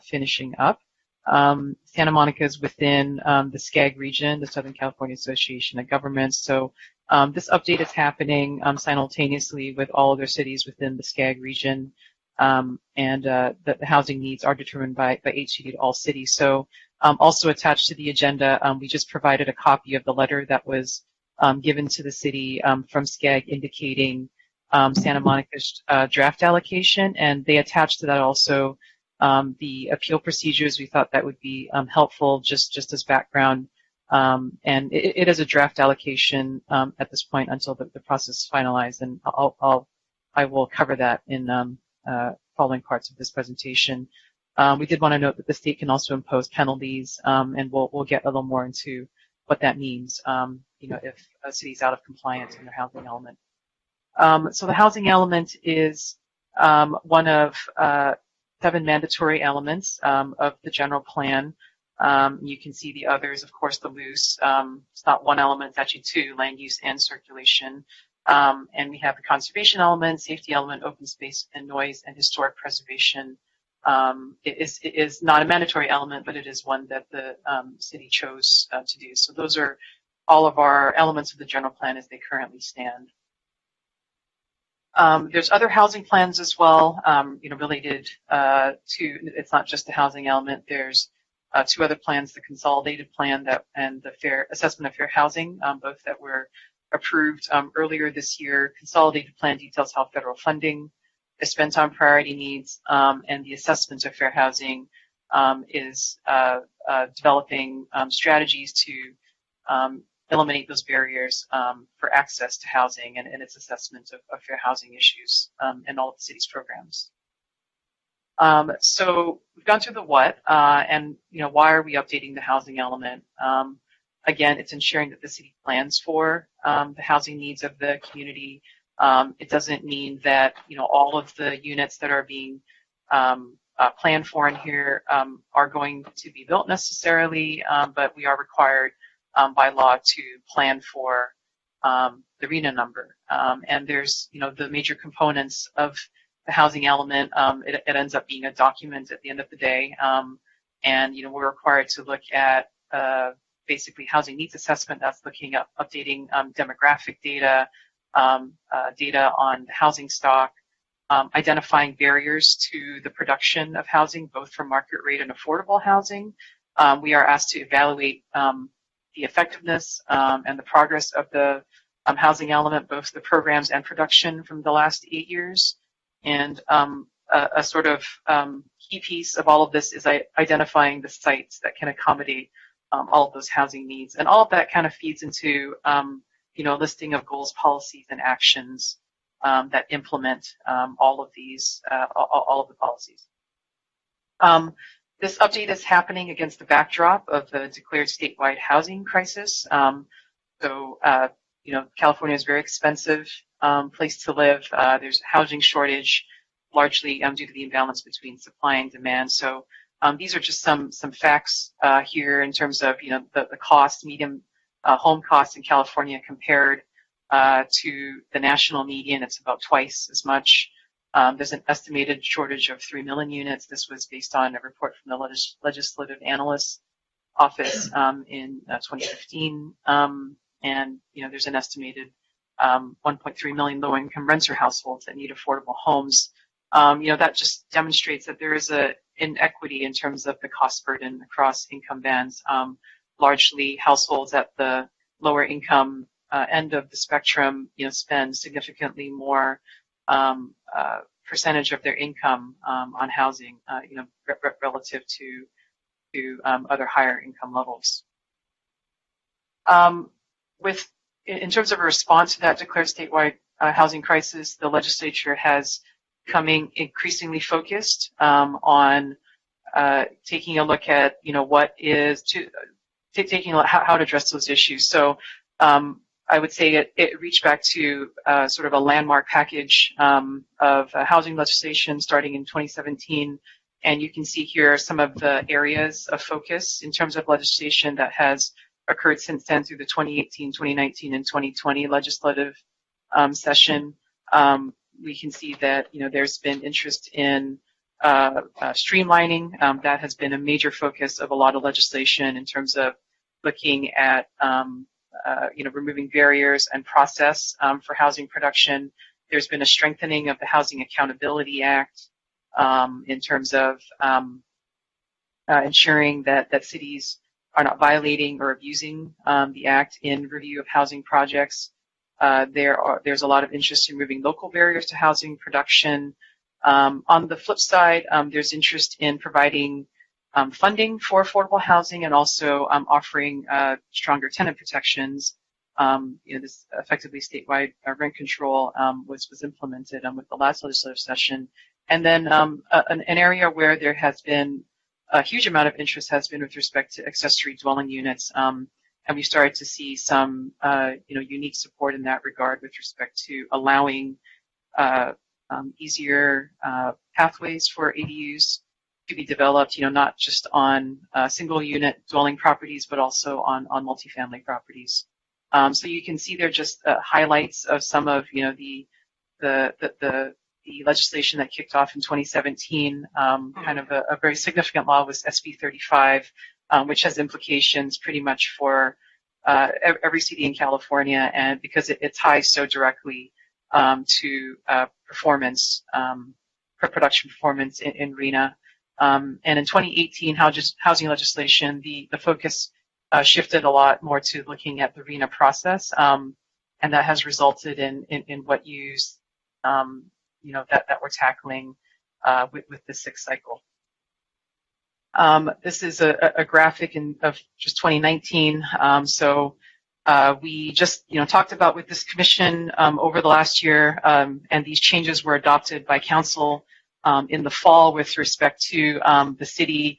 finishing up. Santa Monica is within the SCAG region, the Southern California Association of Governments. So this update is happening simultaneously with all other cities within the SCAG region, and the housing needs are determined by HCD to all cities. So also attached to the agenda, we just provided a copy of the letter that was given to the city from SCAG indicating Santa Monica's draft allocation, and they attached to that also the appeal procedures. We thought that would be helpful just as background. And it is a draft allocation at this point until the process is finalized, and I will cover that in following parts of this presentation. We did want to note that the state can also impose penalties, and we'll get a little more into what that means, if a city is out of compliance in their housing element. So the housing element is one of 7 mandatory elements of the general plan. You can see the others, of course, the loose. It's not one element, it's actually 2, land use and circulation. And we have the conservation element, safety element, open space and noise, and historic preservation. It is not a mandatory element, but it is one that the city chose to do. So those are all of our elements of the general plan as they currently stand. There's other housing plans as well, related to, it's not just the housing element. There's 2 other plans, the consolidated plan and the fair assessment of fair housing, both that were approved earlier this year. Consolidated plan details how federal funding is spent on priority needs, and the assessment of fair housing is developing strategies to eliminate those barriers for access to housing and its assessment of fair housing issues in all of the city's programs. So we've gone through the what, and why are we updating the housing element? Again, it's ensuring that the city plans for the housing needs of the community. It doesn't mean that all of the units that are being planned for in here are going to be built necessarily, but we are required by law to plan for the RHNA number. And there's, the major components of the housing element. It ends up being a document at the end of the day. And, we're required to look at basically housing needs assessment. That's looking at updating demographic data, data on the housing stock, identifying barriers to the production of housing, both for market rate and affordable housing. We are asked to evaluate the effectiveness and the progress of the housing element, both the programs and production from the last 8 years. And a sort of key piece of all of this is identifying the sites that can accommodate all of those housing needs. And all of that kind of feeds into a listing of goals, policies, and actions that implement all of these, all of the policies. This update is happening against the backdrop of the declared statewide housing crisis. California is a very expensive place to live. There's a housing shortage, largely due to the imbalance between supply and demand. So these are just some facts here in terms of the cost, median home costs in California compared to the national median. It's about twice as much. There's an estimated shortage of 3 million units. This was based on a report from the Legislative Analyst's Office in 2015. And there's an estimated 1.3 million low-income renter households that need affordable homes. That just demonstrates that there is an inequity in terms of the cost burden across income bands. Largely, households at the lower income end of the spectrum, spend significantly more percentage of their income on housing, relative to other higher income levels. In terms of a response to that declared statewide housing crisis, the legislature has becoming increasingly focused on taking a look at, what is taking a look how to address those issues. So I would say it reached back to sort of a landmark package of housing legislation starting in 2017. And you can see here some of the areas of focus in terms of legislation that has occurred since then through the 2018, 2019, and 2020 legislative session. We can see that, there's been interest in streamlining. That has been a major focus of a lot of legislation in terms of looking at, removing barriers and process for housing production. There's been a strengthening of the Housing Accountability Act in terms of ensuring that cities are not violating or abusing the act in review of housing projects. There's a lot of interest in removing local barriers to housing production. On the flip side, there's interest in providing funding for affordable housing and also offering stronger tenant protections. This effectively statewide rent control was implemented with the last legislative session. And then an area where there has been a huge amount of interest has been with respect to accessory dwelling units. And we started to see some, unique support in that regard with respect to allowing easier pathways for ADUs to be developed, not just on single unit dwelling properties, but also on multifamily properties. So you can see there just highlights of some of, the legislation that kicked off in 2017. Kind of a very significant law was SB 35, which has implications pretty much for every city in California, and because it ties so directly to performance, production performance in RHNA. And in 2018, housing legislation, the focus shifted a lot more to looking at the RHNA process, and that has resulted in what use that we're tackling with the sixth cycle. This is a graphic of just 2019. So we just talked about with this commission over the last year, and these changes were adopted by council in the fall with respect to the city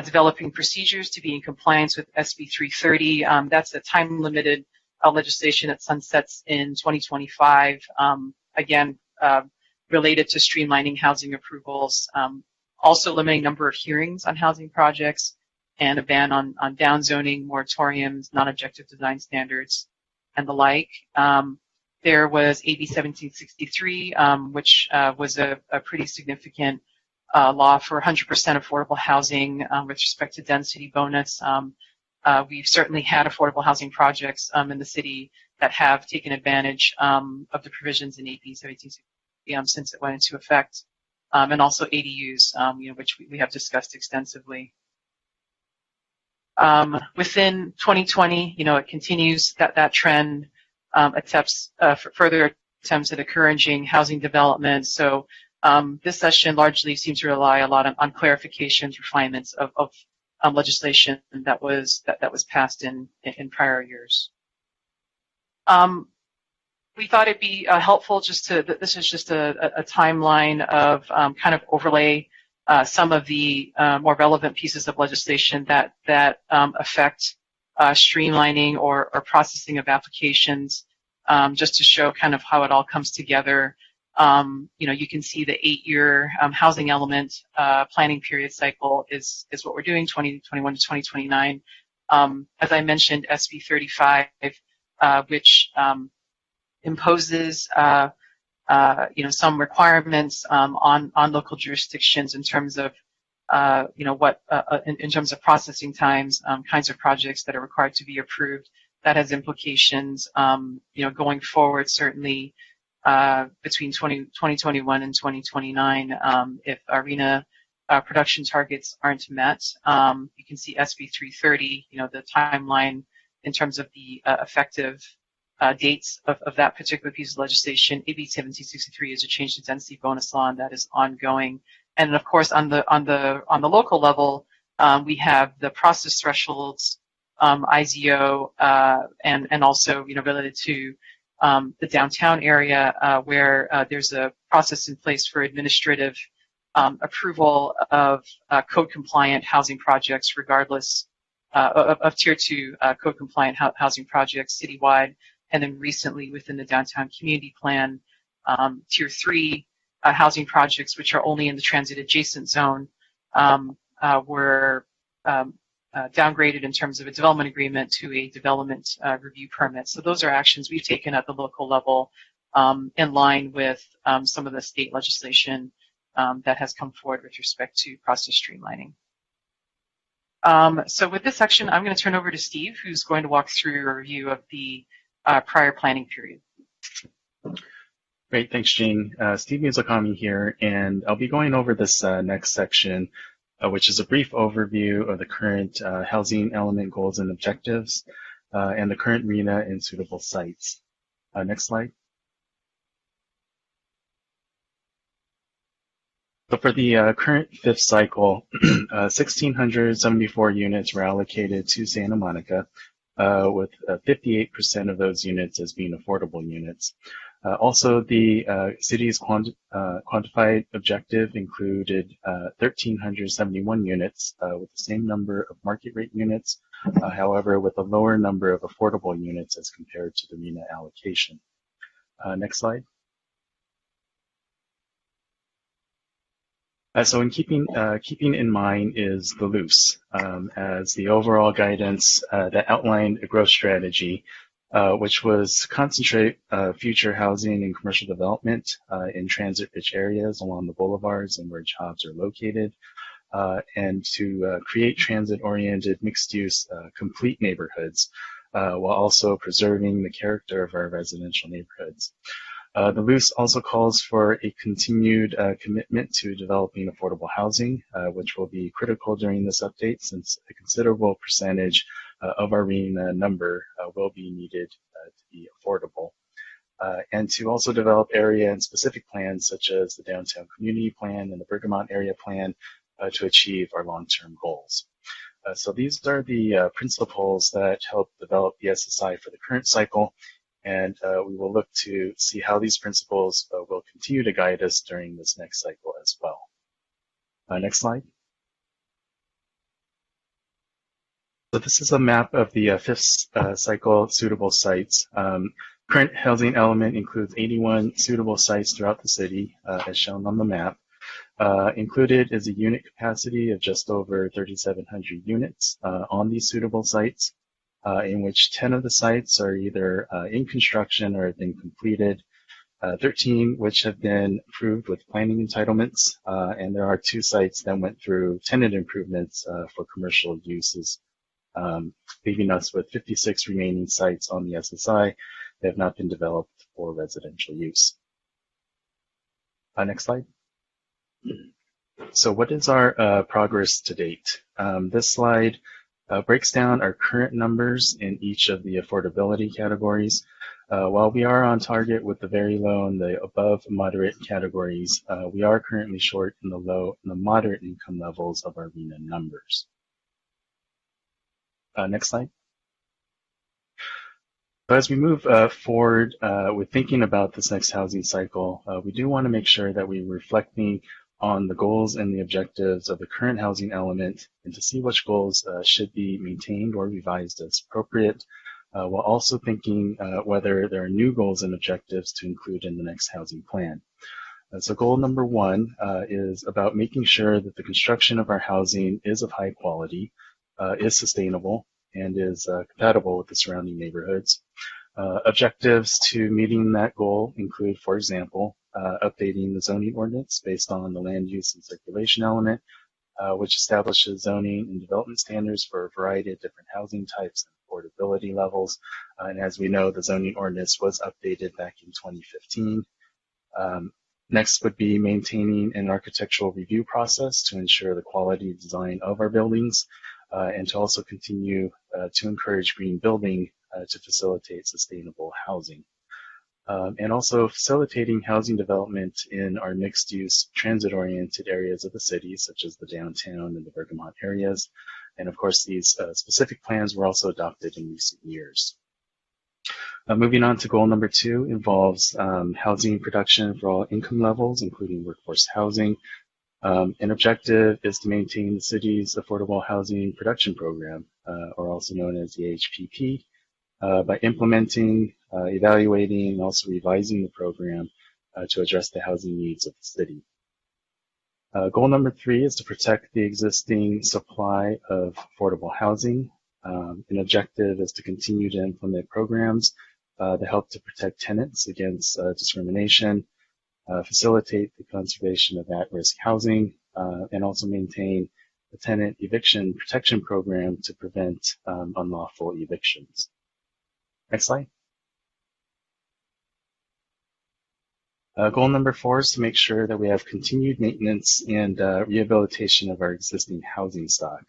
developing procedures to be in compliance with SB 330. That's a time-limited legislation that sunsets in 2025. Again, related to streamlining housing approvals, also limiting number of hearings on housing projects, and a ban on downzoning, moratoriums, non-objective design standards, and the like. There was AB 1763, which was a pretty significant law for 100% affordable housing with respect to density bonus. We've certainly had affordable housing projects in the city that have taken advantage of the provisions in AB 1763 since it went into effect, and also ADUs, which we have discussed extensively. Within 2020, it continues that trend, attempts further attempts at encouraging housing development. So this session largely seems to rely a lot on clarifications, refinements of legislation that was passed in prior years. We thought it'd be helpful this is just a timeline of kind of overlay some of the more relevant pieces of legislation that affect streamlining or processing of applications, just to show kind of how it all comes together. You can see the 8-year housing element planning period cycle is what we're doing, 2021 to 2029. As I mentioned, SB 35, which imposes some requirements on local jurisdictions in terms of in terms of processing times, kinds of projects that are required to be approved. That has implications going forward, certainly between 2021 and 2029 if RHNA production targets aren't met. You can see SB 330, the timeline in terms of the effective dates of that particular piece of legislation. AB 1763 is a change to density bonus law, and that is ongoing. And of course, on the local level, we have the process thresholds IZO, and also, related to the downtown area, where there's a process in place for administrative approval of code-compliant housing projects, regardless of Tier 2 code-compliant housing projects citywide, and then recently within the downtown community plan, Tier 3 housing projects, which are only in the transit-adjacent zone, were downgraded in terms of a development agreement to a development review permit. So those are actions we've taken at the local level in line with some of the state legislation that has come forward with respect to process streamlining. So with this section, I'm going to turn over to Steve, who's going to walk through a review of the prior planning period. Great, thanks, Jean. Steve Musakami here, and I'll be going over this next section, which is a brief overview of the current housing element goals and objectives, and the current RHNA and suitable sites. Next slide. So for the current fifth cycle, 1,674 units were allocated to Santa Monica, with 58% of those units as being affordable units. Also, the city's quantified objective included 1,371 units with the same number of market rate units, however, with a lower number of affordable units as compared to the RHNA allocation. Next slide. So in keeping in mind is the LUCE as the overall guidance that outlined a growth strategy, which was to concentrate future housing and commercial development in transit-rich areas along the boulevards and where jobs are located, and to create transit-oriented mixed-use complete neighborhoods while also preserving the character of our residential neighborhoods. The LUCE also calls for a continued commitment to developing affordable housing, which will be critical during this update since a considerable percentage of our RHNA number will be needed to be affordable. And to also develop area and specific plans such as the Downtown Community Plan and the Bergamot Area Plan to achieve our long-term goals. So these are the principles that help develop the SSI for the current cycle. And we will look to see how these principles will continue to guide us during this next cycle as well. Next slide. So this is a map of the fifth cycle suitable sites. Current housing element includes 81 suitable sites throughout the city, as shown on the map. Included is a unit capacity of just over 3,700 units on these suitable sites. In which 10 of the sites are either in construction or have been completed, 13 which have been approved with planning entitlements, and there are 2 sites that went through tenant improvements for commercial uses, leaving us with 56 remaining sites on the SSI that have not been developed for residential use. Next slide. So what is our progress to date? This slide breaks down our current numbers in each of the affordability categories. While we are on target with the very low and the above moderate categories, we are currently short in the low and the moderate income levels of our RHNA numbers. Next slide. So as we move forward with thinking about this next housing cycle, we do want to make sure that we're reflecting on the goals and the objectives of the current housing element and to see which goals should be maintained or revised as appropriate, while also thinking whether there are new goals and objectives to include in the next housing plan. So goal number 1 is about making sure that the construction of our housing is of high quality, is sustainable, and is compatible with the surrounding neighborhoods. Objectives to meeting that goal include, for example, updating the zoning ordinance based on the land use and circulation element, which establishes zoning and development standards for a variety of different housing types and affordability levels. And as we know, the zoning ordinance was updated back in 2015. Next would be maintaining an architectural review process to ensure the quality design of our buildings, and to also continue to encourage green building to facilitate sustainable housing. And also facilitating housing development in our mixed-use, transit-oriented areas of the city, such as the downtown and the Bergamot areas, And of course, these specific plans were also adopted in recent years. Moving on to goal number 2 involves housing production for all income levels, including workforce housing. An objective is to maintain the city's affordable housing production program, or also known as the AHPP, by implementing, evaluating, and also revising the program to address the housing needs of the city. Goal number 3 is to protect the existing supply of affordable housing. An objective is to continue to implement programs that help to protect tenants against discrimination, facilitate the conservation of at-risk housing, and also maintain the tenant eviction protection program to prevent unlawful evictions. Next slide. Goal number 4 is to make sure that we have continued maintenance and rehabilitation of our existing housing stock.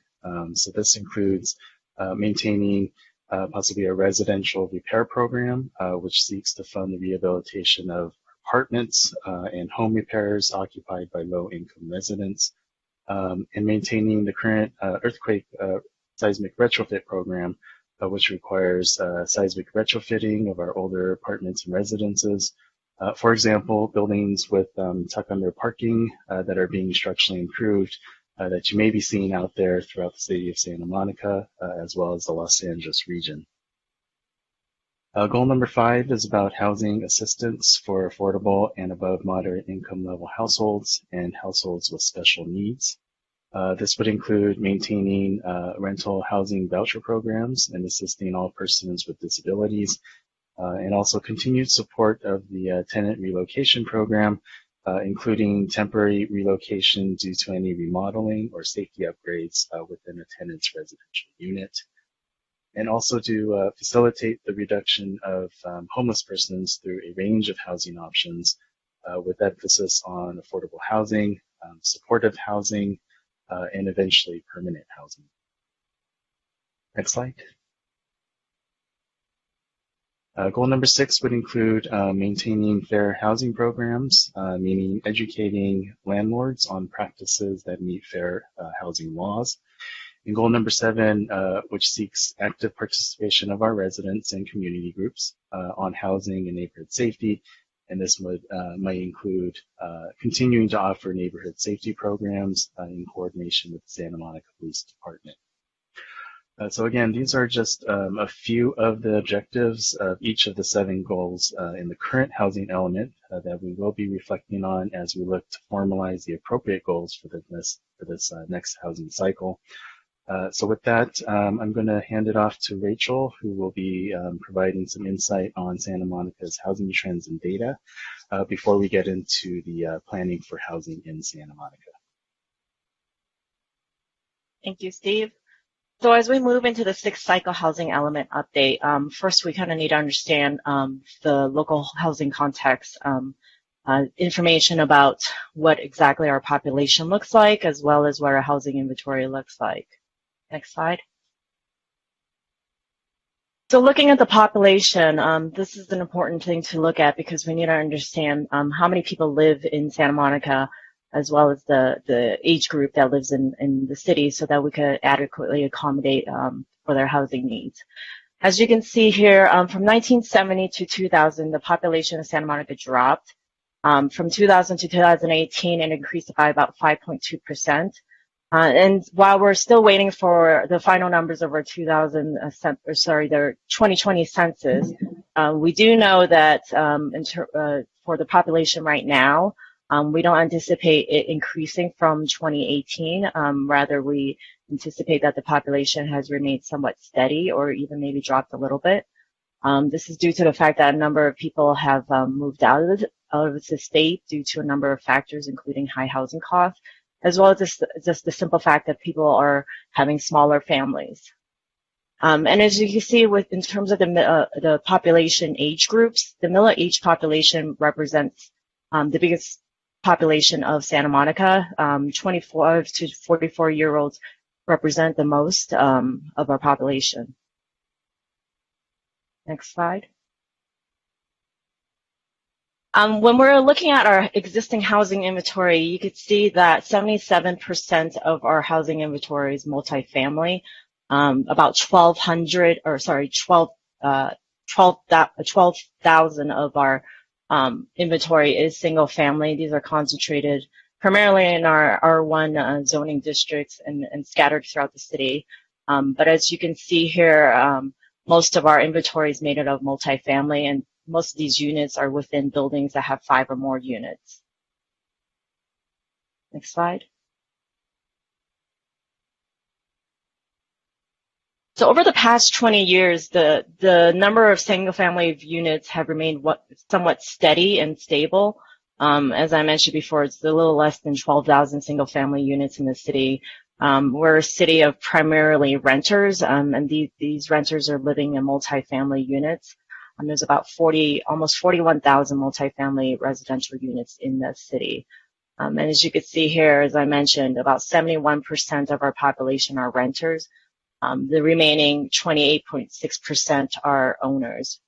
So this includes maintaining possibly a residential repair program, which seeks to fund the rehabilitation of apartments and home repairs occupied by low-income residents, and maintaining the current earthquake seismic retrofit program, which requires seismic retrofitting of our older apartments and residences. For example, buildings with tuck-under parking that are being structurally improved that you may be seeing out there throughout the city of Santa Monica, as well as the Los Angeles region. Goal number 5 is about housing assistance for affordable and above moderate income level households and households with special needs. This would include maintaining rental housing voucher programs and assisting all persons with disabilities, and also continued support of the tenant relocation program, including temporary relocation due to any remodeling or safety upgrades within a tenant's residential unit. And also to facilitate the reduction of homeless persons through a range of housing options with emphasis on affordable housing, supportive housing, and eventually permanent housing. Next slide. Goal number 6 would include maintaining fair housing programs, meaning educating landlords on practices that meet fair housing laws. And goal number 7, which seeks active participation of our residents and community groups on housing and neighborhood safety. And this might include continuing to offer neighborhood safety programs in coordination with the Santa Monica Police Department. So again, these are just a few of the objectives of each of the 7 goals in the current housing element that we will be reflecting on as we look to formalize the appropriate goals for this next housing cycle. So with that, I'm going to hand it off to Rachel, who will be providing some insight on Santa Monica's housing trends and data before we get into the planning for housing in Santa Monica. Thank you, Steve. So as we move into the 6th cycle housing element update, first we kind of need to understand the local housing context, information about what exactly our population looks like, as well as what our housing inventory looks like. Next slide. So looking at the population, this is an important thing to look at because we need to understand how many people live in Santa Monica, as well as the age group that lives in the city, so that we could adequately accommodate for their housing needs. As you can see here, from 1970 to 2000, the population of Santa Monica dropped. From 2000 to 2018, it increased by about 5.2%. And while we're still waiting for the final numbers of our 2020 census, we do know that for the population right now, we don't anticipate it increasing from 2018. Rather, we anticipate that the population has remained somewhat steady or even maybe dropped a little bit. This is due to the fact that a number of people have moved out of the state due to a number of factors, including high housing costs, as well as just the simple fact that people are having smaller families. And as you can see, in terms of the population age groups, the middle age population represents the biggest population of Santa Monica. 24 to 44-year-olds represent the most of our population. Next slide. When we're looking at our existing housing inventory, you could see that 77% of our housing inventory is multifamily. About 12,000 of our inventory is single family. These are concentrated primarily in our R1 zoning districts and scattered throughout the city. But as you can see here, most of our inventory is made out of multifamily, and most of these units are within buildings that have 5 or more units. Next slide. So over the past 20 years, the number of single-family units have remained somewhat steady and stable. As I mentioned before, it's a little less than 12,000 single-family units in the city. We're a city of primarily renters, and these renters are living in multifamily units. There's about almost 41,000 multifamily residential units in the city. And as you can see here, as I mentioned, about 71% of our population are renters. The remaining 28.6% are owners.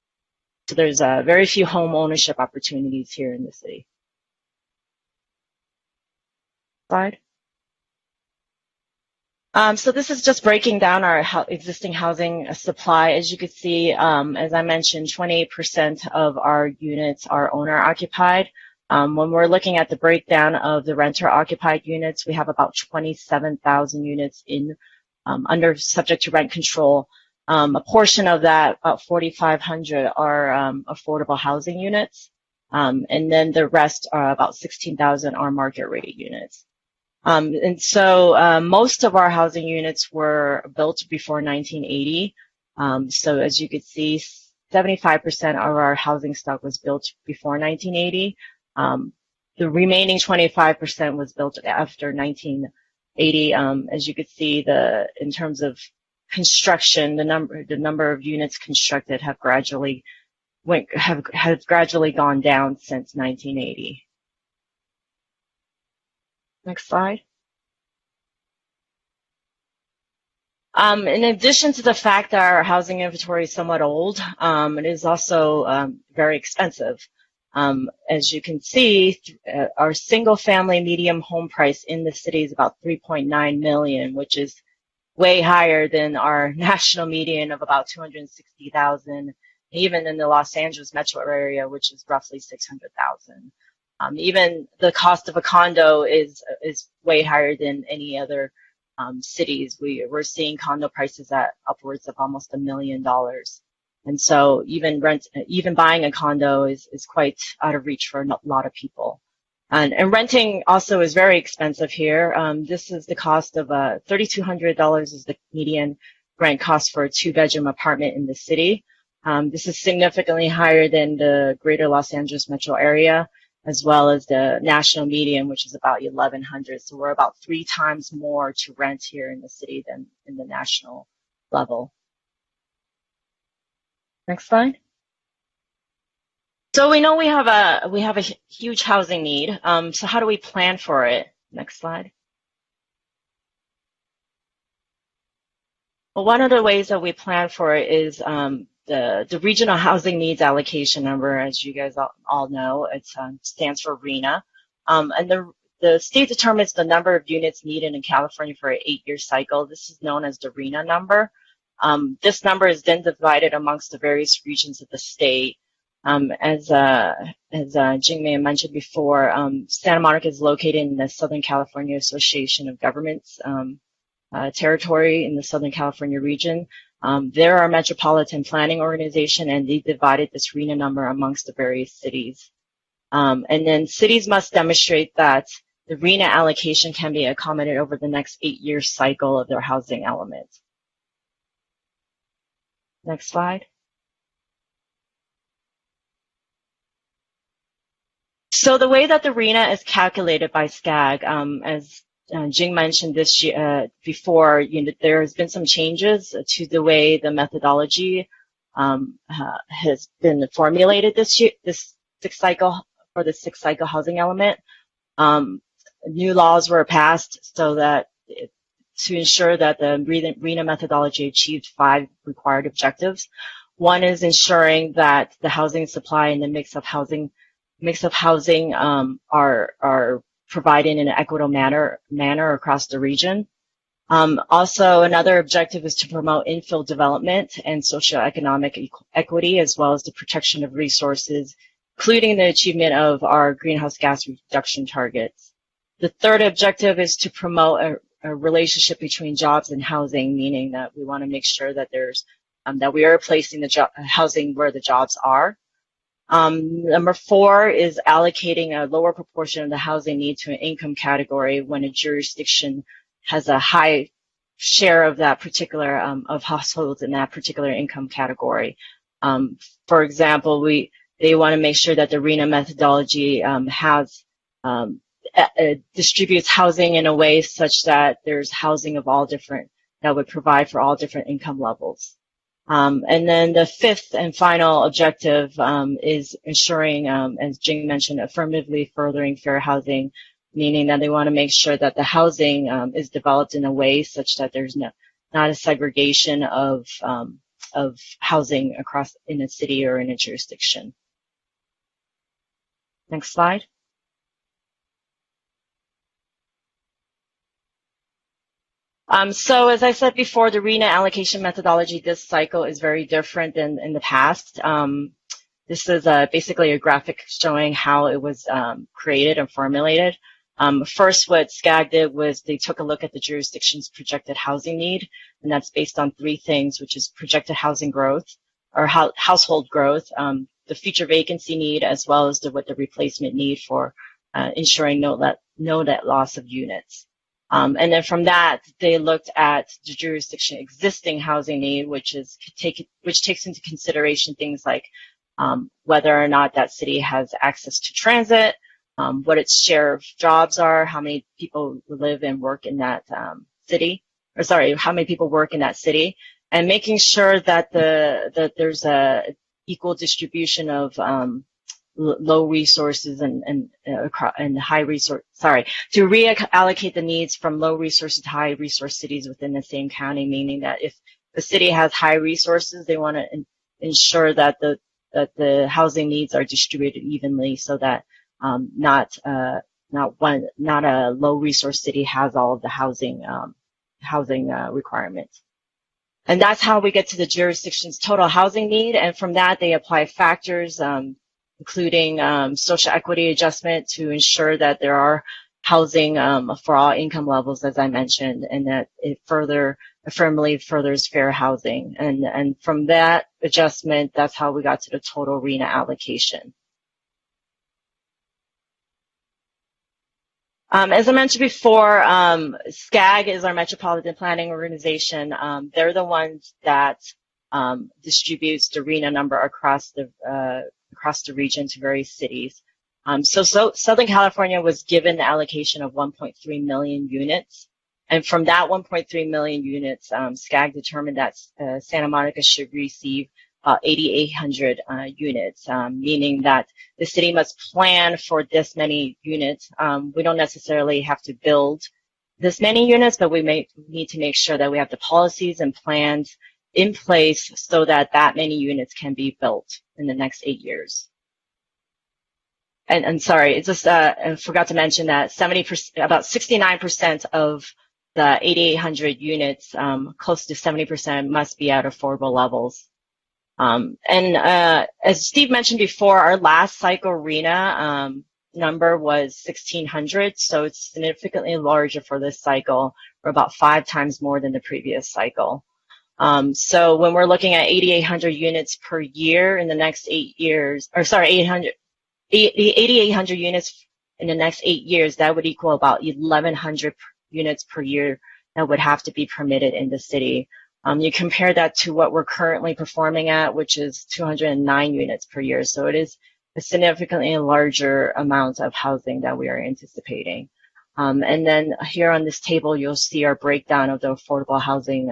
So there's very few home ownership opportunities here in the city. Slide. So this is just breaking down our existing housing supply. As you can see, as I mentioned, 28% of our units are owner occupied. When we're looking at the breakdown of the renter occupied units, we have about 27,000 units under subject to rent control. A portion of that, about 4,500, are affordable housing units. And then the rest are about 16,000 are market rate units. And so most of our housing units were built before 1980. So as you can see, 75% of our housing stock was built before 1980. The remaining 25% was built after 1980. As you can see, in terms of construction, the number of units constructed have gradually gone down since 1980. Next slide. In addition to the fact that our housing inventory is somewhat old, it is also very expensive. As you can see, our single-family medium home price in the city is about $3.9 million, which is way higher than our national median of about $260,000, even in the Los Angeles metro area, which is roughly $600,000. Even the cost of a condo is way higher than any other cities. We're seeing condo prices at upwards of almost $1 million. And so even buying a condo is quite out of reach for a lot of people. And renting also is very expensive here. This is the cost of $3,200 is the median rent cost for a 2-bedroom apartment in the city. This is significantly higher than the greater Los Angeles metro area, as well as the national median, which is about $1,100. So we're about 3 times more to rent here in the city than in the national level. Next slide. So we know we have a huge housing need. So how do we plan for it? Next slide. Well, one of the ways that we plan for it is the Regional Housing Needs Allocation Number. As you guys all know, it stands for RHNA. And the state determines the number of units needed in California for an 8-year cycle. This is known as the RHNA number. This number is then divided amongst the various regions of the state. As Jingmei mentioned before, Santa Monica is located in the Southern California Association of Governments territory in the Southern California region. They're our metropolitan planning organization, and they divided this RHNA number amongst the various cities. And then cities must demonstrate that the RHNA allocation can be accommodated over the next 8-year cycle of their housing element. Next slide. So the way that the RHNA is calculated by SCAG, as Jing mentioned this year, before, there has been some changes to the way the methodology has been formulated this year, this 6th cycle, for the 6th cycle housing element. New laws were passed so that to ensure that the RHNA methodology achieved 5 required objectives. One is ensuring that the housing supply and the mix of housing mix of housing are provided in an equitable manner across the region. Also, another objective is to promote infill development and socioeconomic equity, as well as the protection of resources, including the achievement of our greenhouse gas reduction targets. The third objective is to promote a relationship between jobs and housing, meaning that we want to make sure that that we are placing the housing where the jobs are. Number 4 is allocating a lower proportion of the housing need to an income category when a jurisdiction has a high share of that particular of households in that particular income category. For example, they want to make sure that the RHNA methodology distributes housing in a way such that there's housing of all different, that would provide for all different income levels. And then the fifth and final objective is ensuring, as Jing mentioned, affirmatively furthering fair housing, meaning that they want to make sure that the housing is developed in a way such that there's not a segregation of housing across in a city or in a jurisdiction. Next slide. So as I said before, the RHNA allocation methodology this cycle is very different than in the past. This is basically a graphic showing how it was created and formulated. First, what SCAG did was they took a look at the jurisdiction's projected housing need, and that's based on 3 things, which is projected housing growth, or household growth, the future vacancy need, as well as what the replacement need for ensuring no net loss of units. And then from that, they looked at the jurisdiction existing housing need, which takes into consideration things like whether or not that city has access to transit, what its share of jobs are, how many people live and work in that city, or sorry, how many people work in that city, and making sure that there's a equal distribution of low resources and high resource, to reallocate the needs from low resources to high resource cities within the same county, meaning that if the city has high resources, they want to ensure that the housing needs are distributed evenly, so that not a low resource city has all of the housing requirements. And that's how we get to the jurisdiction's total housing need. And from that, they apply factors, including social equity adjustment to ensure that there are housing for all income levels, as I mentioned, and that it firmly furthers fair housing. And from that adjustment, that's how we got to the total RHNA allocation. As I mentioned before, SCAG is our metropolitan planning organization. They're the ones that distributes the RHNA number across the region to various cities. So Southern California was given the allocation of 1.3 million units. And from that 1.3 million units, SCAG determined that Santa Monica should receive 8,800 units, meaning that the city must plan for this many units. We don't necessarily have to build this many units, but we may need to make sure that we have the policies and plans in place so that many units can be built in the next 8 years. And sorry, it's just I forgot to mention that about 69% of the 8,800 units, close to 70%, must be at affordable levels. As Steve mentioned before, our last cycle RHNA number was 1,600, so it's significantly larger for this cycle, or about 5 times more than the previous cycle. So when we're looking at 8,800 units per year in the next 8 years, or sorry, 8,800 units in the next 8 years, that would equal about 1,100 units per year that would have to be permitted in the city. You compare that to what we're currently performing at, which is 209 units per year. So it is a significantly larger amount of housing that we are anticipating. And then here on this table, you'll see our breakdown of the affordable housing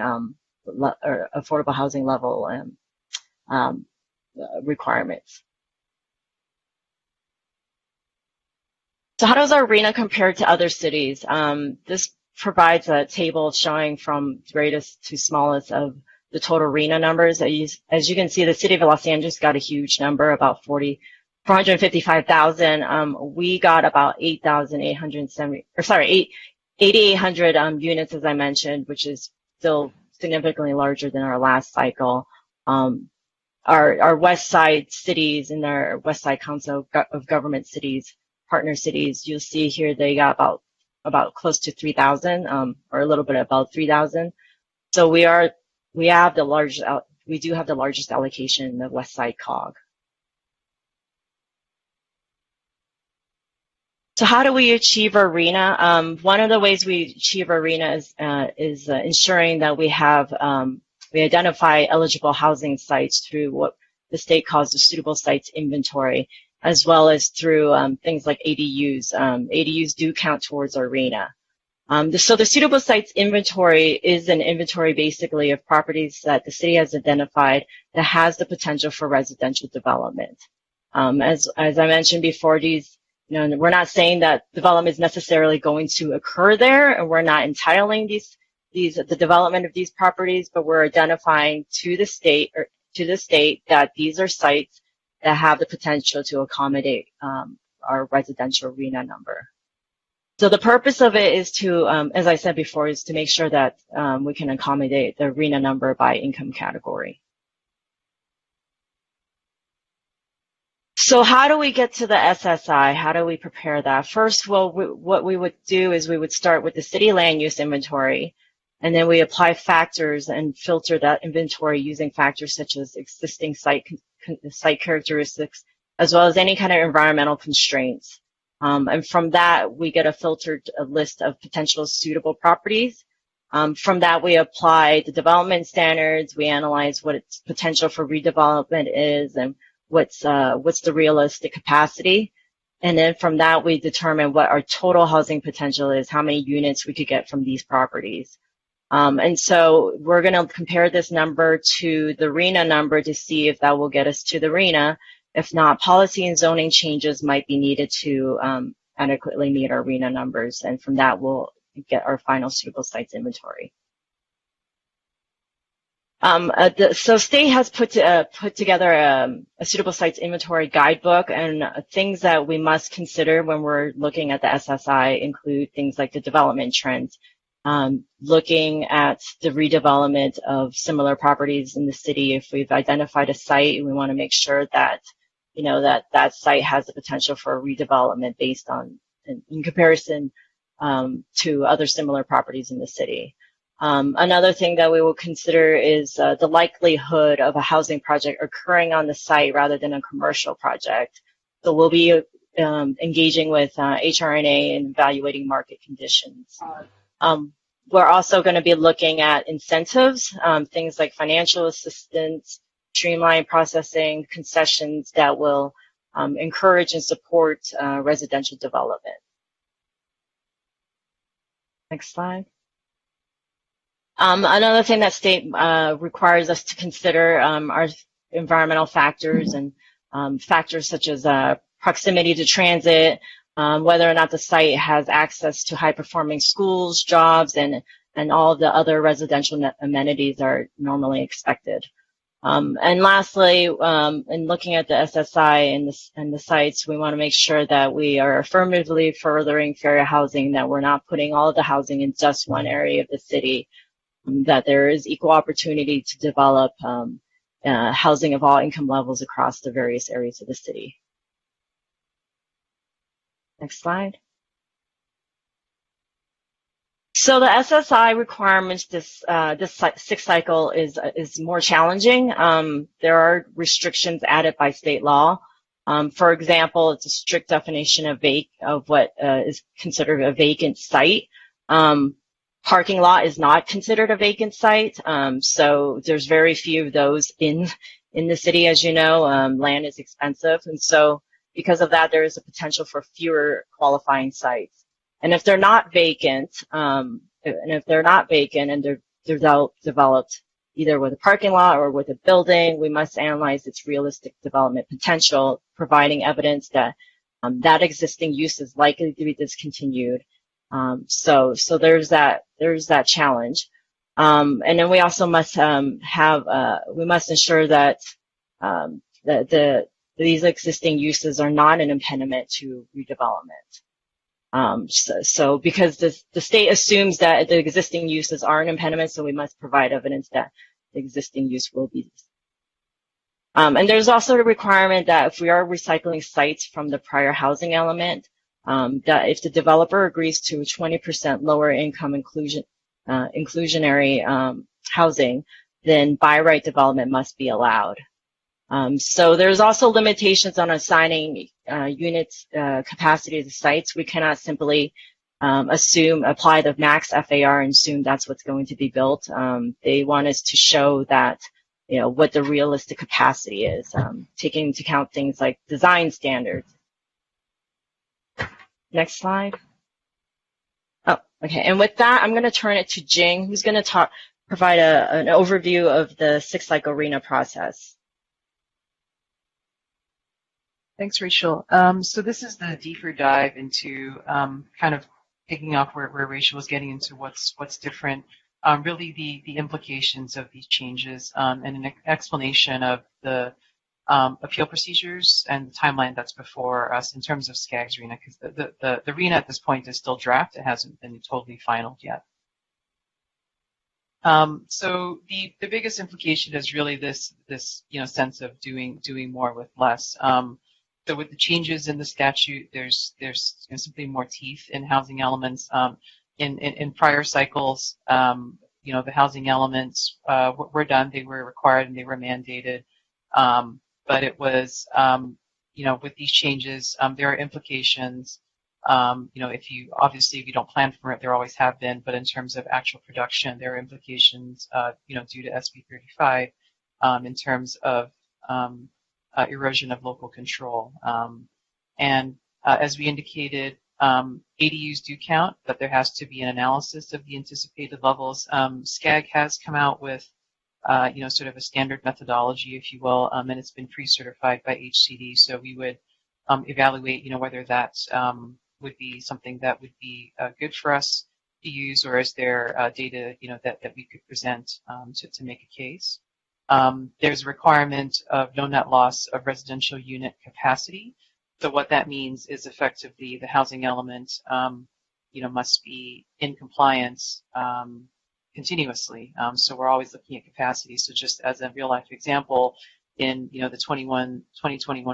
level requirements. So how does our RHNA compare to other cities? This provides a table showing from greatest to smallest of the total RHNA numbers. As you can see, the city of Los Angeles got a huge number, about 455,000, we got about 8,800 units, as I mentioned, which is still significantly larger than our last cycle. Our West Side cities and our West Side Council of Government cities, partner cities, you'll see here they got about close to 3,000, or a little bit about 3,000. So we do have the largest allocation in the West Side COG. So how do we achieve ARENA? One of the ways we achieve ARENA is ensuring that we identify eligible housing sites through what the state calls the suitable sites inventory, as well as through things like ADUs. ADUs do count towards ARENA. So the suitable sites inventory is an inventory basically of properties that the city has identified that has the potential for residential development. As I mentioned before, we're not saying that development is necessarily going to occur there, and we're not entitling the development of these properties, but we're identifying to the state that these are sites that have the potential to accommodate our residential RENA number. So the purpose of it is to, as I said before, is to make sure that we can accommodate the RENA number by income category. So how do we get to the SSI? How do we prepare that? First, well, what we would do is we would start with the city land use inventory, and then we apply factors and filter that inventory using factors such as existing site characteristics, as well as any kind of environmental constraints. And from that, we get a filtered list of potential suitable properties. From that, we apply the development standards. We analyze what its potential for redevelopment is and what's the realistic capacity. And then from that, we determine what our total housing potential is, how many units we could get from these properties. And so we're going to compare this number to the RENA number to see if that will get us to the RENA. If not, policy and zoning changes might be needed to adequately meet our RENA numbers. And from that, we'll get our final suitable sites inventory. So state has put together a suitable sites inventory guidebook, and things that we must consider when we're looking at the SSI include things like the development trends, looking at the redevelopment of similar properties in the city. If we've identified a site, we want to make sure that that site has the potential for a redevelopment based on in comparison to other similar properties in the city. Another thing that we will consider is the likelihood of a housing project occurring on the site rather than a commercial project. So we'll be engaging with HRNA and evaluating market conditions. We're also going to be looking at incentives, things like financial assistance, streamlined processing, concessions that will encourage and support residential development. Next slide. Another thing that state requires us to consider are environmental factors and factors such as proximity to transit, whether or not the site has access to high-performing schools, jobs, and all the other residential amenities are normally expected. And lastly, in looking at the SSI and the sites, we want to make sure that we are affirmatively furthering fair housing, that we're not putting all of the housing in just one area of the city, that there is equal opportunity to develop housing of all income levels across the various areas of the city. Next slide. So the SSI requirements this sixth cycle is more challenging. There are restrictions added by state law. For example, it's a strict definition of what is considered a vacant site. Parking lot is not considered a vacant site, so there's very few of those in the city. As you know, land is expensive, and so because of that, there is a potential for fewer qualifying sites. And if they're not vacant, and they're developed either with a parking lot or with a building, we must analyze its realistic development potential, providing evidence that that existing use is likely to be discontinued. So there's that challenge. And then we also must we must ensure that the these existing uses are not an impediment to redevelopment. So because the state assumes that the existing uses are an impediment, so we must provide evidence that the existing use will be. And there's also the requirement that if we are recycling sites from the prior housing element, that if the developer agrees to 20% lower income inclusionary housing, then by right development must be allowed. So there's also limitations on assigning units capacity to sites. We cannot simply apply the max FAR and assume that's what's going to be built. They want us to show that, what the realistic capacity is, taking into account things like design standards. Next slide. Oh, okay. And with that, I'm going to turn it to Jing, who's going to provide an overview of the six-cycle RHNA process. Thanks, Rachel. So this is the deeper dive into kind of picking up where Rachel was getting into what's different, really the implications of these changes, and an explanation of the appeal procedures and the timeline that's before us in terms of SCAG's RHNA, because the RHNA at this point is still draft. It hasn't been totally finalized yet. So the biggest implication is really this sense of doing more with less. So with the changes in the statute, there's simply more teeth in housing elements. In prior cycles, the housing elements were done, they were required and they were mandated. But it was, with these changes, there are implications. If you don't plan for it, there always have been, but in terms of actual production, there are implications, due to SB 35, in terms of erosion of local control. As we indicated, ADUs do count, but there has to be an analysis of the anticipated levels. SCAG has come out with, sort of a standard methodology, if you will, and it's been pre-certified by HCD. So we would evaluate, whether that would be something that would be good for us to use, or is there data, that we could present to make a case. There's a requirement of no net loss of residential unit capacity. So what that means is effectively the housing element, must be in compliance continuously. So we're always looking at capacity. So just as a real life example, in the 2021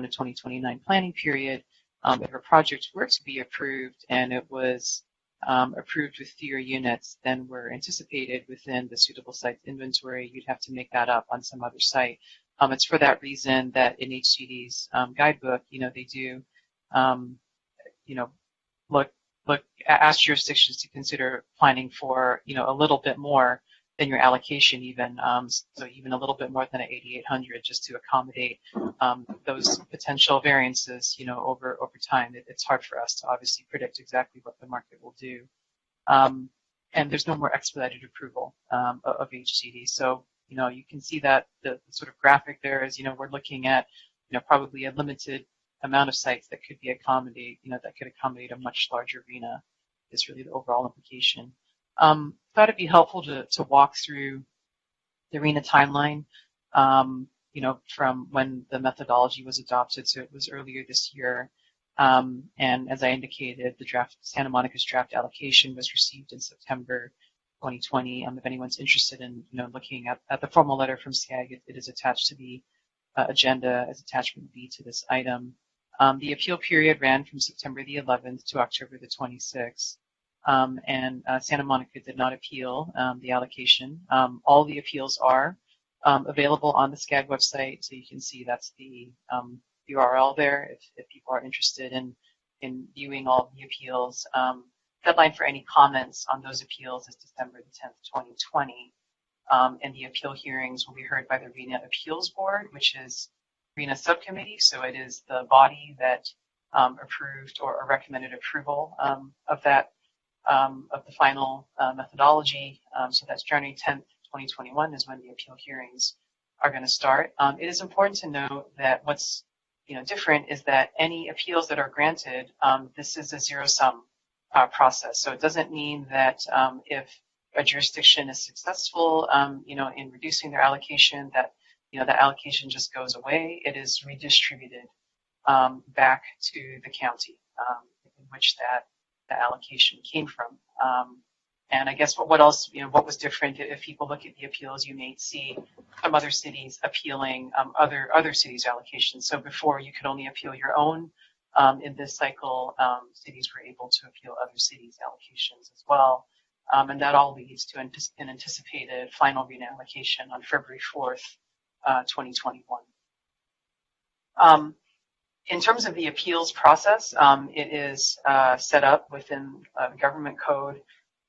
to 2029 planning period, if a project were to be approved and it was approved with fewer units than were anticipated within the suitable sites inventory, you'd have to make that up on some other site. It's for that reason that in HCD's guidebook, they do, ask jurisdictions to consider planning for, a little bit more than your allocation even, so even a little bit more than an 8,800 just to accommodate those potential variances, over time. It's hard for us to obviously predict exactly what the market will do. And there's no more expedited approval of HCD. So, you can see that the sort of graphic there is, we're looking at, probably a limited amount of sites that could be that could accommodate a much larger RHNA is really the overall implication. Thought it'd be helpful to walk through the RHNA timeline, from when the methodology was adopted. So it was earlier this year. And as I indicated, Santa Monica's draft allocation was received in September 2020. If anyone's interested in, looking at the formal letter from SCAG, it is attached to the agenda as attachment B to this item. The appeal period ran from September the 11th to October the 26th. And Santa Monica did not appeal the allocation. All the appeals are available on the SCAG website, so you can see that's the URL there if people are interested in viewing all the appeals. Deadline for any comments on those appeals is December the 10th, 2020. And the appeal hearings will be heard by the RHNA Appeals Board, which is RHNA Subcommittee. So it is the body that approved or recommended approval of that, of the final methodology. So that's January 10th, 2021 is when the appeal hearings are going to start. It is important to note that what's different is that any appeals that are granted, this is a zero-sum process. So it doesn't mean that if a jurisdiction is successful, in reducing their allocation, that the allocation just goes away. It is redistributed back to the county in which the allocation came from. And I guess what else, what was different? If people look at the appeals, you may see some other cities appealing other cities' allocations. So before you could only appeal your own. In this cycle, cities were able to appeal other cities' allocations as well. And that all leads to an anticipated final RHNA allocation on February 4th, 2021. In terms of the appeals process, it is set up within the government code,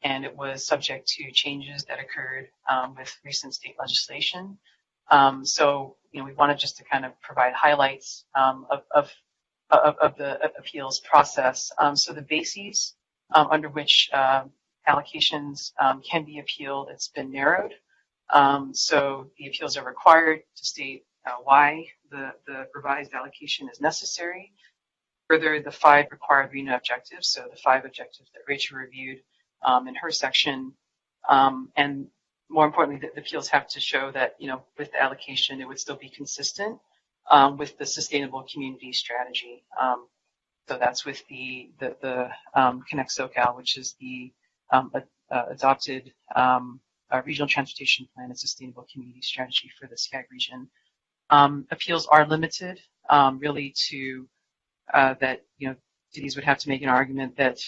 and it was subject to changes that occurred with recent state legislation. So, we wanted just to kind of provide highlights of the appeals process. So the bases under which allocations can be appealed, it's been narrowed. So the appeals are required to state why the revised allocation is necessary. Further, the 5 required RHNA objectives, so the 5 objectives that Rachel reviewed in her section. And more importantly, the appeals have to show that, with the allocation, it would still be consistent with the sustainable community strategy. So that's with the Connect SoCal, which is the adopted regional transportation plan and sustainable community strategy for the SCAG region. Appeals are limited really to that, cities would have to make an argument that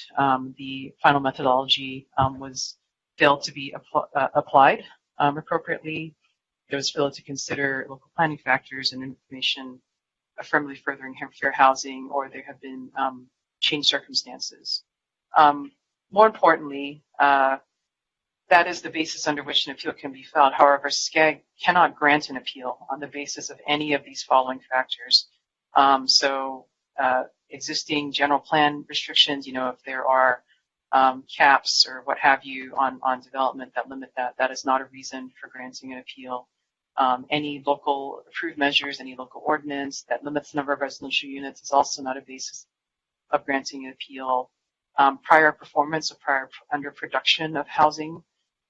the final methodology was failed to be applied appropriately. It was failed to consider local planning factors and information affirmatively furthering fair housing, or there have been changed circumstances. More importantly, that is the basis under which an appeal can be filed. However, SCAG cannot grant an appeal on the basis of any of these following factors. Existing general plan restrictions, if there are caps or what have you on development that limit that is not a reason for granting an appeal. Any local approved measures, any local ordinance that limits the number of residential units is also not a basis of granting an appeal. Prior performance or prior underproduction of housing,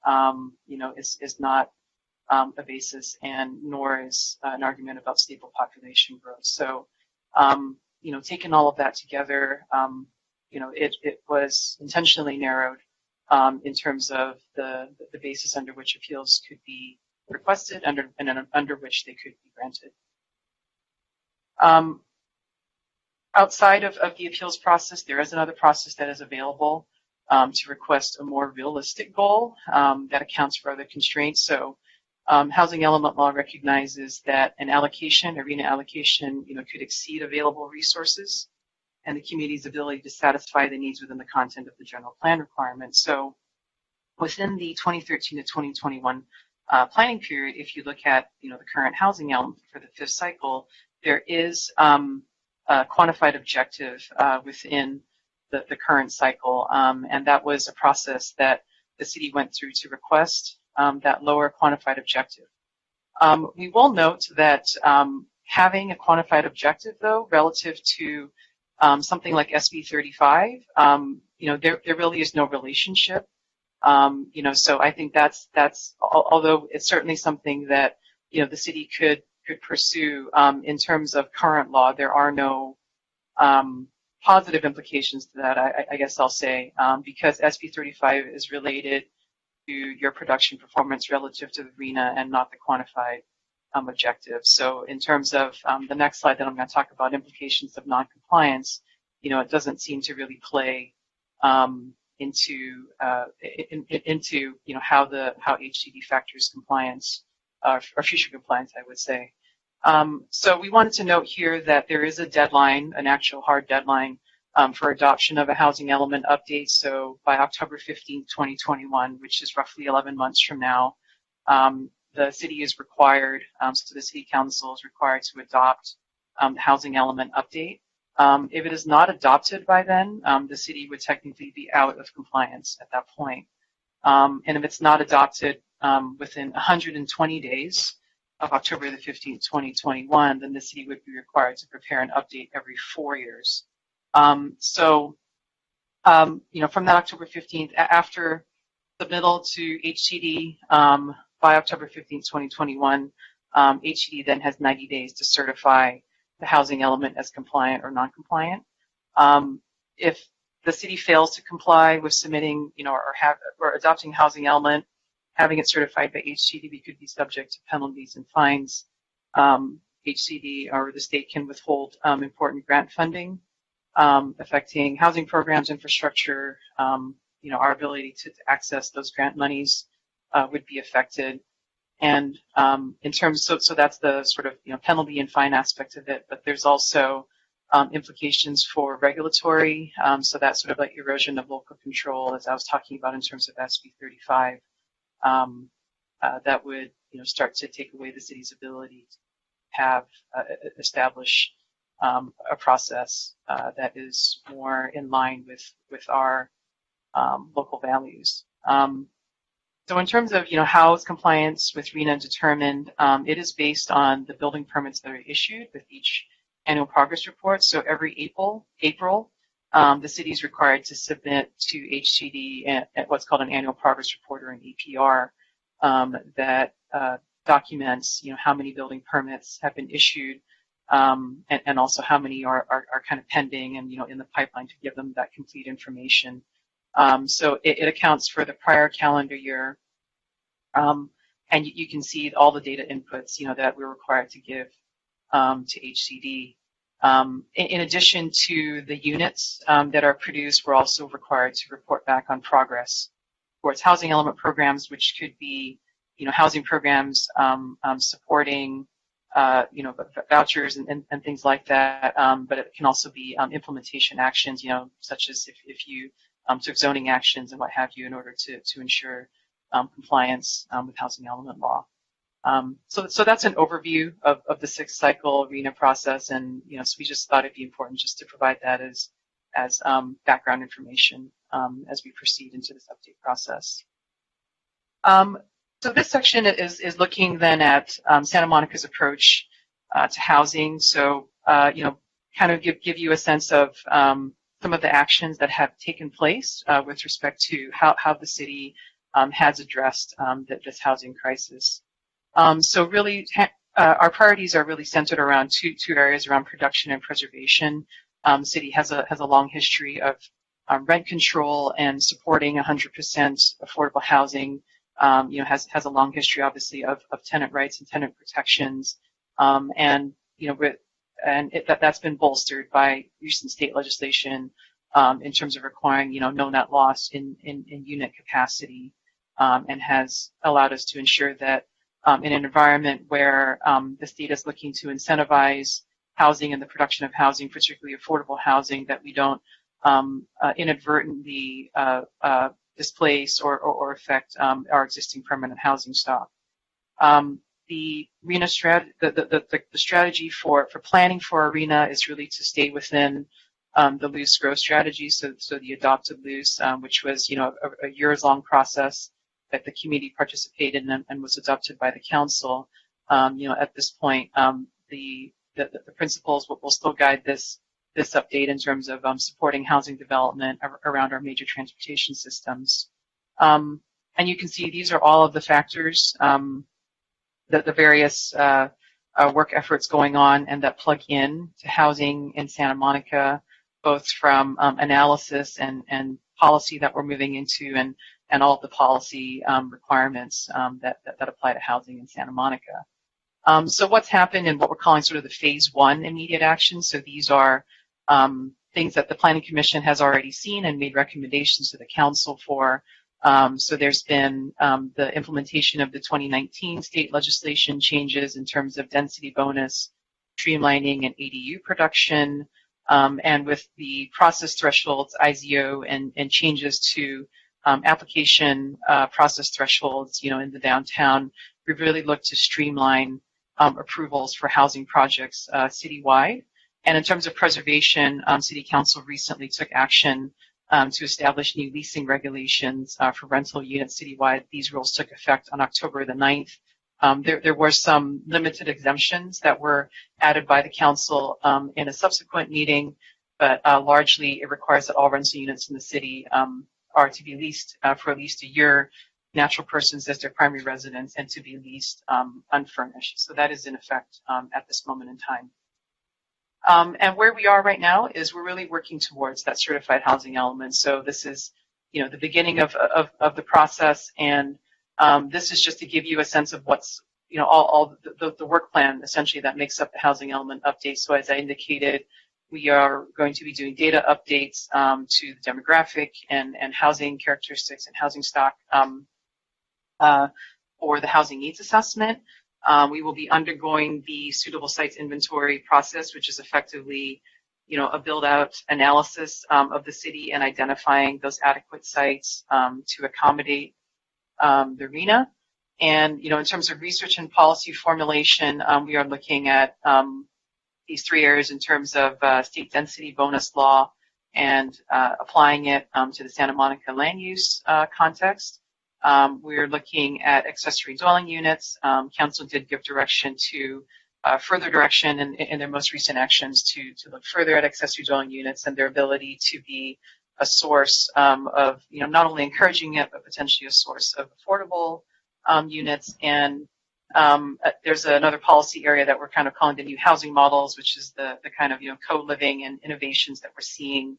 is not a basis, and nor is an argument about stable population growth. So, taking all of that together, it was intentionally narrowed in terms of the basis under which appeals could be requested and under which they could be granted. Outside of the appeals process, there is another process that is available to request a more realistic goal that accounts for other constraints. So housing element law recognizes that an allocation, a RHNA allocation, could exceed available resources and the community's ability to satisfy the needs within the content of the general plan requirements. So within the 2013 to 2021 planning period, if you look at the current housing element for the 5th cycle, there is a quantified objective within the current cycle, and that was a process that the city went through to request that lower quantified objective. We will note that having a quantified objective, though, relative to something like SB 35, there really is no relationship. So I think that's although it's certainly something that the city could pursue in terms of current law, there are no positive implications to that. I guess I'll say because SB 35 is related to your production performance relative to the RHNA and not the quantified objective. So in terms of the next slide that I'm going to talk about, implications of noncompliance, it doesn't seem to really play into how HCD factors compliance or future compliance, I would say. So we wanted to note here that there is a deadline, an actual hard deadline for adoption of a housing element update. So by October 15, 2021, which is roughly 11 months from now, the city is required, so the city council is required to adopt the housing element update. If it is not adopted by then, the city would technically be out of compliance at that point. And if it's not adopted within 120 days of October the 15th, 2021, then the city would be required to prepare an update every 4 years. From that October 15th, after submittal to HCD by October 15th, 2021, HCD then has 90 days to certify the housing element as compliant or non-compliant. If the city fails to comply with submitting, or adopting housing element, having it certified by HCD, we could be subject to penalties and fines. HCD or the state can withhold important grant funding, affecting housing programs, infrastructure. Our ability to access those grant monies would be affected. And in terms, so that's the sort of penalty and fine aspect of it. But there's also implications for regulatory. So that's sort of like erosion of local control, as I was talking about in terms of SB 35. That would start to take away the city's ability to have establish a process that is more in line with our local values. So in terms of how is compliance with RHNA determined, it is based on the building permits that are issued with each annual progress report. So every April, the city is required to submit to HCD at what's called an annual progress report or an APR that documents how many building permits have been issued and also how many are kind of pending and in the pipeline to give them that complete information. So it accounts for the prior calendar year, and you can see all the data inputs that we're required to give to HCD. In addition to the units that are produced, we're also required to report back on progress towards housing element programs, which could be housing programs supporting vouchers and things like that. But it can also be implementation actions, such as if you took zoning actions and what have you in order to ensure compliance with housing element law. So that's an overview of the 6th cycle RHNA process, and so we just thought it'd be important just to provide that as background information as we proceed into this update process. So this section is looking then at Santa Monica's approach to housing. So kind of give you a sense of some of the actions that have taken place with respect to how the city has addressed this housing crisis. So really, our priorities are really centered around two areas around production and preservation. The city has a long history of rent control and supporting 100% affordable housing. Has a long history, obviously, of tenant rights and tenant protections, that's been bolstered by recent state legislation in terms of requiring no net loss in unit capacity, and has allowed us to ensure that in an environment where the state is looking to incentivize housing and the production of housing, particularly affordable housing, that we don't inadvertently displace or affect our existing permanent housing stock. The RHNA the strategy for planning for RHNA is really to stay within the loose growth strategy. So the adopted loose, which was a years-long process that the community participated in and was adopted by the council. At this point, the principles will still guide this update in terms of supporting housing development around our major transportation systems. And you can see these are all of the factors, the various work efforts going on and that plug in to housing in Santa Monica, both from analysis and policy that we're moving into and all of the policy requirements that apply to housing in Santa Monica. So what's happened in what we're calling sort of the phase 1 immediate action. So these are things that the Planning Commission has already seen and made recommendations to the council for. So there's been the implementation of the 2019 state legislation changes in terms of density bonus, streamlining, and ADU production, and with the process thresholds, IZO, and changes to application process thresholds, in the downtown. We've really looked to streamline approvals for housing projects citywide. And in terms of preservation, City Council recently took action to establish new leasing regulations for rental units citywide. These rules took effect on October the 9th. There were some limited exemptions that were added by the council in a subsequent meeting, but largely it requires that all rental units in the city are to be leased for at least a year natural persons as their primary residence and to be leased unfurnished. So that is in effect at this moment in time. And where we are right now is we're really working towards that certified housing element. So this is, the beginning of the process, and this is just to give you a sense of what's, all the work plan essentially that makes up the housing element update. So as I indicated, we are going to be doing data updates to the demographic and housing characteristics and housing stock for the housing needs assessment. We will be undergoing the suitable sites inventory process, which is effectively, a build-out analysis of the city and identifying those adequate sites to accommodate the RHNA. And, in terms of research and policy formulation, we are looking at these three areas in terms of state density bonus law and applying it to the Santa Monica land use context. We're looking at accessory dwelling units. Council did give direction to further direction in their most recent actions to look further at accessory dwelling units and their ability to be a source of, not only encouraging it, but potentially a source of affordable units. And there's another policy area that we're kind of calling the new housing models, which is the kind of, co-living and innovations that we're seeing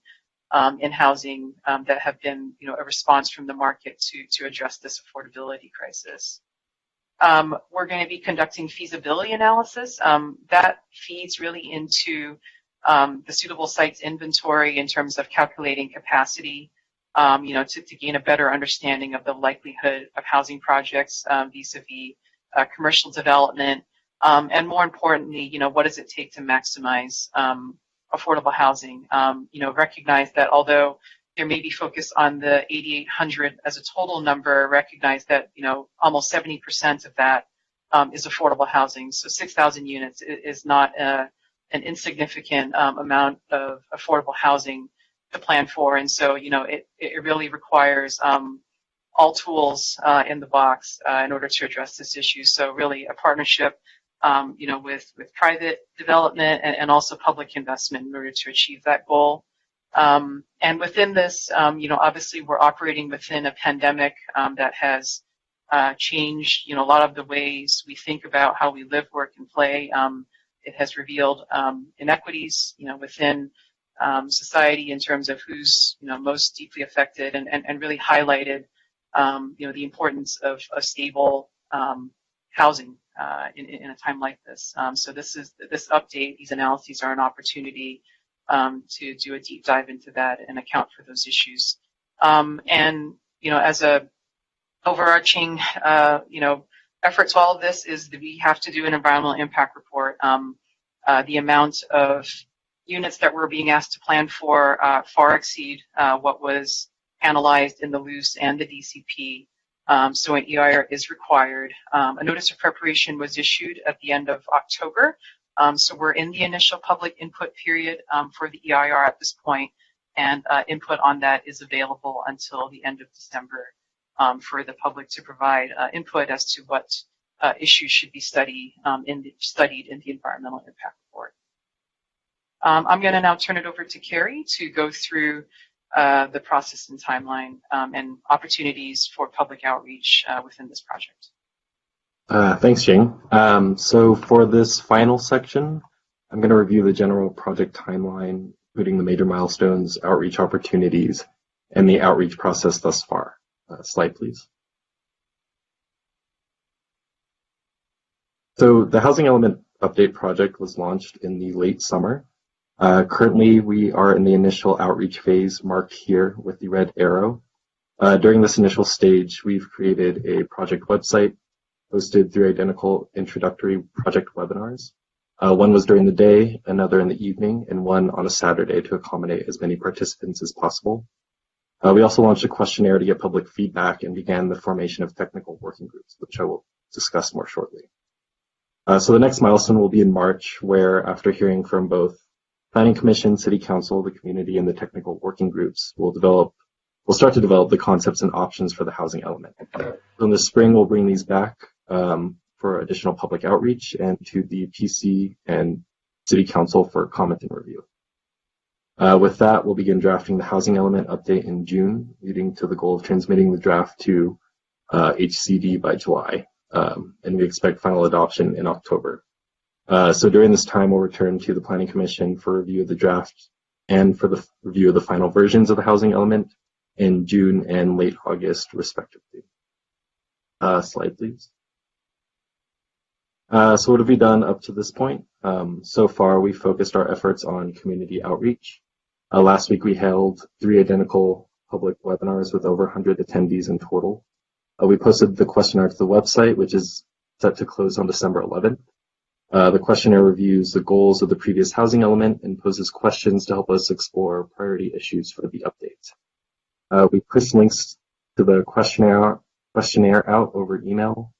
in housing that have been, a response from the market to address this affordability crisis. We're going to be conducting feasibility analysis. That feeds really into the suitable sites inventory in terms of calculating capacity, to gain a better understanding of the likelihood of housing projects vis-a-vis commercial development, and more importantly, what does it take to maximize affordable housing? Recognize that although there may be focus on the 8,800 as a total number, recognize that, almost 70% of that is affordable housing. So 6,000 units is not an insignificant amount of affordable housing to plan for. And so, it really requires all tools in the box in order to address this issue. So really a partnership with private development and also public investment in order to achieve that goal. And within this, obviously we're operating within a pandemic that has changed, a lot of the ways we think about how we live, work, and play. It has revealed inequities, within society in terms of who's, most deeply affected, and really highlighted, the importance of a stable housing in a time like this. So this update, these analyses are an opportunity to do a deep dive into that and account for those issues. And, as a overarching, effort to all of this is that we have to do an environmental impact report. The amount of units that we're being asked to plan for far exceed what was analyzed in the LUCE and the DCP. So an EIR is required. A notice of preparation was issued at the end of October. So we're in the initial public input period for the EIR at this point, and input on that is available until the end of December for the public to provide input as to what issues should be studied in the environmental impact report. I'm going to now turn it over to Carrie to go through the process and timeline and opportunities for public outreach within this project. Thanks, Jing. So for this final section, I'm going to review the general project timeline, including the major milestones, outreach opportunities, and the outreach process thus far. Slide, please. So the Housing Element Update project was launched in the late summer. Currently, we are in the initial outreach phase marked here with the red arrow. During this initial stage, we've created a project website hosted 3 identical introductory project webinars. One was during the day, another in the evening, and one on a Saturday to accommodate as many participants as possible. We also launched a questionnaire to get public feedback and began the formation of technical working groups, which I will discuss more shortly. So the next milestone will be in March, where after hearing from both Planning Commission, City Council, the community, and the technical working groups, we'll start to develop the concepts and options for the housing element. So in the spring, we'll bring these back for additional public outreach and to the PC and City Council for comment and review. With that, we'll begin drafting the housing element update in June, leading to the goal of transmitting the draft to HCD by July, and we expect final adoption in October. So during this time, we'll return to the Planning Commission for review of the draft and for the review of the final versions of the housing element in June and late August, respectively. Slide, please. So what have we done up to this point? So far, we focused our efforts on community outreach. Last week, we held 3 identical public webinars with over 100 attendees in total. We posted the questionnaire to the website, which is set to close on December 11th. The questionnaire reviews the goals of the previous housing element and poses questions to help us explore priority issues for the update. We push links to the questionnaire out over email.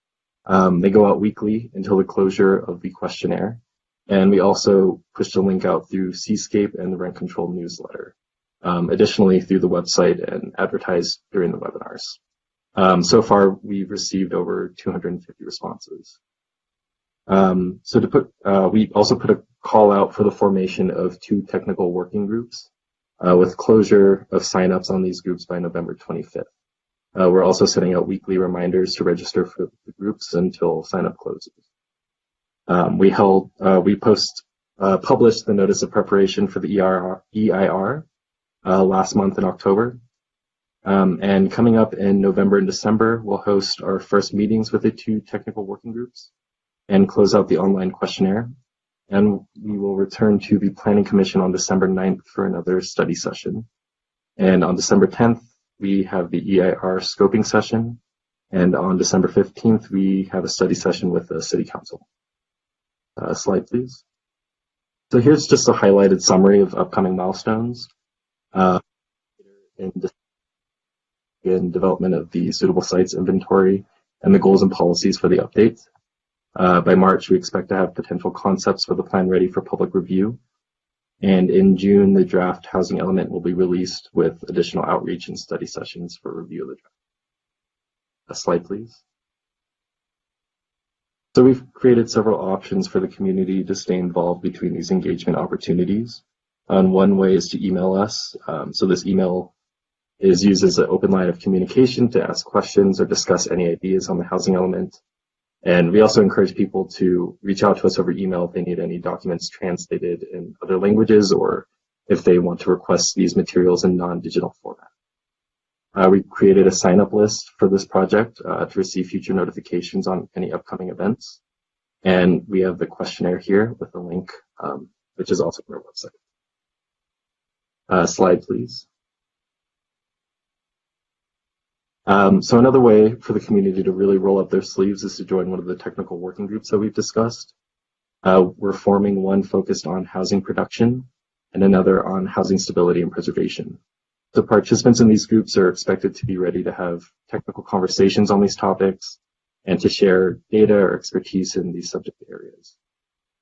They go out weekly until the closure of the questionnaire. And we also push the link out through Seascape and the Rent Control newsletter. Additionally, through the website and advertised during the webinars. So far, we've received over 250 responses. We also put a call out for the formation of 2 technical working groups with closure of signups on these groups by November 25th. We're also sending out weekly reminders to register for the groups until signup closes. We published the notice of preparation for the EIR last month in October. And coming up in November and December, we'll host our first meetings with the 2 technical working groups and close out the online questionnaire. And we will return to the Planning Commission on December 9th for another study session. And on December 10th, we have the EIR scoping session. And on December 15th, we have a study session with the City Council. Slide, please. So here's just a highlighted summary of upcoming milestones in development of the suitable sites inventory and the goals and policies for the update. By March, we expect to have potential concepts for the plan ready for public review. And in June, the draft housing element will be released with additional outreach and study sessions for review of the draft. A slide, please. So we've created several options for the community to stay involved between these engagement opportunities. One way is to email us. So this email is used as an open line of communication to ask questions or discuss any ideas on the housing element. And we also encourage people to reach out to us over email if they need any documents translated in other languages or if they want to request these materials in non-digital format. We created a sign-up list for this project to receive future notifications on any upcoming events. And we have the questionnaire here with a link, which is also on our website. Slide, please. So another way for the community to really roll up their sleeves is to join one of the technical working groups that we've discussed. We're forming one focused on housing production and another on housing stability and preservation. The participants in these groups are expected to be ready to have technical conversations on these topics and to share data or expertise in these subject areas.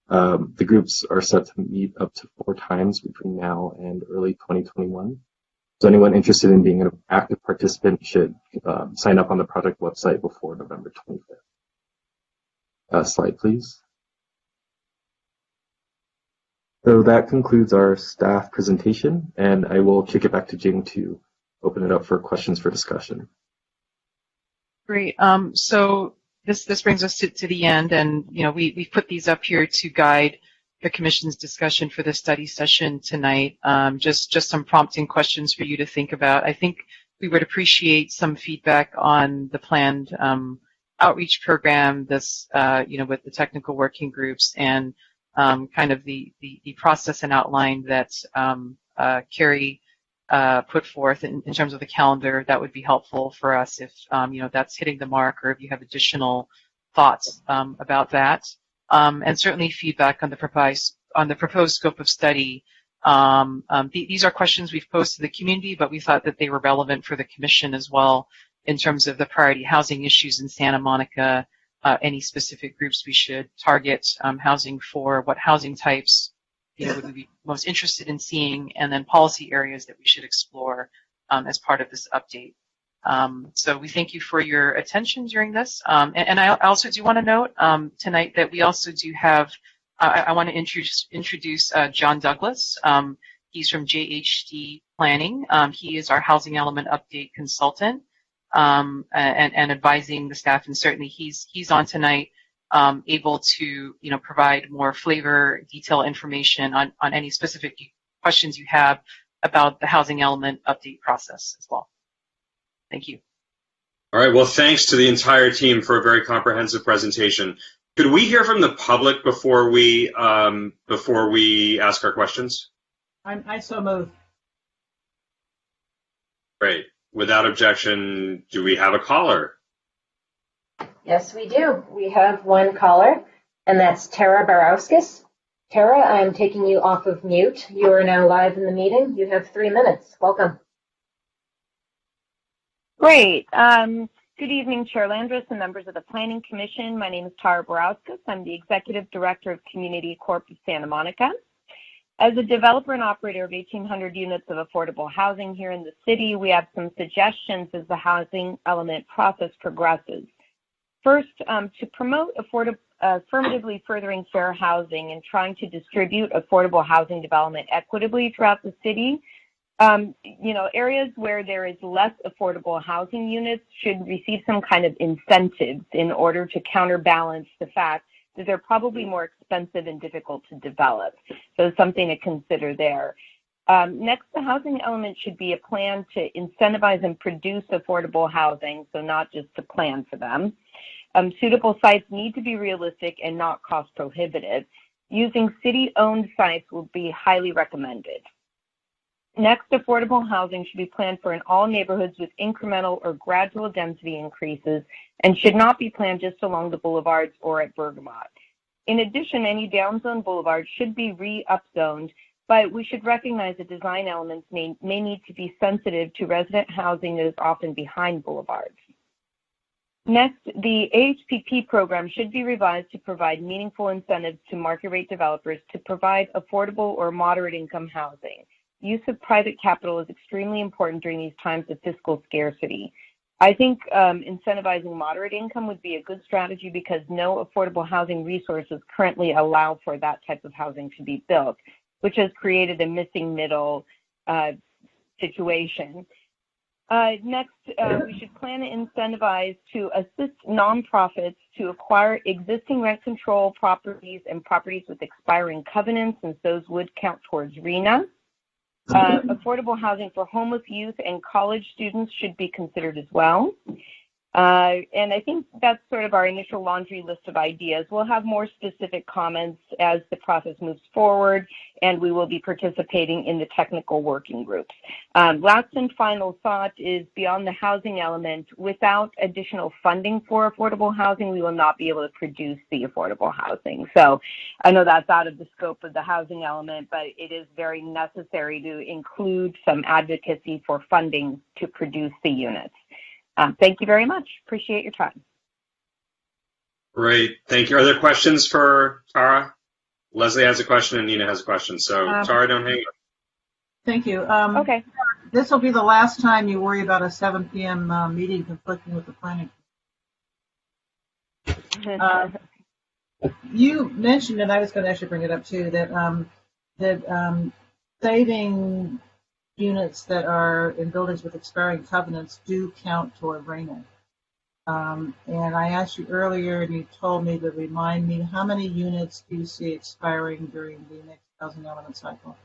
The groups are set to meet up to 4 times between now and early 2021. So anyone interested in being an active participant should sign up on the project website before November 25th. Slide, please. So that concludes our staff presentation, and I will kick it back to Jing to open it up for questions for discussion. Great. So this brings us to the end, and we put these up here to guide the Commission's discussion for the study session tonight. Just some prompting questions for you to think about. I think we would appreciate some feedback on the planned outreach program, this with the technical working groups, and kind of the process and outline that Carrie put forth in terms of the calendar. That would be helpful for us if that's hitting the mark, or if you have additional thoughts about that. And certainly feedback on the proposed scope of study. These are questions we've posed to the community, but we thought that they were relevant for the Commission as well in terms of the priority housing issues in Santa Monica, any specific groups we should target housing for, what housing types would we be most interested in seeing, and then policy areas that we should explore as part of this update. So we thank you for your attention during this. And I also do want to note tonight that we also do have, I want to introduce John Douglas. He's from JHD Planning. He is our housing element update consultant. and advising the staff. And certainly he's on tonight, able to provide more flavor, detailed information on any specific questions you have about the housing element update process as well. Thank you. All right. Well, thanks to the entire team for a very comprehensive presentation. Could we hear from the public before we ask our questions? I so move. Great. Without objection, do we have a caller? Yes, we do. We have one caller, and that's Tara Barauskas. Tara, I'm taking you off of mute. You are now live in the meeting. You have 3 minutes. Welcome. Great. Good evening, Chair Landris and members of the Planning Commission. My name is Tara Barauskas. I'm the Executive Director of Community Corp of Santa Monica. As a developer and operator of 1,800 units of affordable housing here in the city, we have some suggestions as the housing element process progresses. First, to promote affirmatively furthering fair housing and trying to distribute affordable housing development equitably throughout the city, areas where there is less affordable housing units should receive some kind of incentives in order to counterbalance the fact that they're probably more expensive and difficult to develop. So something to consider there. Next, the housing element should be a plan to incentivize and produce affordable housing, so not just to plan for them. Suitable sites need to be realistic and not cost prohibitive. Using city-owned sites will be highly recommended. Next, affordable housing should be planned for in all neighborhoods with incremental or gradual density increases and should not be planned just along the boulevards or at Bergamot. In addition, any downzone boulevards should be re-upzoned, but we should recognize that design elements may need to be sensitive to resident housing that is often behind boulevards. Next, the AHPP program should be revised to provide meaningful incentives to market rate developers to provide affordable or moderate income housing. Use of private capital is extremely important during these times of fiscal scarcity. I think incentivizing moderate income would be a good strategy because no affordable housing resources currently allow for that type of housing to be built, which has created a missing middle situation. Next, we should plan to incentivize to assist nonprofits to acquire existing rent control properties and properties with expiring covenants, since those would count towards RHNA. Affordable housing for homeless youth and college students should be considered as well. And I think that's sort of our initial laundry list of ideas. We'll have more specific comments as the process moves forward, and we will be participating in the technical working groups. Last and final thought is beyond the housing element, without additional funding for affordable housing, we will not be able to produce the affordable housing. So I know that's out of the scope of the housing element, but it is very necessary to include some advocacy for funding to produce the units. Thank you very much. Appreciate your time. Great. Thank you. Are there questions for Tara? Leslie has a question and Nina has a question. So Tara, don't hang up. Thank you. Okay. This will be the last time you worry about a 7 p.m. Meeting conflicting with the planning. You mentioned, and I was going to actually bring it up too, that saving units that are in buildings with expiring covenants do count toward RHNA. And I asked you earlier, and you told me to remind me, how many units do you see expiring during the next housing element cycle?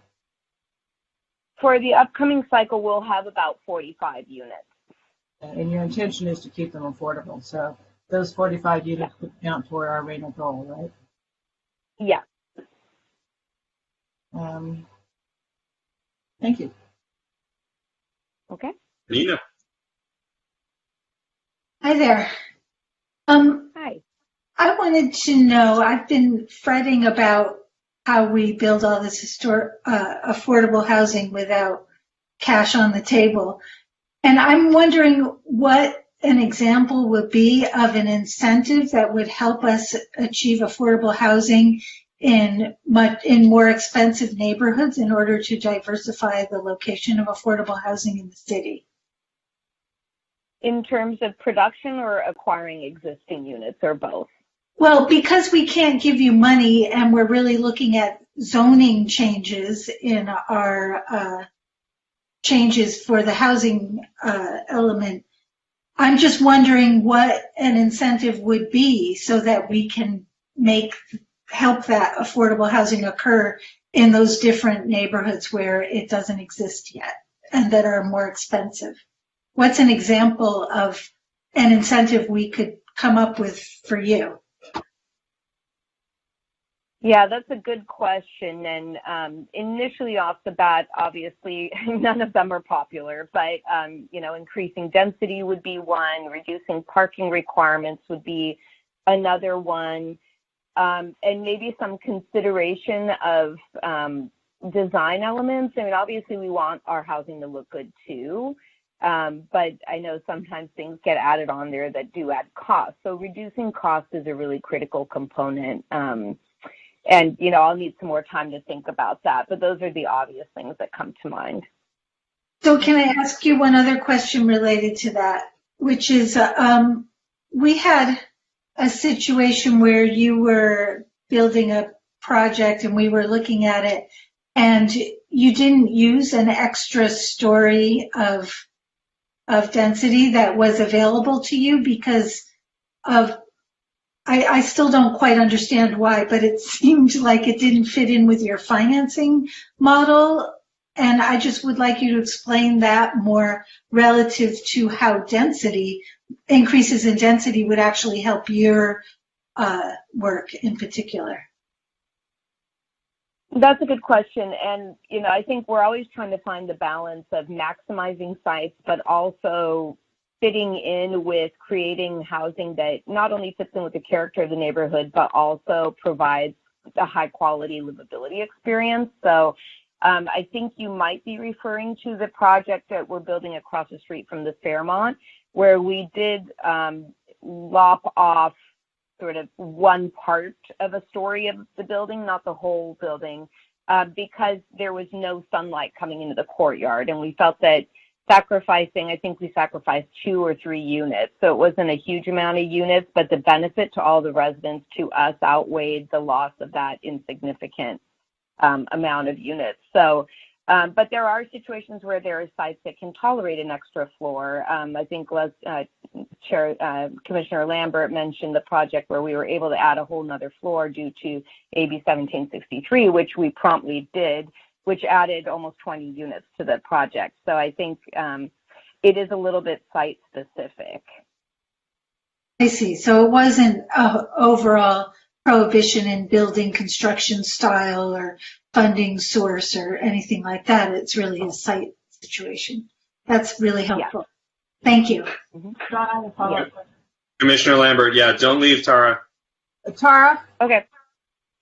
For the upcoming cycle, we'll have about 45 units. And your intention is to keep them affordable. So those 45 units could count toward our RHNA goal, right? Yeah. Thank you. Okay. Nina. Hi there. Hi. I wanted to know, I've been fretting about how we build all this affordable housing without cash on the table. And I'm wondering what an example would be of an incentive that would help us achieve affordable housing in more expensive neighborhoods in order to diversify the location of affordable housing in the city. In terms of production or acquiring existing units, or both? Well, because we can't give you money and we're really looking at zoning changes in our changes for the housing element, I'm just wondering what an incentive would be so that we can help that affordable housing occur in those different neighborhoods where it doesn't exist yet and that are more expensive. What's an example of an incentive we could come up with for you? Yeah, that's a good question. And initially off the bat, obviously, none of them are popular, but, increasing density would be one, reducing parking requirements would be another one, and maybe some consideration of design elements. I mean, obviously, we want our housing to look good too, but I know sometimes things get added on there that do add cost. So reducing cost is a really critical component. And, I'll need some more time to think about that, but those are the obvious things that come to mind. So can I ask you one other question related to that, which is we had a situation where you were building a project and we were looking at it and you didn't use an extra story of density that was available to you because of I still don't quite understand why, but it seemed like it didn't fit in with your financing model. And I just would like you to explain that more relative to how increases in density would actually help your work in particular. That's a good question. And, I think we're always trying to find the balance of maximizing sites, but also fitting in with creating housing that not only fits in with the character of the neighborhood, but also provides a high quality livability experience. So I think you might be referring to the project that we're building across the street from the Fairmont, where we did lop off sort of one part of a story of the building, not the whole building, because there was no sunlight coming into the courtyard. And we felt that I think we sacrificed 2 or 3 units. So it wasn't a huge amount of units, but the benefit to all the residents, to us, outweighed the loss of that insignificant amount of units. So, but there are situations where there are sites that can tolerate an extra floor. I think Commissioner Lambert mentioned the project where we were able to add a whole nother floor due to AB 1763, which we promptly did, which added almost 20 units to the project. So I think it is a little bit site specific. I see. So it wasn't an overall prohibition in building construction style or funding source or anything like that. It's really a site situation. That's really helpful. Yeah. Thank you. John, I have a follow-up question. Commissioner Lambert, don't leave, Tara. Tara? Okay.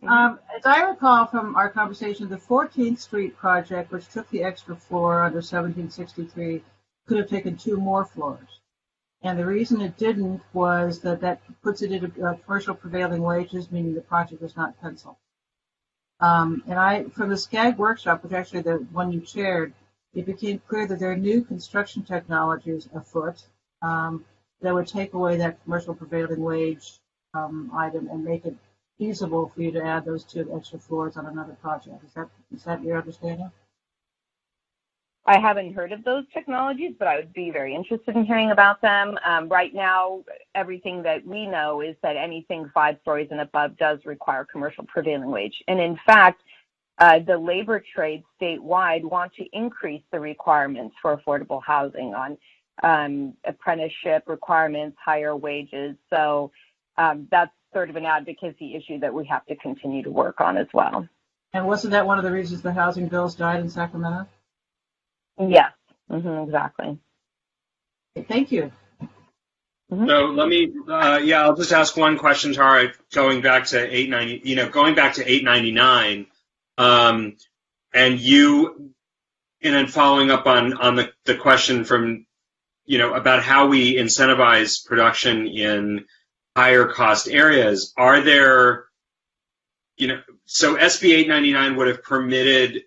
As I recall from our conversation, the 14th Street project, which took the extra floor under 1763, could have taken 2 more floors. And the reason it didn't was that puts it into commercial prevailing wages, meaning the project is not penciled. And from the SCAG workshop, which actually the one you chaired, it became clear that there are new construction technologies afoot that would take away that commercial prevailing wage item and make it feasible for you to add those 2 extra floors on another project. Is that your understanding? I haven't heard of those technologies, but I would be very interested in hearing about them. Right now, everything that we know is that anything 5 stories and above does require commercial prevailing wage. And in fact, the labor trades statewide want to increase the requirements for affordable housing on apprenticeship requirements, higher wages. So that's sort of an advocacy issue that we have to continue to work on as well. And wasn't that one of the reasons the housing bills died in Sacramento? Yes, exactly. Thank you. So let me, I'll just ask one question, Tara, going back to 899, and then following up on the question from, about how we incentivize production in higher cost areas. Are there, so SB 899 would have permitted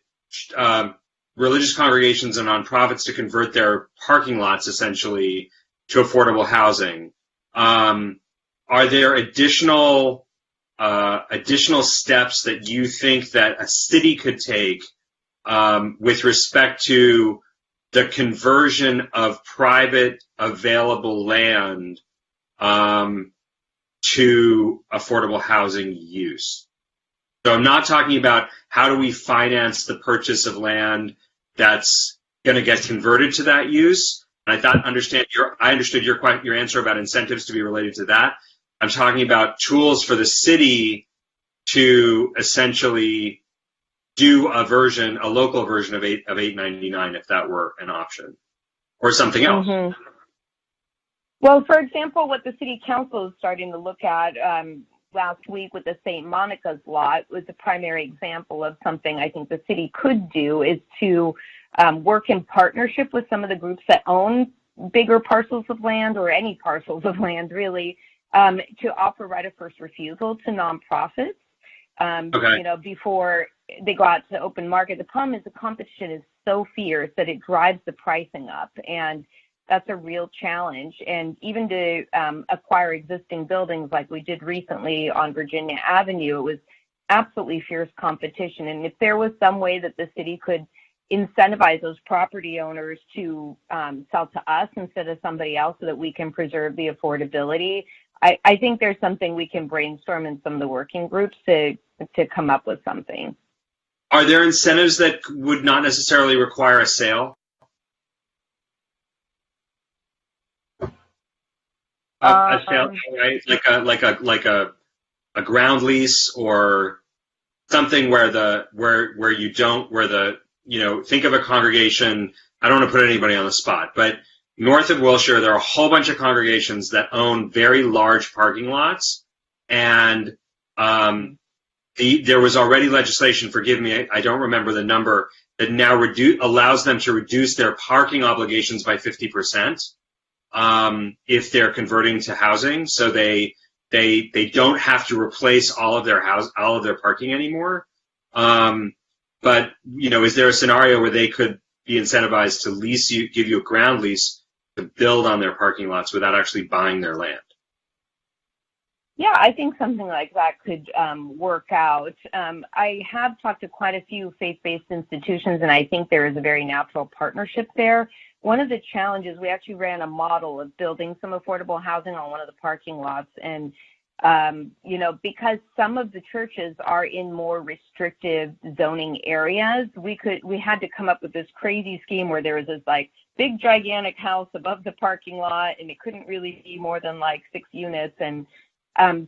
religious congregations and nonprofits to convert their parking lots essentially to affordable housing. Are there additional steps that you think that a city could take with respect to the conversion of private available land to affordable housing use. So I'm not talking about how do we finance the purchase of land that's going to get converted to that use. And I understood your answer about incentives to be related to that. I'm talking about tools for the city to essentially do a local version of 899 if that were an option, or something else. Mm-hmm. Well, for example, what the city council is starting to look at last week with the St. Monica's lot was a primary example of something I think the city could do, is to work in partnership with some of the groups that own bigger parcels of land, or any parcels of land really, to offer right of first refusal to nonprofits. Before they go out to the open market. The problem is the competition is so fierce that it drives the pricing up, and that's a real challenge. And even to acquire existing buildings like we did recently on Virginia Avenue, it was absolutely fierce competition. And if there was some way that the city could incentivize those property owners to sell to us instead of somebody else so that we can preserve the affordability, I think there's something we can brainstorm in some of the working groups to come up with something. Are there incentives that would not necessarily require a sale? A sale, right? Like a ground lease, or something where think of a congregation. I don't want to put anybody on the spot, but north of Wilshire, there are a whole bunch of congregations that own very large parking lots, and there was already legislation, forgive me, I don't remember the number, that now allows them to reduce their parking obligations by 50% if they're converting to housing. So they don't have to replace all of their parking anymore. But is there a scenario where they could be incentivized to give you a ground lease to build on their parking lots without actually buying their land? Yeah, I think something like that could work out. I have talked to quite a few faith-based institutions, and I think there is a very natural partnership there. One of the challenges, we actually ran a model of building some affordable housing on one of the parking lots, and because some of the churches are in more restrictive zoning areas, we had to come up with this crazy scheme where there was this like big gigantic house above the parking lot, and it couldn't really be more than like 6 units. And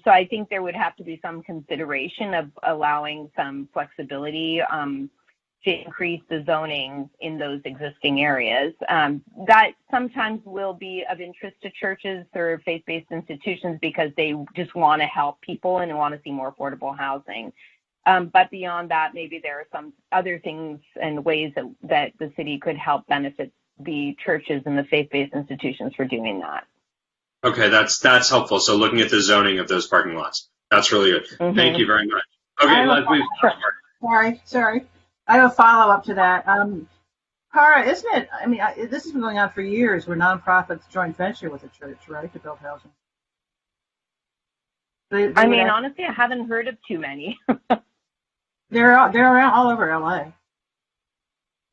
so I think there would have to be some consideration of allowing some flexibility to increase the zoning in those existing areas. That sometimes will be of interest to churches or faith-based institutions because they just want to help people and want to see more affordable housing. But beyond that, maybe there are some other things and ways that the city could help benefit the churches and the faith-based institutions for doing that. Okay, that's helpful. So looking at the zoning of those parking lots, that's really good. Mm-hmm. Thank you very much. Okay, Leslie. Sorry. I have a follow-up to that. Cara, isn't it, this has been going on for years where nonprofits joint venture with the church, right, to build housing? Honestly, I haven't heard of too many. They're around all over LA.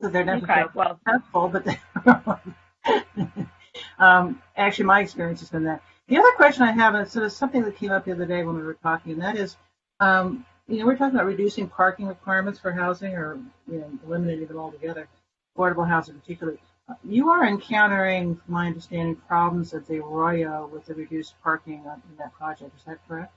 So they're never successful, but actually my experience has been that. The other question I have is sort of something that came up the other day when we were talking, and that is, we're talking about reducing parking requirements for housing, or eliminating them altogether, affordable housing particularly. You are encountering, from my understanding, problems at the Arroyo with the reduced parking in that project. Is that correct?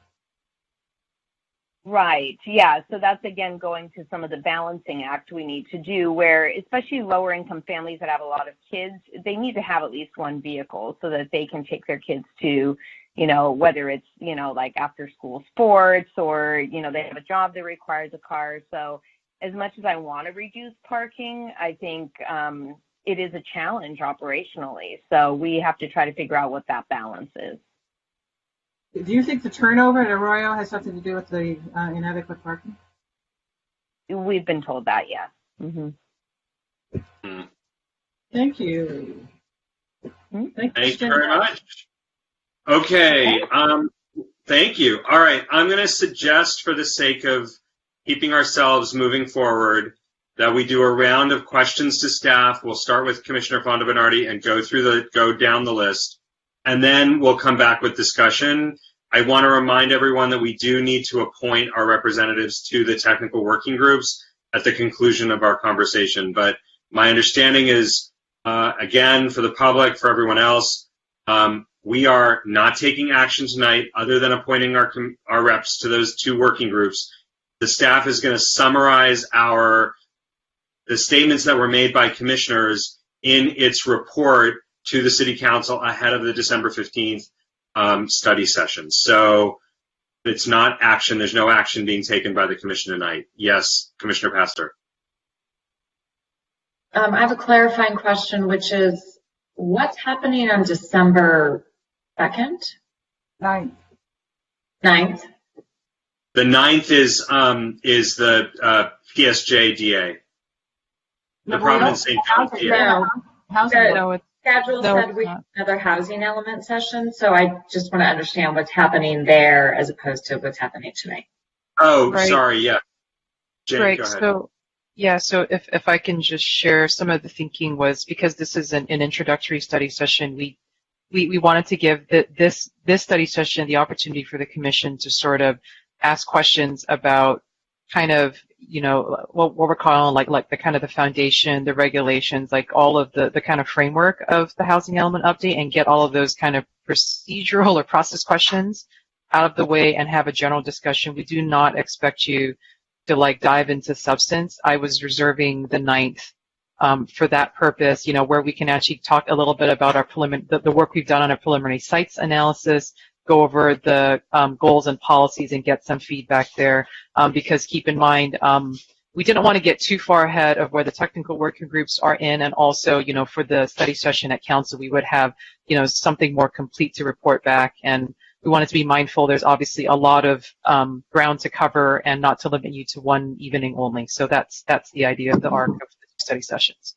Right. Yeah. So that's, again, going to some of the balancing act we need to do, where especially lower income families that have a lot of kids, they need to have at least one vehicle so that they can take their kids to, whether it's, like after school sports, or, they have a job that requires a car. So as much as I want to reduce parking, I think it is a challenge operationally. So we have to try to figure out what that balance is. Do you think the turnover at Arroyo has something to do with the inadequate parking? We've been told that, yes. Mm-hmm. Thank you. Thank you very much. Okay. Thank you. All right. I'm going to suggest, for the sake of keeping ourselves moving forward, that we do a round of questions to staff. We'll start with Commissioner Fonda Bernardi and go down the list, and then we'll come back with discussion. I want to remind everyone that we do need to appoint our representatives to the technical working groups at the conclusion of our conversation. But my understanding is, again, for the public, for everyone else, we are not taking action tonight other than appointing our reps to those 2 working groups. The staff is going to summarize the statements that were made by commissioners in its report to the City Council ahead of the December 15th study session. So it's not action. There's no action being taken by the commission tonight. Yes, Commissioner Pastor. I have a clarifying question, which is, what's happening on December 2nd? 9th. 9th? The 9th is the PSJ-DA. The Providence St. John's DA. Schedule said we have another housing element session, so I just want to understand what's happening there as opposed to what's happening tonight. Oh, Right. sorry, yeah. Jane, Right. go ahead. So if I can just share, some of the thinking was, because this is an introductory study session, we wanted to give this study session the opportunity for the commission to sort of ask questions about kind of, what we're calling like the kind of the foundation, the regulations, like all of the kind of framework of the housing element update, and get all of those kind of procedural or process questions out of the way and have a general discussion. We do not expect you to dive into substance. I was reserving the 9th for that purpose, where we can actually talk a little bit about our the work we've done on our preliminary sites analysis, go over the goals and policies and get some feedback there. Because keep in mind, we didn't want to get too far ahead of where the technical working groups are in, and also, for the study session at council, we would have, something more complete to report back. And we wanted to be mindful. There's obviously a lot of ground to cover, and not to limit you to one evening only. So that's the idea of the arc of the study sessions.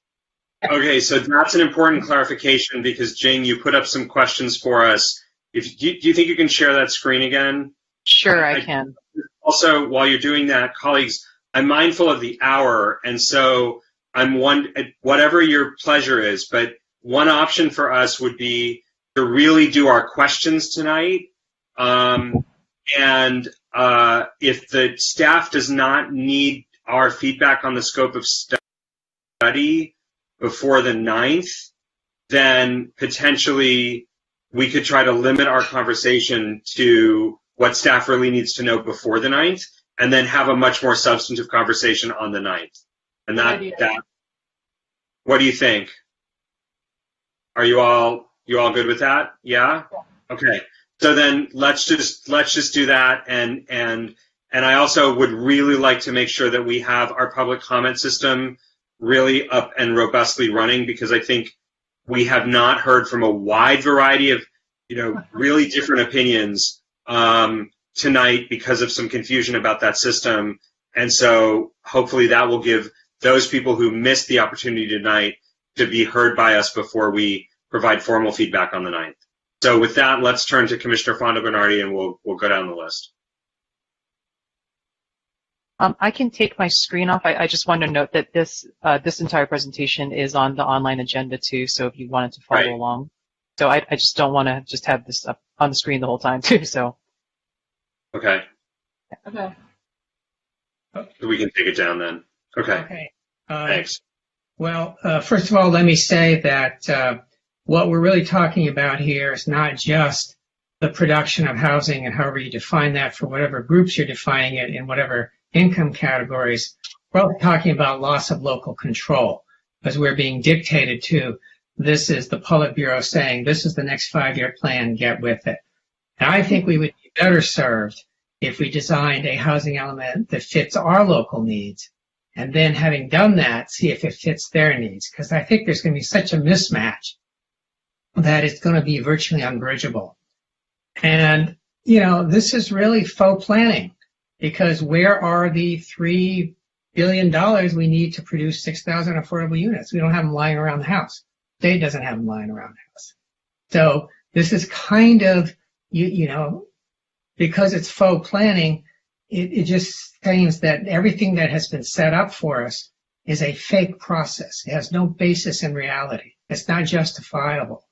Okay, so that's an important clarification, because Jane, you put up some questions for us. Do you think you can share that screen again? Sure, I can. Also, while you're doing that, colleagues, I'm mindful of the hour, and so whatever your pleasure is, but one option for us would be to really do our questions tonight. And if the staff does not need our feedback on the scope of study before the 9th, then potentially we could try to limit our conversation to what staff really needs to know before the 9th, and then have a much more substantive conversation on the 9th. And that what do you think? Are you all good with that? Yeah? Okay. So then let's just do that, and I also would really like to make sure that we have our public comment system really up and robustly running, because I think we have not heard from a wide variety of, really different opinions tonight because of some confusion about that system. And so hopefully that will give those people who missed the opportunity tonight to be heard by us before we provide formal feedback on the 9th. So with that, let's turn to Commissioner Fonda Bernardi, and we'll go down the list. I can take my screen off. I just wanted to note that this entire presentation is on the online agenda too, so if you wanted to follow along. So I just don't want to just have this up on the screen the whole time too, so. Okay. Okay. We can take it down then. Okay. Thanks. Well, first of all, let me say that what we're really talking about here is not just the production of housing and however you define that for whatever groups you're defining it in whatever income categories. We're also talking about loss of local control, because we're being dictated to. This is the Politburo saying, this is the next 5-year plan, get with it. And I think we would be better served if we designed a housing element that fits our local needs, and then having done that, see if it fits their needs. Because I think there's going to be such a mismatch that it's going to be virtually unbridgeable. And, this is really faux planning, because where are the $3 billion we need to produce 6,000 affordable units? We don't have them lying around the house. State doesn't have them lying around the house. So this is kind of, because it's faux planning, it just seems that everything that has been set up for us is a fake process. It has no basis in reality. It's not justifiable.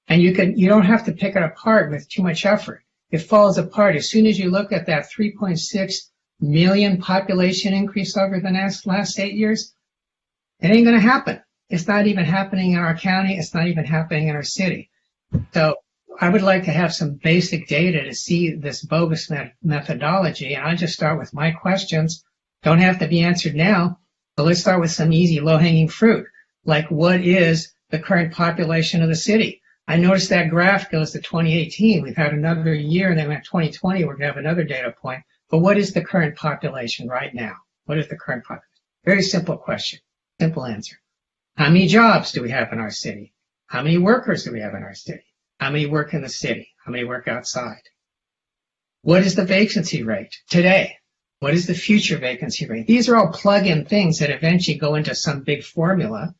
And you don't have to pick it apart with too much effort. It falls apart as soon as you look at that 3.6 million population increase over the last 8 years. It ain't going to happen. It's not even happening in our county. It's not even happening in our city. So I would like to have some basic data to see this bogus methodology. And I'll just start with my questions. Don't have to be answered now, but let's start with some easy low-hanging fruit. Like, what is the current population of the city? I noticed that graph goes to 2018. We've had another year, and then at 2020, we're going to have another data point. But what is the current population right now? What is the current population? Very simple question, simple answer. How many jobs do we have in our city? How many workers do we have in our city? How many work in the city? How many work outside? What is the vacancy rate today? What is the future vacancy rate? These are all plug-in things that eventually go into some big formula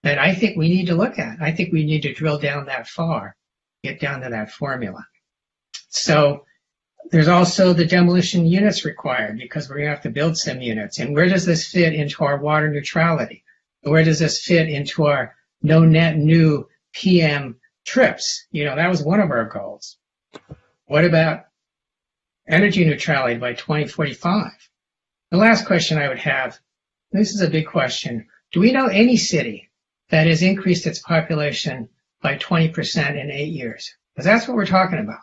that I think we need to look at. I think we need to drill down that far, get down to that formula. So there's also the demolition units required because we're going to have to build some units. And where does this fit into our water neutrality? Where does this fit into our no net new PM trips? You know, that was one of our goals. What about energy neutrality by 2045? The last question I would have, this is a big question. Do we know any city that has increased its population by 20% in 8 years? Because that's what we're talking about.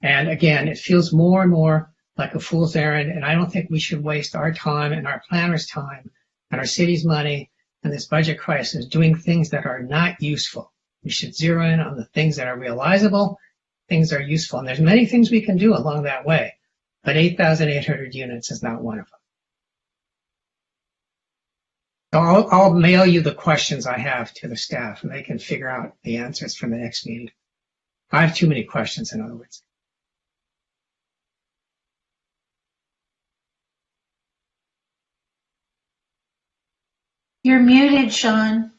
And again, it feels more and more like a fool's errand, and I don't think we should waste our time and our planners' time and our city's money and this budget crisis doing things that are not useful. We should zero in on the things that are realizable, things that are useful. And there's many things we can do along that way, but 8,800 units is not one of them. So I'll mail you the questions I have to the staff, and they can figure out the answers for the next meeting. I have too many questions, in other words. You're muted, Sean.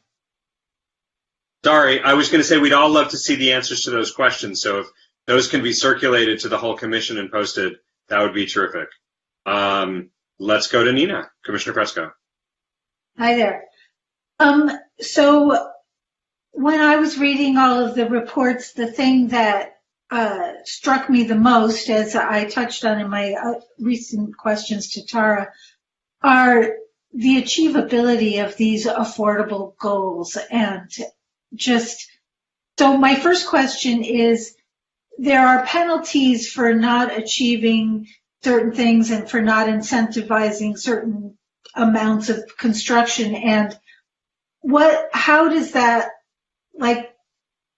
Sorry, I was going to say we'd all love to see the answers to those questions. So if those can be circulated to the whole commission and posted, that would be terrific. Let's go to Nina, Commissioner Fresco. Hi there. So when I was reading all of the reports, the thing that struck me the most, as I touched on in my recent questions to Tara, are the achievability of these affordable goals. And just, so my first question is, there are penalties for not achieving certain things and for not incentivizing certain amounts of construction. And how does that, like,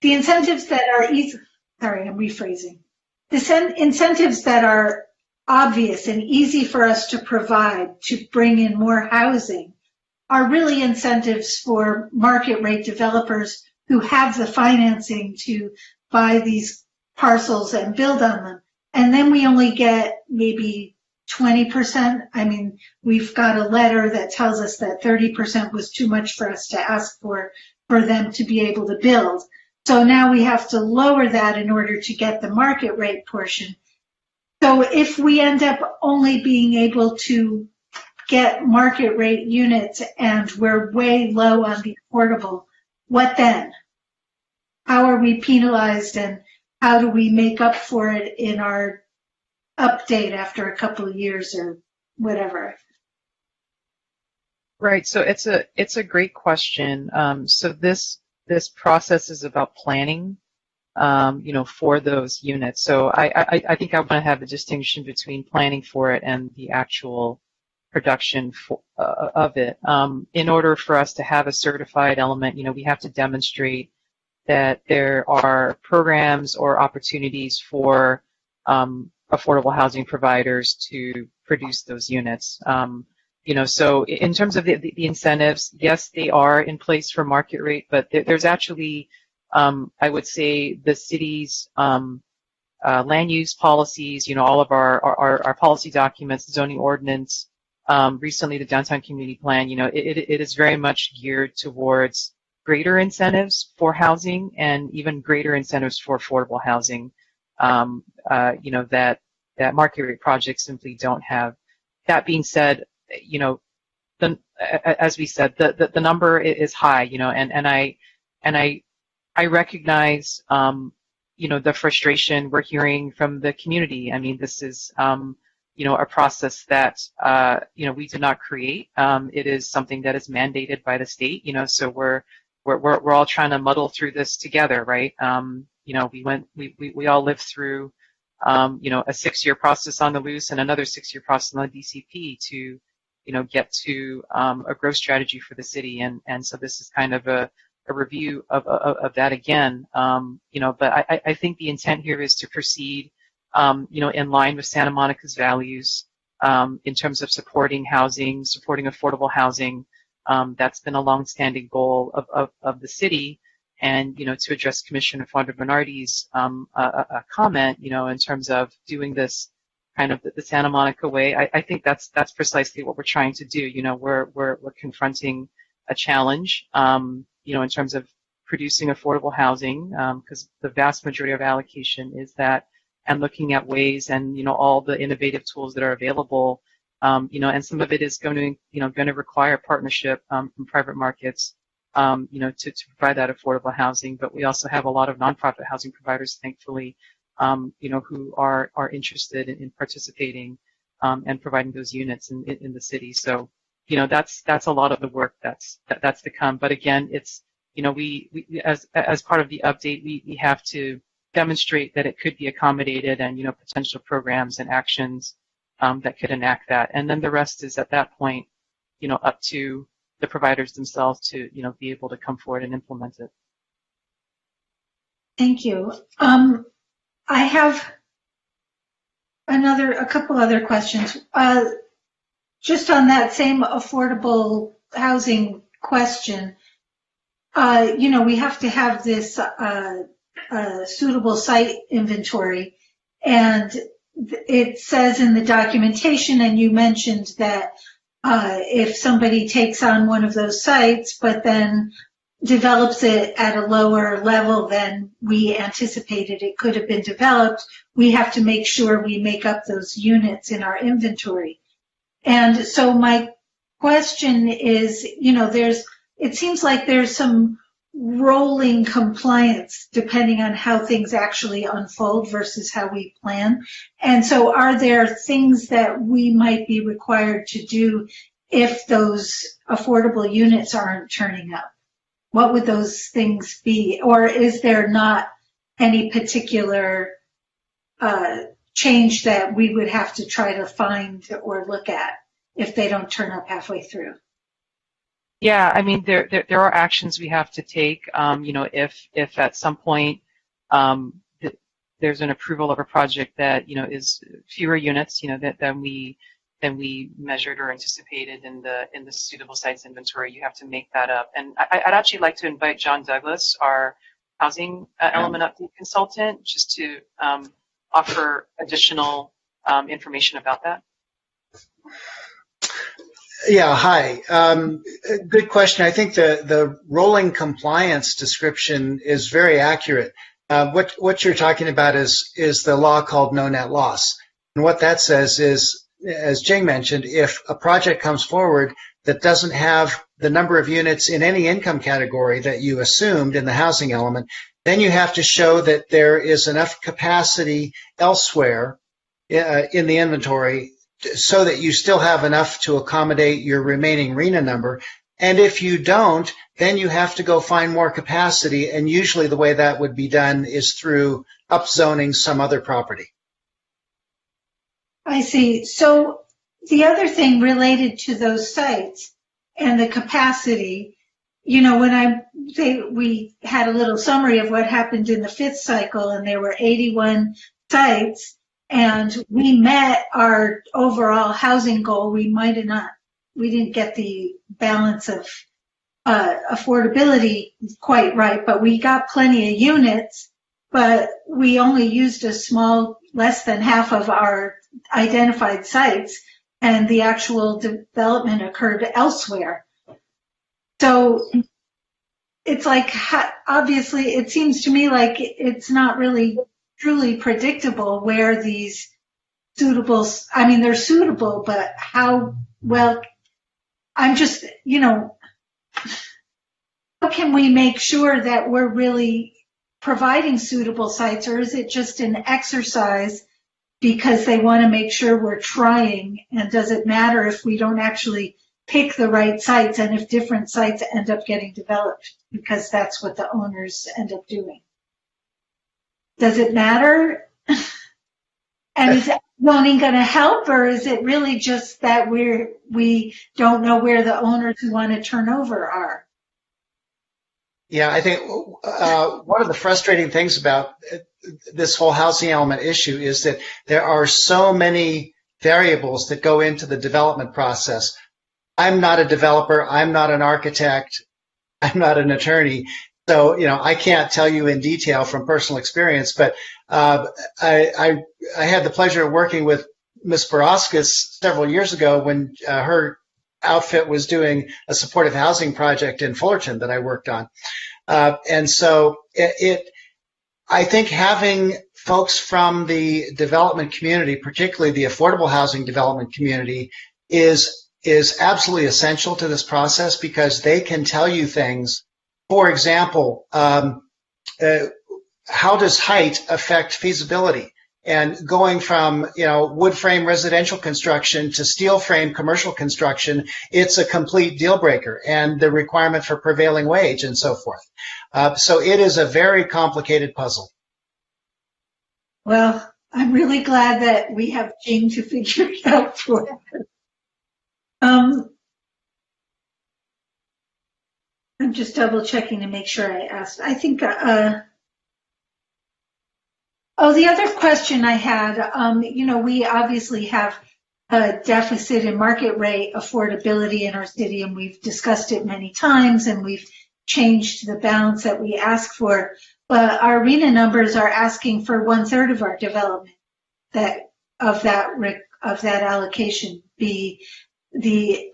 the incentives that are easy, sorry, I'm rephrasing. The incentives that are obvious and easy for us to provide to bring in more housing are really incentives for market rate developers who have the financing to buy these parcels and build on them. And then we only get maybe 20%. I mean, we've got a letter that tells us that 30% was too much for us to ask for them to be able to build. So now we have to lower that in order to get the market rate portion. So if we end up only being able to get market rate units and we're way low on the affordable, what then? How are we penalized, and how do we make up for it in our update after a couple of years or whatever? Right. So it's a great question. So this process is about planning, for those units. So I think I want to have a distinction between planning for it and the actual production of it. In order for us to have a certified element, we have to demonstrate that there are programs or opportunities for affordable housing providers to produce those units. So in terms of the incentives, yes, they are in place for market rate, but there's actually, I would say, the city's land use policies, all of our policy documents, zoning ordinance, recently the downtown community plan, it is very much geared towards greater incentives for housing and even greater incentives for affordable housing, that market rate projects simply don't have. That being said, as we said, the number is high, and I recognize, the frustration we're hearing from the community. I mean, this is, a process that, we did not create. It is something that is mandated by the state, so we're all trying to muddle through this together, right? We all lived through, a 6-year process on the loose and another 6-year process on the DCP to, get to a growth strategy for the city. And so this is kind of a review of that again. But I think the intent here is to proceed, in line with Santa Monica's values, in terms of supporting housing, supporting affordable housing. That's been a longstanding goal of the city. And, to address Commissioner Fonda Bernardi's a comment, in terms of doing this kind of the Santa Monica way, I think that's precisely what we're trying to do. We're confronting a challenge, in terms of producing affordable housing, because the vast majority of allocation is that, and looking at ways and, all the innovative tools that are available, and some of it is going to require partnership from private markets, to provide that affordable housing. But we also have a lot of nonprofit housing providers, thankfully, who are interested in participating and providing those units in the city. So, that's a lot of the work that's to come. But again, it's, we as part of the update, we have to demonstrate that it could be accommodated and, potential programs and actions that could enact that. And then the rest is at that point, up to the providers themselves to, be able to come forward and implement it. Thank you. I have a couple other questions. Just on that same affordable housing question, we have to have this suitable site inventory, and it says in the documentation, and you mentioned that if somebody takes on one of those sites but then develops it at a lower level than we anticipated it could have been developed, we have to make sure we make up those units in our inventory. And so my question is, it seems like there's some rolling compliance depending on how things actually unfold versus how we plan. And so are there things that we might be required to do if those affordable units aren't turning up? What would those things be? Or is there not any particular change that we would have to try to find or look at if they don't turn up halfway through? Yeah, I mean, there are actions we have to take. If at some point there's an approval of a project that is fewer units, than we measured or anticipated in the suitable sites inventory, you have to make that up. And I'd actually like to invite John Douglas, our housing element update consultant, just to offer additional information about that. Yeah, hi. Good question. I think the rolling compliance description is very accurate. What you're talking about is the law called no net loss. And what that says is, as Jing mentioned, if a project comes forward that doesn't have the number of units in any income category that you assumed in the housing element, then you have to show that there is enough capacity elsewhere in the inventory so that you still have enough to accommodate your remaining RHNA number. And if you don't, then you have to go find more capacity. And usually the way that would be done is through upzoning some other property. I see. So the other thing related to those sites and the capacity, when we had a little summary of what happened in the 5th cycle, and there were 81 sites, and we met our overall housing goal. We didn't get the balance of affordability quite right, but we got plenty of units, but we only used less than half of our identified sites, and the actual development occurred elsewhere. So it's like, obviously, it seems to me like it's not really truly predictable where these they're suitable, but how well, I'm just, how can we make sure that we're really providing suitable sites, or is it just an exercise because they want to make sure we're trying? And does it matter if we don't actually pick the right sites and if different sites end up getting developed, because that's what the owners end up doing? Does it matter? And is zoning going to help, or is it really just that we don't know where the owners who want to turn over are? Yeah, I think one of the frustrating things about this whole housing element issue is that there are so many variables that go into the development process. I'm not a developer. I'm not an architect. I'm not an attorney. So, I can't tell you in detail from personal experience, but I had the pleasure of working with Ms. Barauskas several years ago when her outfit was doing a supportive housing project in Fullerton that I worked on. And so I think having folks from the development community, particularly the affordable housing development community, is absolutely essential to this process, because they can tell you things. For example, how does height affect feasibility? And going from, wood frame residential construction to steel frame commercial construction, it's a complete deal breaker, and the requirement for prevailing wage and so forth. So it is a very complicated puzzle. Well, I'm really glad that we have Jing to figure it out for us. I'm just double checking to make sure I asked. I think, the other question I had, we obviously have a deficit in market rate affordability in our city, and we've discussed it many times, and we've changed the balance that we ask for. But our RHNA numbers are asking for 1/3 of our development of that allocation be the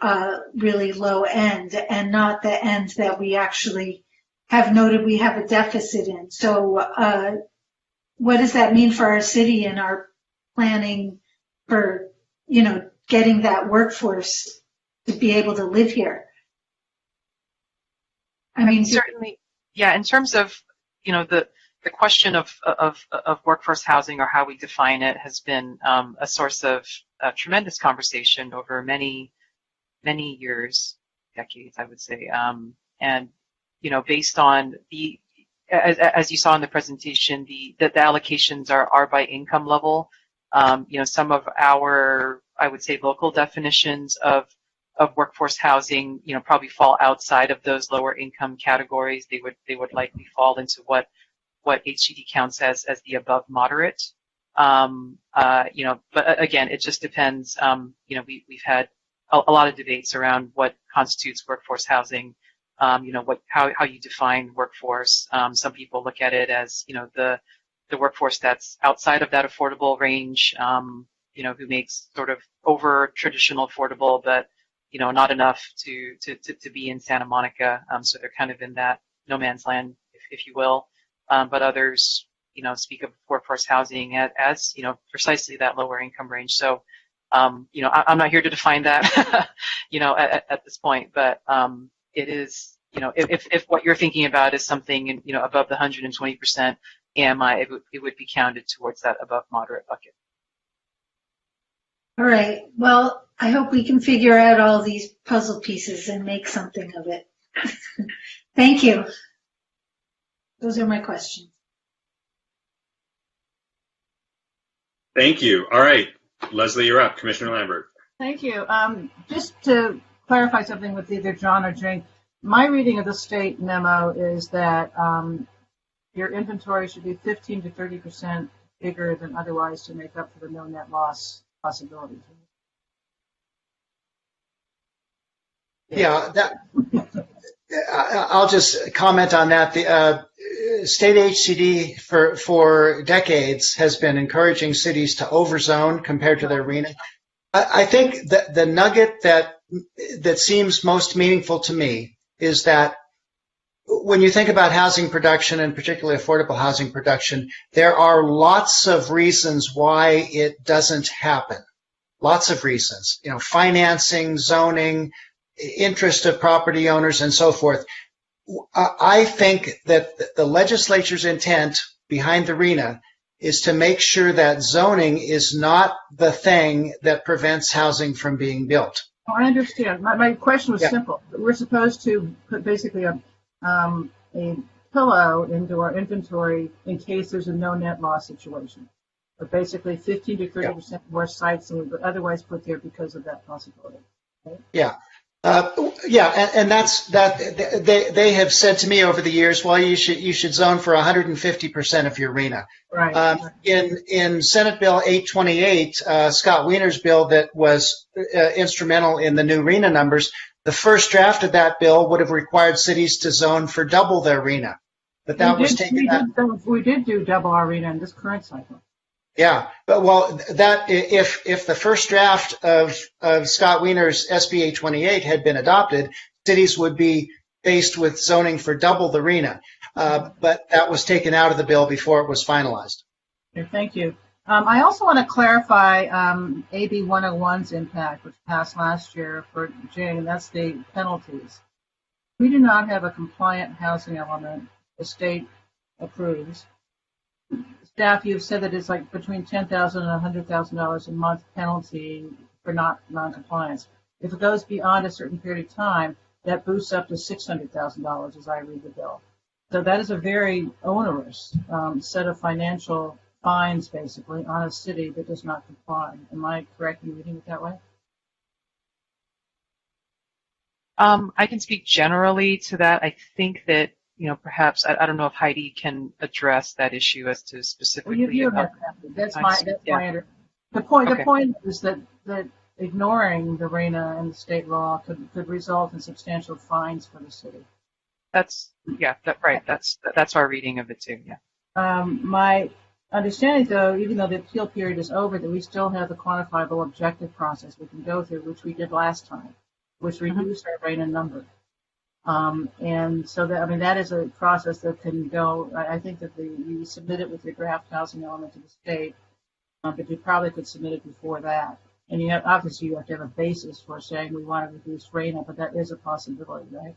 really low end, and not the end that we actually have noted we have a deficit in. So what does that mean for our city and our planning for, getting that workforce to be able to live here? I mean, certainly, yeah, in terms of, the question of workforce housing, or how we define it, has been a source of tremendous conversation over many years, decades, I would say. And, based on as you saw in the presentation, the allocations are by income level. Some of our, I would say, local definitions of workforce housing, probably fall outside of those lower income categories. They would likely fall into what HCD counts as the above moderate. But again, it just depends. We've had a lot of debates around what constitutes workforce housing. How you define workforce. Some people look at it as, the workforce that's outside of that affordable range, who makes sort of over traditional affordable, but, not enough to be in Santa Monica. So they're kind of in that no man's land, if you will. But others, speak of workforce housing as precisely that lower income range. So, I'm not here to define that, at this point, but, it is, if what you're thinking about is something, above the 120% AMI, it would be counted towards that above moderate bucket. All right. Well, I hope we can figure out all these puzzle pieces and make something of it. Thank you. Those are my questions. Thank you. All right. Leslie, you're up. Commissioner Lambert. Thank you. Just to clarify something with either John or Jing, my reading of the state memo is that your inventory should be 15 to 30% bigger than otherwise to make up for the no net loss possibilities. Yeah, I'll just comment on that. The state HCD for decades has been encouraging cities to overzone compared to their RHNA. I think that the nugget that seems most meaningful to me is that when you think about housing production, and particularly affordable housing production, there are lots of reasons why it doesn't happen. Lots of reasons. Financing, zoning, interest of property owners and so forth. I think that the legislature's intent behind the RENA is to make sure that zoning is not the thing that prevents housing from being built. Oh, I understand. My question was simple. We're supposed to put basically a pillow into our inventory in case there's a no net loss situation. But basically 15 to 30% more sites than we would otherwise put there because of that possibility. Okay? Yeah. And that's that. They have said to me over the years, well, you should zone for 150% of your RENA. Right. In Senate Bill 828, Scott Wiener's bill that was instrumental in the new RENA numbers, the first draft of that bill would have required cities to zone for double their RENA, but that was taken out. We did do double our RENA in this current cycle. Yeah, but well, that if the first draft of Scott Wiener's SB 828 had been adopted, cities would be faced with zoning for double the RENA. But that was taken out of the bill before it was finalized. Okay, thank you. I also want to clarify AB 101's impact, which passed last year for Jane, and that's the penalties. We do not have a compliant housing element the state approves. Staff, you've said that it's like between $10,000 and $100,000 a month penalty for non-compliance. If it goes beyond a certain period of time, that boosts up to $600,000 as I read the bill. So that is a very onerous set of financial fines, basically, on a city that does not comply. Am I correct in reading it that way? I can speak generally to that. I think that, perhaps, I don't know if Heidi can address that issue as to specifically. Well, you have that. That's my the point. Okay. The point is that ignoring the RENA and the state law could result in substantial fines for the city. Right. That's our reading of it too. Yeah. My understanding, though, even though the appeal period is over, that we still have the quantifiable objective process we can go through, which we did last time, which reduced our RENA number. And so that is a process that can go. I think that you submit it with your draft housing element to the state, but you probably could submit it before that. And obviously you have to have a basis for saying we want to reduce RENA, but that is a possibility, right?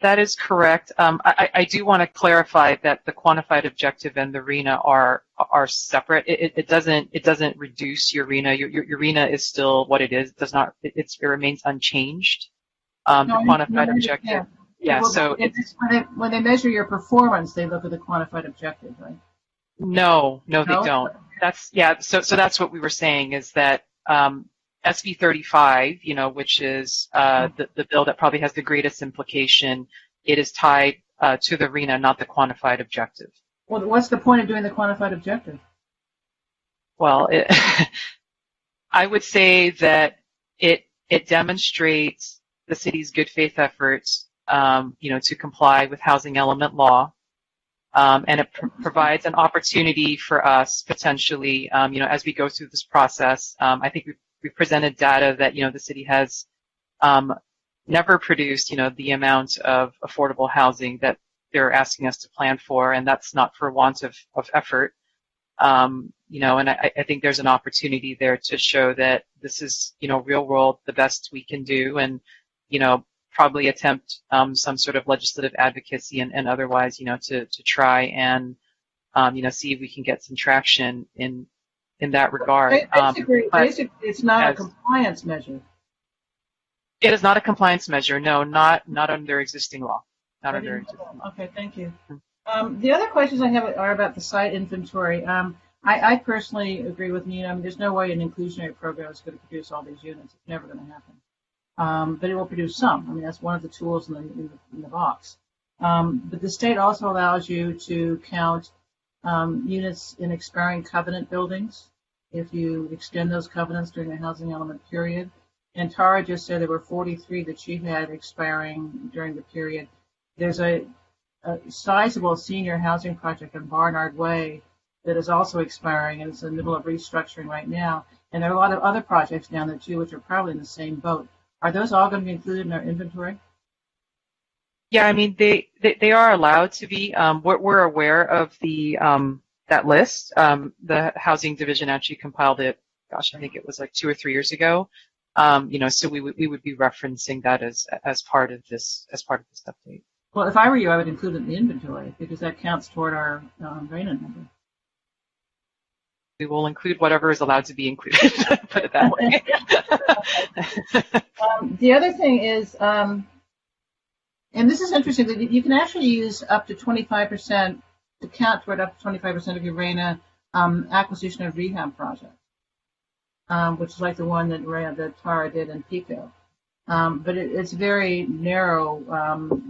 That is correct. I do want to clarify that the quantified objective and the RENA are separate. It doesn't reduce your RENA. Your RENA is still what it is. It remains unchanged. The quantified objective. Yeah. Well, so when they measure your performance, they look at the quantified objective, right? No, they don't. So that's what we were saying is that SB 35, which is the bill that probably has the greatest implication, it is tied to the RENA, not the quantified objective. Well, what's the point of doing the quantified objective? Well, I would say that it demonstrates the city's good faith efforts, to comply with housing element law. And it provides an opportunity for us potentially, as we go through this process. I think we presented data that, the city has never produced, the amount of affordable housing that they're asking us to plan for, and that's not for want of effort. And I think there's an opportunity there to show that this is, real world, the best we can do, and, probably attempt some sort of legislative advocacy and otherwise, to try and, see if we can get some traction in that regard. Basically, it's not a compliance measure. It is not a compliance measure. No, not under existing law. Okay, thank you. The other questions I have are about the site inventory. I personally agree with Nina. There's no way an inclusionary program is going to produce all these units. It's never going to happen. But it will produce some. That's one of the tools in the box. But the state also allows you to count units in expiring covenant buildings if you extend those covenants during the housing element period. And Tara just said there were 43 that she had expiring during the period. There's a sizable senior housing project on Barnard Way that is also expiring, and it's in the middle of restructuring right now. And there are a lot of other projects down there too, which are probably in the same boat. Are those all going to be included in our inventory? Yeah, they are allowed to be. We're aware of the that list. The Housing Division actually compiled it. Gosh, I think it was like 2 or 3 years ago. So we would be referencing that as part of this update. Well, if I were you, I would include it in the inventory because that counts toward our RENA number. We will include whatever is allowed to be included. Put it that way. The other thing is, and this is interesting, that you can actually use up to 25% to count toward up to 25% of your RENA acquisition of rehab project, which is like the one that Tara did in Pico. But it's a very narrow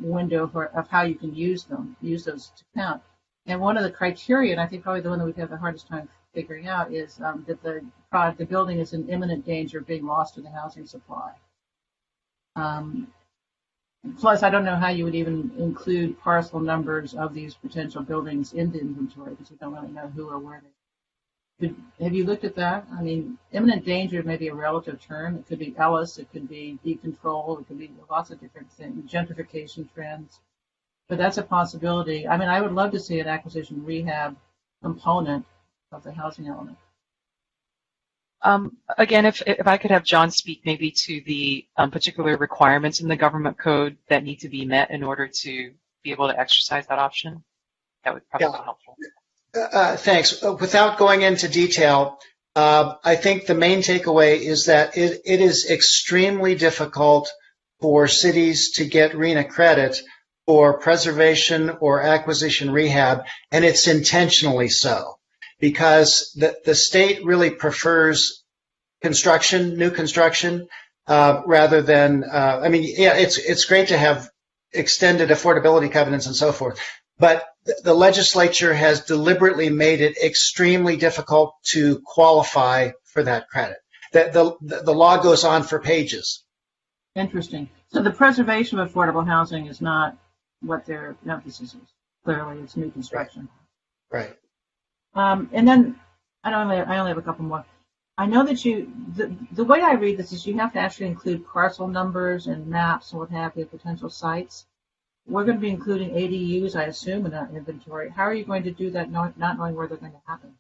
window of how you can use those to count. And one of the criteria, and I think probably the one that we've had the hardest time figuring out, is that the building is in imminent danger of being lost to the housing supply. Plus, I don't know how you would even include parcel numbers of these potential buildings in the inventory because you don't really know who or where they. Have you looked at that? I mean, imminent danger may be a relative term. It could be Ellis, it could be decontrol, it could be lots of different things, gentrification trends. But that's a possibility. I mean, I would love to see an acquisition rehab component of the housing element. Again, if I could have John speak maybe to the particular requirements in the government code that need to be met in order to be able to exercise that option, that would probably be helpful. Thanks. Without going into detail, I think the main takeaway is that it is extremely difficult for cities to get RENA credit for preservation or acquisition rehab, and it's intentionally so, because the state really prefers new construction, rather than, it's great to have extended affordability covenants and so forth, but the legislature has deliberately made it extremely difficult to qualify for that credit. The law goes on for pages. Interesting. So the preservation of affordable housing is not what their emphasis is. Clearly, it's new construction. Right. And then I only have a couple more. I know that the way I read this is you have to actually include parcel numbers and maps and what have you, potential sites. We're going to be including ADUs, I assume, in that inventory. How are you going to do that, not knowing where they're going to happen?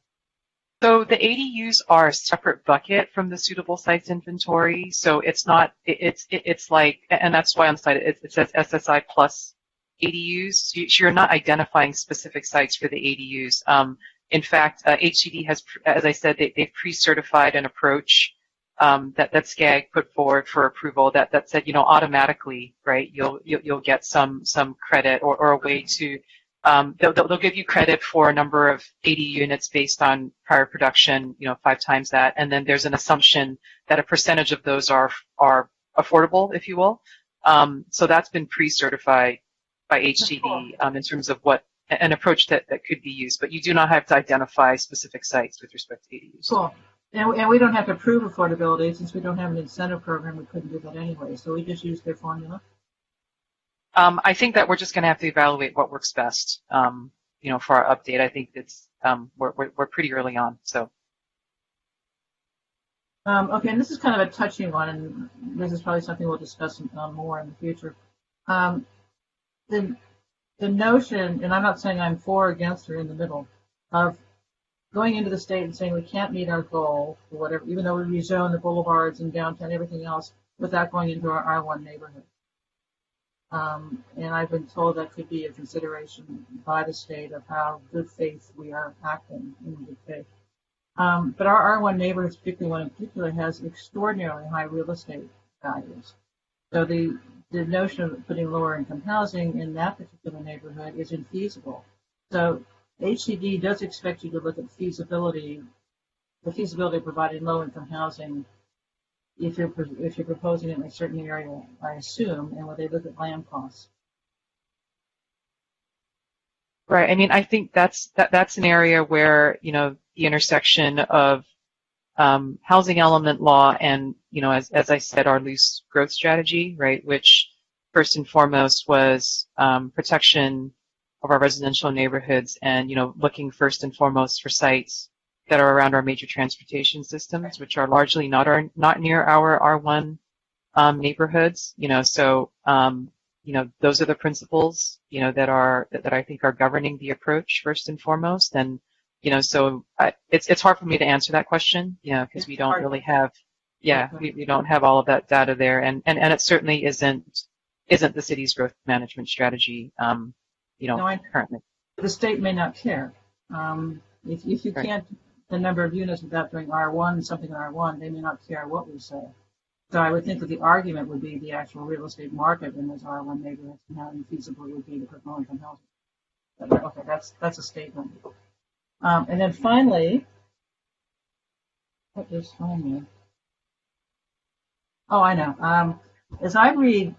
So the ADUs are a separate bucket from the suitable sites inventory. So it's not, it's like, and that's why on the site it says SSI plus ADUs. So you're not identifying specific sites for the ADUs. In fact, HCD has, as I said, they've pre-certified an approach that SCAG put forward for approval that said, automatically, right, you'll get some credit or a way to, they'll give you credit for a number of 80 units based on prior production, 5 times that, and then there's an assumption that a percentage of those are affordable, if you will. So that's been pre-certified by HCD in terms of what an approach that could be used, but you do not have to identify specific sites with respect to ADUs. Cool. And we don't have to prove affordability since we don't have an incentive program. We couldn't do that anyway, so we just use their formula. I think that we're just going to have to evaluate what works best. For our update, I think it's we're pretty early on. So. Okay, and this is kind of a touchy one, and this is probably something we'll discuss more in the future. The notion, and I'm not saying I'm for or against or in the middle, of going into the state and saying we can't meet our goal or whatever, even though we rezone the boulevards and downtown, everything else, without going into our R1 neighborhood. And I've been told that could be a consideration by the state of how good faith we are acting in good faith. But our R1 neighborhoods, particularly one in particular, has extraordinarily high real estate values. So the notion of putting lower income housing in that particular neighborhood is infeasible. So HCD does expect you to look at the feasibility of providing low income housing if you're proposing it in a certain area, I assume, and where they look at land costs. Right. I mean, I think that's an area where, the intersection of housing element law and, as I said, our loose growth strategy, right, which first and foremost was protection of our residential neighborhoods and, looking first and foremost for sites that are around our major transportation systems, which are largely not near our R1 neighborhoods, so, those are the principles, that I think are governing the approach first and foremost. And, so it's hard for me to answer that question, because we don't really have, Yeah, we don't have all of that data there, and it certainly isn't the city's growth management strategy, currently. The state may not care. If you can't the number of units without doing R1, something in R1, they may not care what we say. So I would think that the argument would be the actual real estate market in those R1 neighborhoods and how infeasible it would be to put low-income housing. But, okay, that's a statement. And then finally, what is finally? Oh, I know. As I read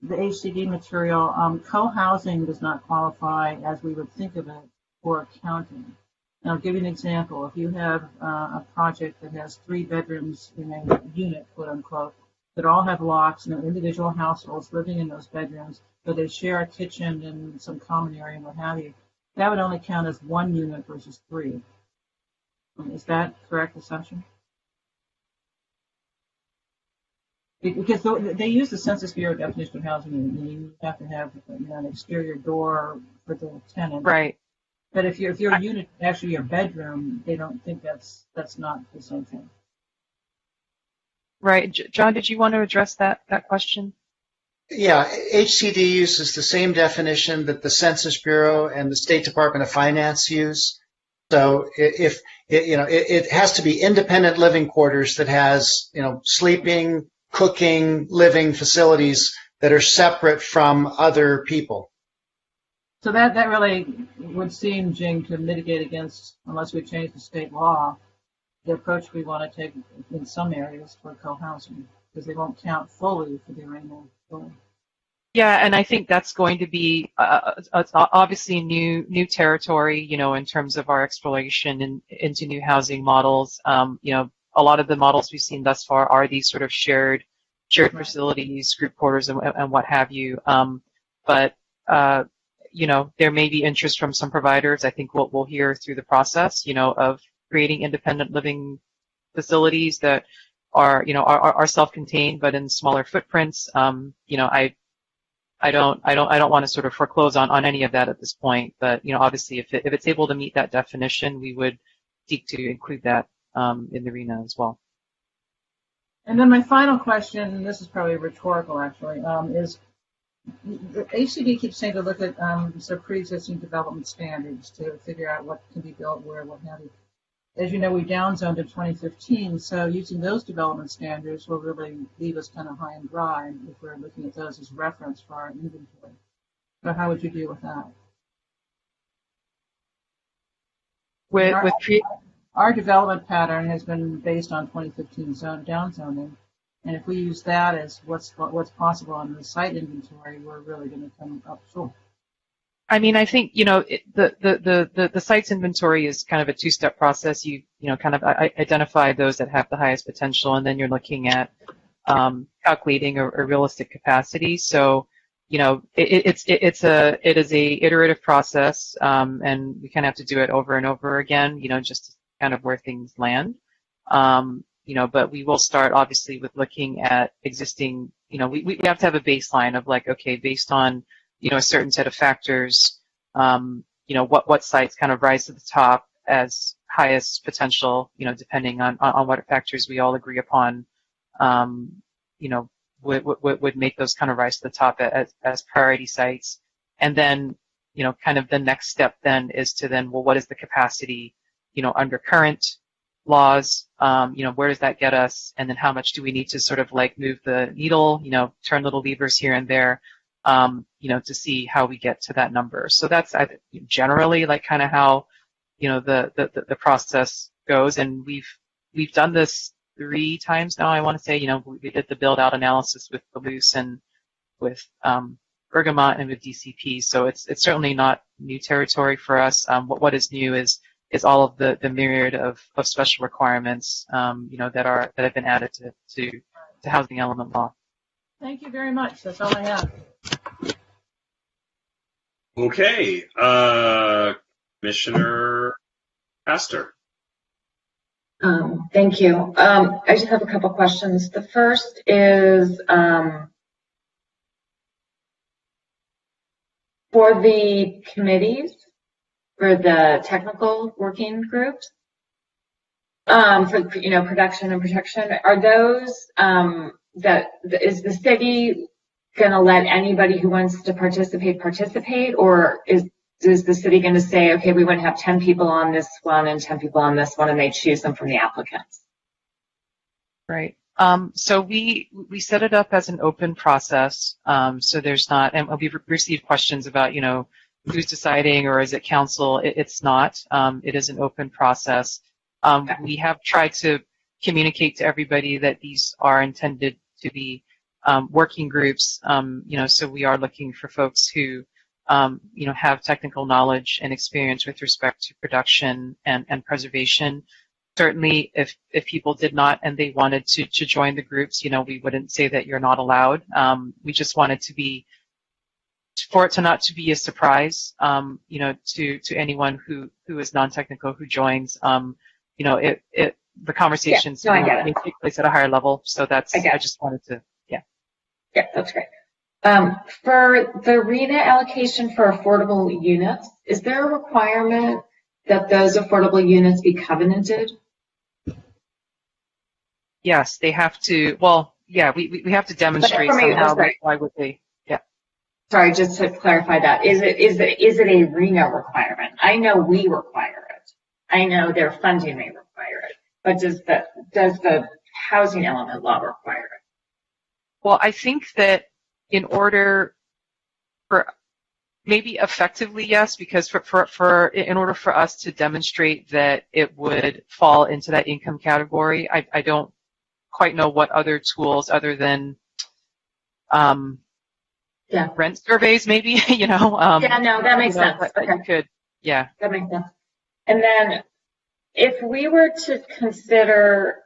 the HCD material, co-housing does not qualify as we would think of it for accounting. Now, I'll give you an example. If you have a project that has 3 bedrooms in a unit, quote unquote, that all have locks and individual households living in those bedrooms, but they share a kitchen and some common area and what have you, that would only count as 1 unit versus 3. Is that a correct assumption? Because they use the Census Bureau definition of housing unit. You have to have an exterior door for the tenant. Right. But if your unit is actually your bedroom, they don't think that's not the same thing. Right. John, did you want to address that question? Yeah, HCD uses the same definition that the Census Bureau and the State Department of Finance use. So if it has to be independent living quarters that has sleeping, cooking, living facilities that are separate from other people. So that really would seem, Jing, to mitigate against, unless we change the state law, the approach we want to take in some areas for co-housing, because they won't count fully for the arena. Yeah, and I think that's going to be obviously new territory, in terms of our exploration into new housing models. A lot of the models we've seen thus far are these sort of shared facilities, group quarters, and what have you. But there may be interest from some providers. I think we'll hear through the process, of creating independent living facilities that are self-contained but in smaller footprints. I don't want to sort of foreclose on any of that at this point. But obviously, if it's able to meet that definition, we would seek to include that in the arena as well. And then my final question, and this is probably rhetorical actually, is the HCD keeps saying to look at some pre-existing development standards to figure out what can be built where, what have you. As you know, we downzoned in 2015, so using those development standards will really leave us kind of high and dry if we're looking at those as reference for our inventory. So how would you deal with that? Our development pattern has been based on 2015 downzoning, and if we use that as what's possible on the site inventory, we're really going to come up short. I mean, I think, the site's inventory is kind of a two-step process. You kind of identify those that have the highest potential, and then you're looking at calculating a realistic capacity. So, it is a iterative process, and we kind of have to do it over and over again, just to kind of where things land. But we will start obviously with looking at existing, we have to have a baseline of like, okay, based on a certain set of factors, what sites kind of rise to the top as highest potential, depending on what factors we all agree upon, would make those kind of rise to the top as priority sites. And then, kind of the next step then is to then, well, what is the capacity, under current laws, where does that get us? And then how much do we need to sort of like move the needle, turn little levers here and there, to see how we get to that number. So that's generally like kind of how, the process goes. And we've done this 3 times now, I want to say. We did the build out analysis with Luce and with Bergamot and with DCP. So it's certainly not new territory for us. What is new is all of the myriad of special requirements, that have been added to housing element law. Thank you very much. That's all I have. Okay, Commissioner Pastor. Thank you. I just have a couple questions. The first is for the committees, for the technical working groups, For production and protection, are those is the city going to let anybody who wants to participate, or is the city going to say, okay, we want to have 10 people on this one and 10 people on this one, and they choose them from the applicants? Right. So we set it up as an open process. So there's not, and we've received questions about, who's deciding, or is it council? It's not. It is an open process. We have tried to communicate to everybody that these are intended to be working groups. So we are looking for folks who, have technical knowledge and experience with respect to production and preservation. Certainly, if people did not and they wanted to join the groups, we wouldn't say that you're not allowed. We just wanted for it to not to be a surprise, to anyone who is non-technical who joins. The conversations may take place at a higher level. So I just wanted to, Yeah, that's great. For the RENA allocation for affordable units, is there a requirement that those affordable units be covenanted? Yes, they have to. Well, yeah, we have to demonstrate somehow. Why would they? Yeah. Sorry, just to clarify that, is it a RENA requirement? I know we require it. I know their funding may require it, but does the housing element law require it? Well, I think that in order for maybe effectively, yes, because in order for us to demonstrate that it would fall into that income category, I don't quite know what other tools other than rent surveys, maybe. That makes sense. That you could, yeah. That makes sense. And then if we were to consider,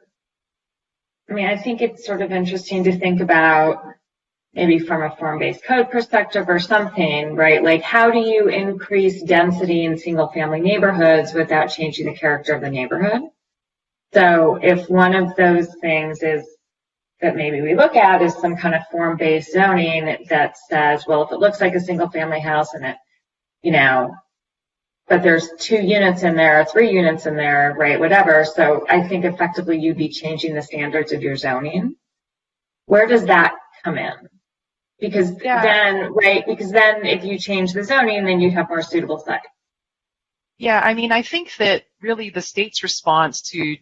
I think it's sort of interesting to think about maybe from a form-based code perspective or something, right? Like, how do you increase density in single-family neighborhoods without changing the character of the neighborhood? So if one of those things is that maybe we look at is some kind of form-based zoning that says, well, if it looks like a single-family house and it, but there's 2 units in there, 3 units in there, right, whatever. So I think effectively you'd be changing the standards of your zoning. Where does that come in? Because then if you change the zoning, then you'd have more suitable sites. Yeah, I think that really the state's response to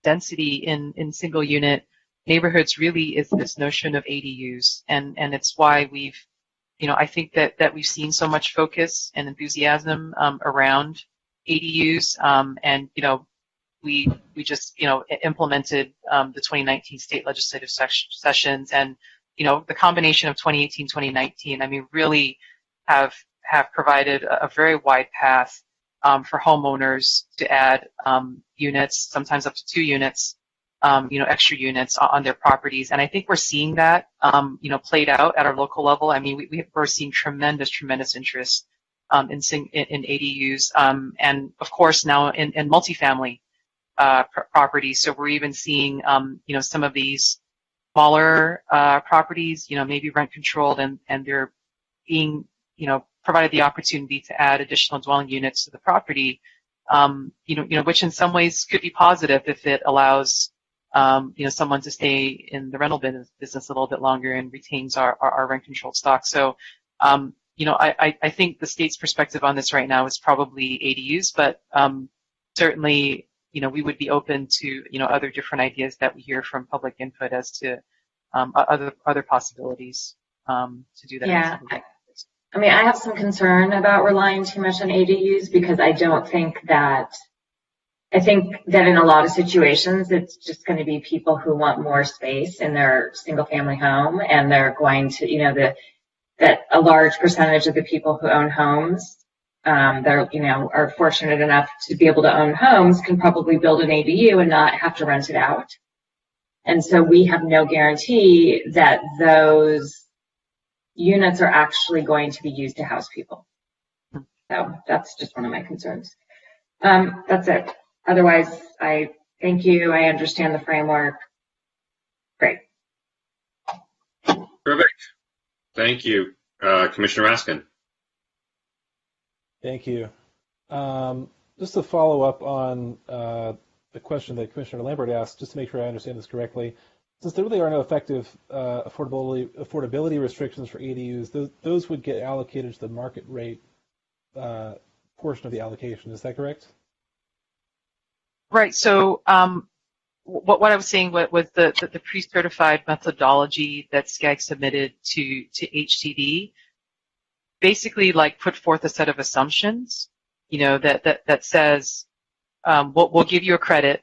density in single unit neighborhoods really is this notion of ADUs, and it's why we've, I think that we've seen so much focus and enthusiasm around ADUs, and we just implemented the 2019 state legislative sessions, and the combination of 2018, 2019, really have provided a very wide path for homeowners to add units, sometimes up to 2 units, extra units on their properties. And I think we're seeing that, played out at our local level. We're seeing tremendous interest in ADUs, and of course now in multifamily properties. So we're even seeing, some of these smaller properties, maybe rent controlled, and they're being, provided the opportunity to add additional dwelling units to the property, which in some ways could be positive if it allows, someone to stay in the rental business a little bit longer and retains our rent controlled stock. So, I think the state's perspective on this right now is probably ADUs, but certainly, we would be open to, other different ideas that we hear from public input as to other possibilities to do that. Yeah. I have some concern about relying too much on ADUs because I think that in a lot of situations, it's just going to be people who want more space in their single family home, and they're going to, that a large percentage of the people who own homes, are fortunate enough to be able to own homes can probably build an ADU and not have to rent it out. And so we have no guarantee that those units are actually going to be used to house people. So that's just one of my concerns. That's it. Otherwise, I thank you. I understand the framework. Great. Perfect. Thank you, Commissioner Raskin. Thank you. Just to follow up on a question that Commissioner Lambert asked, just to make sure I understand this correctly. Since there really are no effective affordability restrictions for ADUs, those would get allocated to the market rate portion of the allocation. Is that correct? Right. So what I was saying was the pre-certified methodology that SCAG submitted to HTD basically like put forth a set of assumptions, that says we'll give you a credit,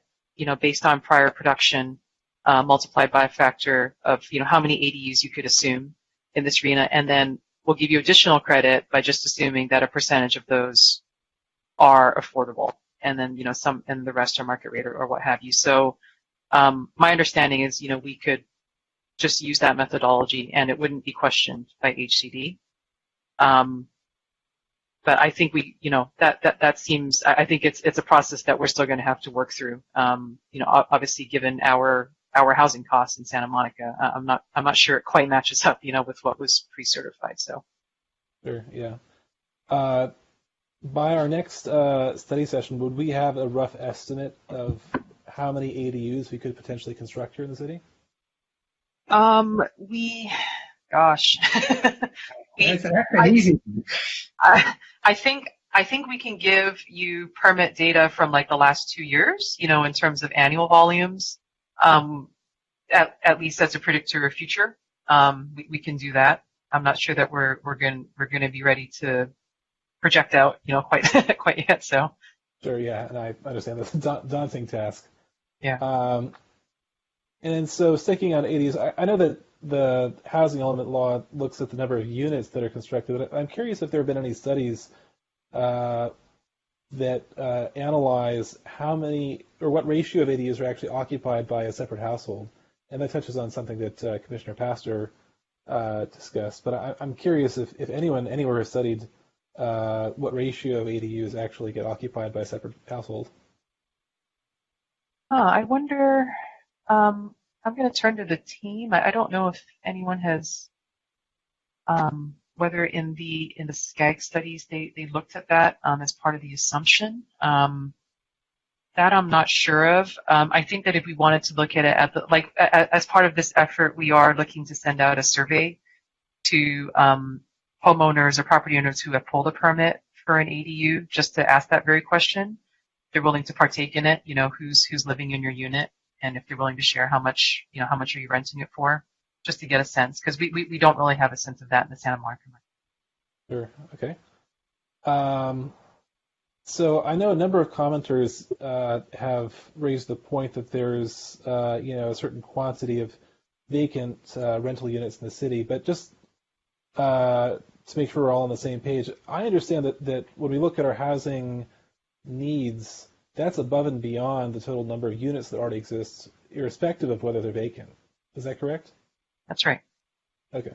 based on prior production multiplied by a factor of how many ADUs you could assume in this arena, and then we'll give you additional credit by just assuming that a percentage of those are affordable, and then and the rest are market rate or what have you. So my understanding is we could just use that methodology and it wouldn't be questioned by HCD. But I think that seems, I think it's a process that we're still going to have to work through. Obviously given our housing costs in Santa Monica, I'm not sure it quite matches up, with what was pre-certified. So. Sure. Yeah. By our next study session, would we have a rough estimate of how many ADUs we could potentially construct here in the city? Gosh. That's easy. I think we can give you permit data from like the last 2 years, in terms of annual volumes, at least as a predictor of future. We can do that. I'm not sure that we're going to be ready to project out, quite yet. So. Sure. Yeah, and I understand that's a daunting task. Yeah. And so sticking on ADUs, I know that the housing element law looks at the number of units that are constructed, but I'm curious if there have been any studies that analyze how many or what ratio of ADUs are actually occupied by a separate household. And that touches on something that Commissioner Pastor discussed. But I'm curious if anyone anywhere has studied what ratio of ADUs actually get occupied by a separate household. I wonder, I'm going to turn to the team. I don't know if anyone has, whether in the SCAG studies they looked at that as part of the assumption. That I'm not sure of. I think that if we wanted to look at it as part of this effort, we are looking to send out a survey to homeowners or property owners who have pulled a permit for an ADU, just to ask that very question. They're willing to partake in it, who's living in your unit, and if they're willing to share how much are you renting it for, just to get a sense, because we don't really have a sense of that in the Santa Monica market. Sure. Okay. So I know a number of commenters have raised the point that there's a certain quantity of vacant rental units in the city, but just to make sure we're all on the same page, I understand that when we look at our housing needs, that's above and beyond the total number of units that already exist, irrespective of whether they're vacant. Is that correct? That's right. Okay.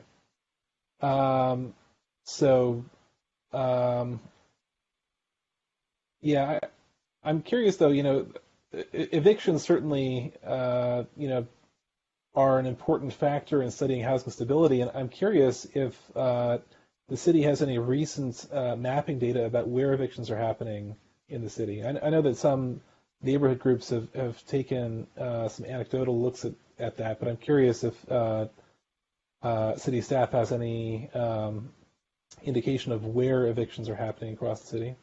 Yeah, I'm curious though, evictions certainly, are an important factor in studying housing stability, and I'm curious if the city has any recent mapping data about where evictions are happening in the city. I know that some neighborhood groups have taken some anecdotal looks at that, but I'm curious if city staff has any indication of where evictions are happening across the city.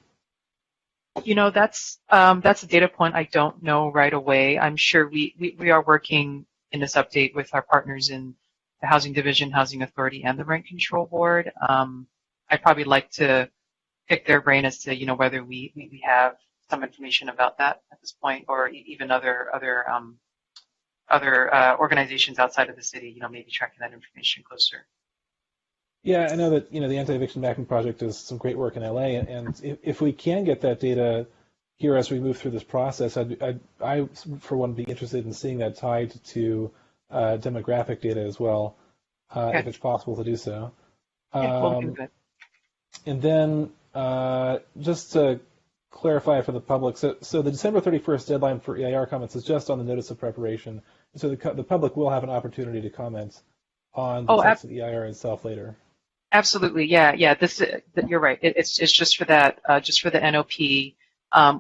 That's a data point I don't know right away. I'm sure we are working in this update with our partners in the Housing Division, Housing Authority, and the Rent Control Board. I'd probably like to pick their brain as to whether we have some information about that at this point, or even other organizations outside of the city, maybe tracking that information closer. Yeah, I know that the Anti-Eviction Mapping Project does some great work in LA, and if we can get that data here as we move through this process, I for one, be interested in seeing that tied to demographic data as well, okay, if it's possible to do so. Yeah, we'll do that. And then just to clarify for the public, so the December 31st deadline for EIR comments is just on the notice of preparation, so the public will have an opportunity to comment on the text of the EIR itself later. Absolutely, yeah. You're right. It's just for that, just for the NOP.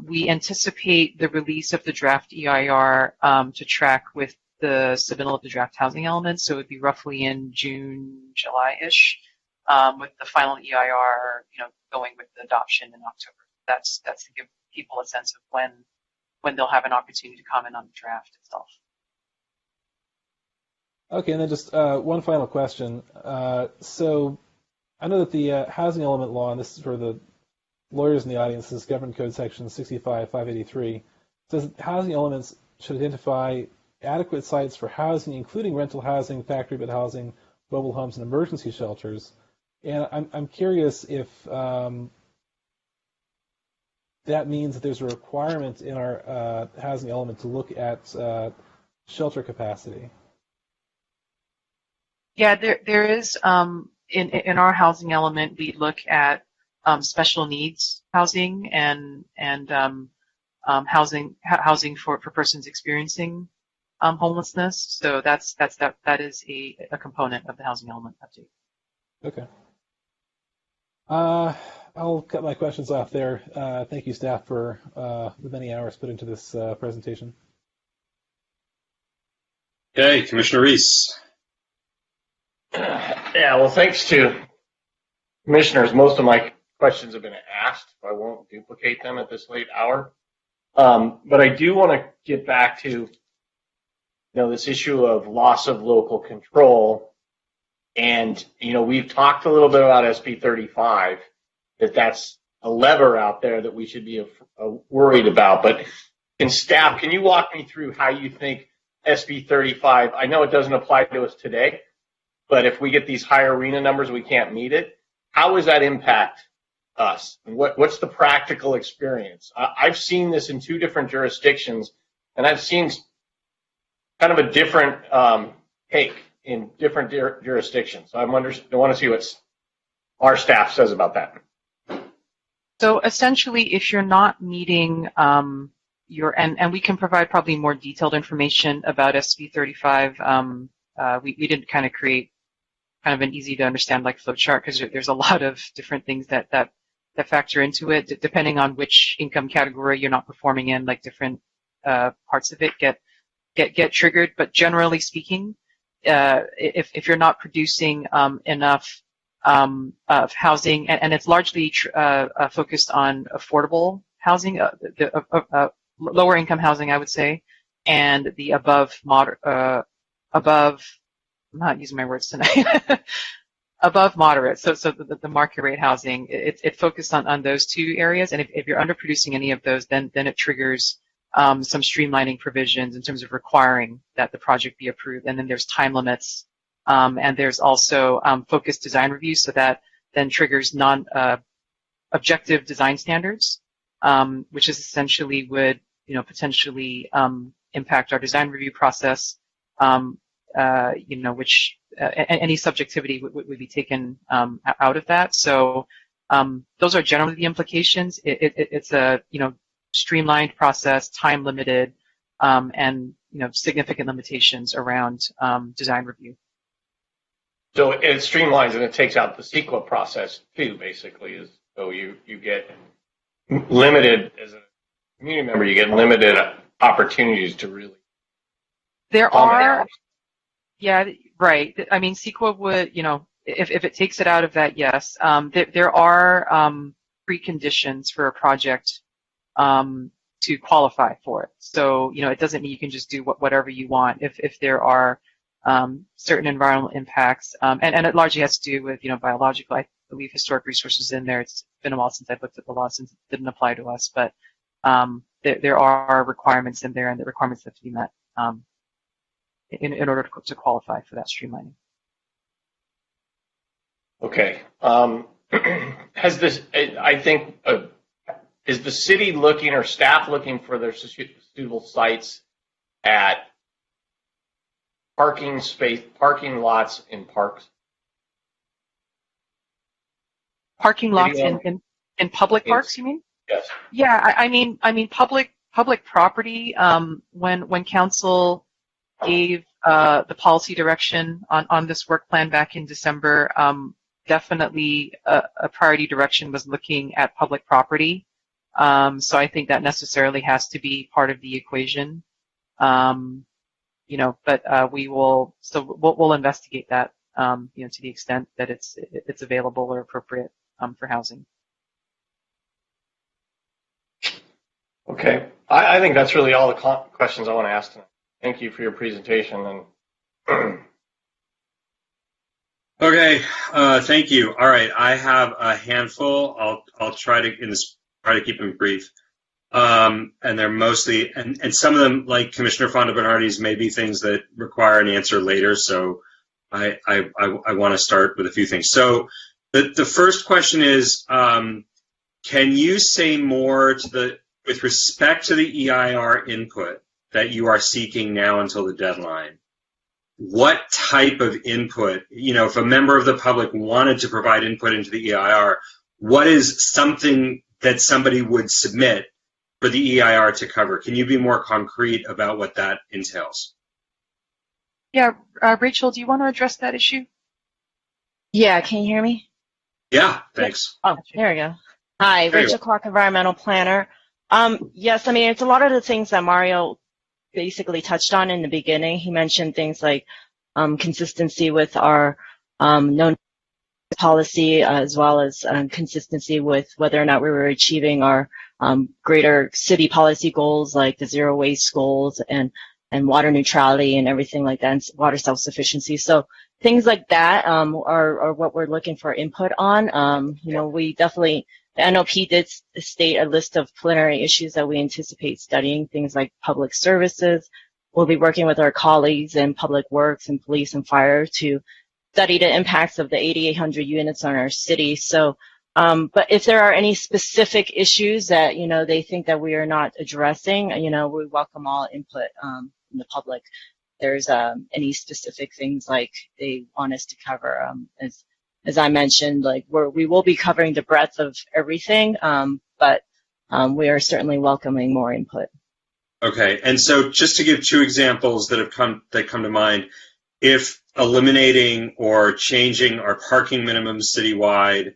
We anticipate the release of the draft EIR to track with the submittal of the draft housing elements, so it would be roughly in June, July-ish, with the final EIR, going with the adoption in October. That's to give people a sense of when they'll have an opportunity to comment on the draft itself. Okay, and then just one final question. So I know that the housing element law, and this is for the lawyers in the audience, this is Government Code Section 65-583, says that housing elements should identify adequate sites for housing, including rental housing, factory bed housing, mobile homes, and emergency shelters. And I'm curious if that means that there's a requirement in our housing element to look at shelter capacity. Yeah, there is, in our housing element, we look at special needs housing and housing for persons experiencing homelessness. So that is a component of the housing element update. Okay. I'll cut my questions off there. Thank you, staff, for the many hours put into this presentation. Okay, Commissioner Reese. Yeah, well, thanks to commissioners, most of my questions have been asked. I won't duplicate them at this late hour. But I do want to get back to, this issue of loss of local control. And, we've talked a little bit about SB 35, that's a lever out there that we should be worried about. But can you walk me through how you think SB 35, I know it doesn't apply to us today, but if we get these higher RHNA numbers, we can't meet it. How does that impact us? And what's the practical experience? I've seen this in 2 different jurisdictions, and I've seen kind of a different take in different jurisdictions. So I want to see what our staff says about that. So essentially, if you're not meeting and we can provide probably more detailed information about SB 35. We didn't kind of create kind of an easy to understand like flow chart because there's a lot of different things that factor into it. Depending on which income category you're not performing in, like different parts of it get triggered. But generally speaking, if you're not producing enough of housing, and it's largely focused on affordable housing, lower income housing, I would say, and the above, I'm not using my words tonight, above moderate, so the market rate housing, it focused on those 2 areas, and if you're underproducing any of those, then it triggers some streamlining provisions in terms of requiring that the project be approved, and then there's time limits, and there's also focused design reviews, so that then triggers non-objective design standards, which is essentially would potentially impact our design review process, which any subjectivity would be taken out of that. So those are generally the implications. It's a streamlined process, time limited, and significant limitations around design review. So it streamlines and it takes out the CEQA process too, basically. So you get limited, as a community member, you get limited opportunities to really. There are, yeah, right. I mean, CEQA would, if it takes it out of that, yes. There are preconditions for a project to qualify for it. So, it doesn't mean you can just do whatever you want. If there are certain environmental impacts, and it largely has to do with, biological, I believe historic resources in there. It's been a while since I've looked at the law since it didn't apply to us, but there are requirements in there, and the requirements have to be met in order to qualify for that streamlining. Okay. Has this, I think, is the city looking or staff looking for their suitable sites at parking lots in parks? Parking lots in public parks, you mean? Yes. Yeah, I mean public property. When council gave the policy direction on this work plan back in December, definitely a priority direction was looking at public property. So I think that necessarily has to be part of the equation. But we'll investigate that, to the extent that it's available or appropriate for housing. Okay. I think that's really all the questions I want to ask tonight. Thank you for your presentation. And Okay, thank you. All right, I have a handful. I'll try to keep them brief. And they're mostly, and some of them, like Commissioner Fonda Bernardi's, may be things that require an answer later. So I want to start with a few things. So the first question is, can you say more with respect to the EIR input that you are seeking now until the deadline? What type of input, if a member of the public wanted to provide input into the EIR, what is something that somebody would submit for the EIR to cover? Can you be more concrete about what that entails? Yeah, Rachel, do you want to address that issue? Yeah, can you hear me? Yeah, thanks. Oh, there we go. Hi, Rachel Clark, environmental planner. Yes, I mean, it's a lot of the things that Mario basically touched on in the beginning. He mentioned things like consistency with our known policy, as well as consistency with whether or not we were achieving our greater city policy goals, like the zero waste goals and water neutrality and everything like that, and water self-sufficiency. So things like that are what we're looking for input on. We definitely, the NOP did state a list of preliminary issues that we anticipate studying, things like public services. We'll be working with our colleagues in public works and police and fire to study the impacts of the 8,800 units on our city. So, but if there are any specific issues that, they think that we are not addressing, we welcome all input from the public. There's any specific things like they want us to cover, as I mentioned, like we will be covering the breadth of everything, but we are certainly welcoming more input. Okay, and so just to give two examples that come to mind, if eliminating or changing our parking minimums citywide,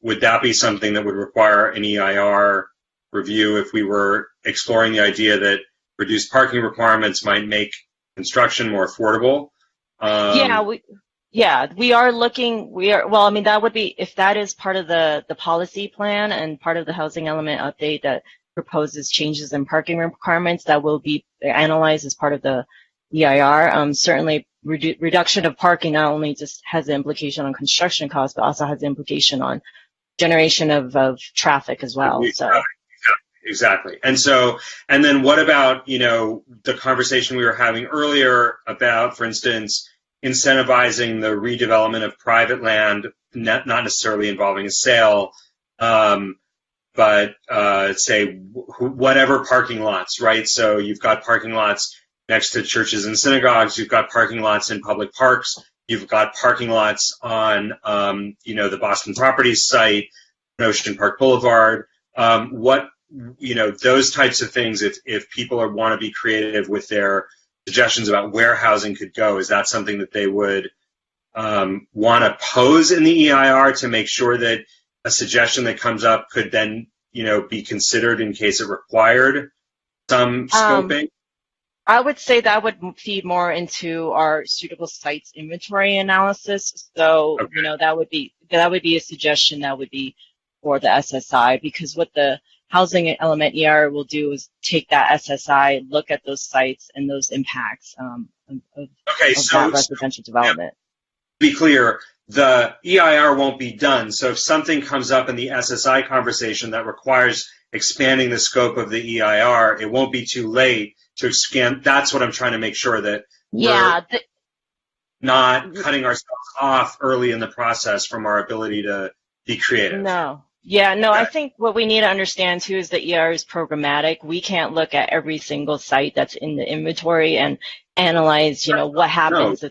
would that be something that would require an EIR review if we were exploring the idea that reduced parking requirements might make construction more affordable? We are looking, well, I mean, that would be, if that is part of the policy plan and part of the housing element update that proposes changes in parking requirements, that will be analyzed as part of the EIR. Certainly, reduction of parking not only just has an implication on construction costs, but also has an implication on generation of traffic as well. So. Exactly. And then what about, the conversation we were having earlier about, for instance, incentivizing the redevelopment of private land, not necessarily involving a sale, but say whatever parking lots, right? So you've got parking lots next to churches and synagogues, you've got parking lots in public parks, you've got parking lots on, the Boston Properties site, Ocean Park Boulevard, those types of things, if people want to be creative with their suggestions about where housing could go, is that something that they would want to pose in the EIR to make sure that a suggestion that comes up could then, be considered in case it required some scoping? I would say that would feed more into our suitable sites inventory analysis. So, okay. that would be a suggestion that would be for the SSI, because what the housing element EIR will do is take that SSI, look at those sites and those impacts of that residential development. To be clear, the EIR won't be done. So if something comes up in the SSI conversation that requires expanding the scope of the EIR, it won't be too late to expand. That's what I'm trying to make sure that we're not cutting ourselves off early in the process from our ability to be creative. I think what we need to understand too is that EIR is programmatic. We can't look at every single site that's in the inventory and analyze, what happens. So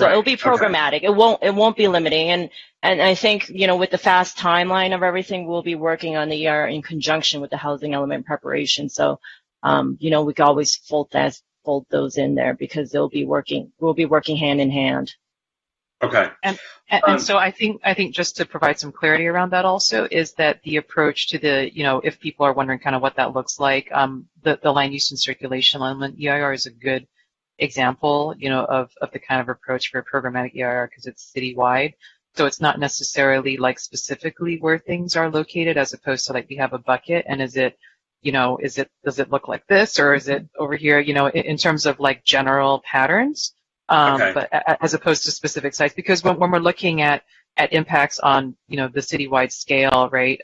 it'll be programmatic. Okay. It won't be limiting. And I think, with the fast timeline of everything, we'll be working on the EIR in conjunction with the housing element preparation. So, we can always fold those in there because we'll be working hand in hand. Okay. And so I think just to provide some clarity around that also is that the approach to the, if people are wondering kind of what that looks like, the land use and circulation element EIR is a good example, of the kind of approach for a programmatic EIR because it's citywide. So it's not necessarily like specifically where things are located as opposed to like we have a bucket and does it look like this or is it over here, in terms of like general patterns. Okay. But as opposed to specific sites, because when we're looking at impacts on, the citywide scale, right,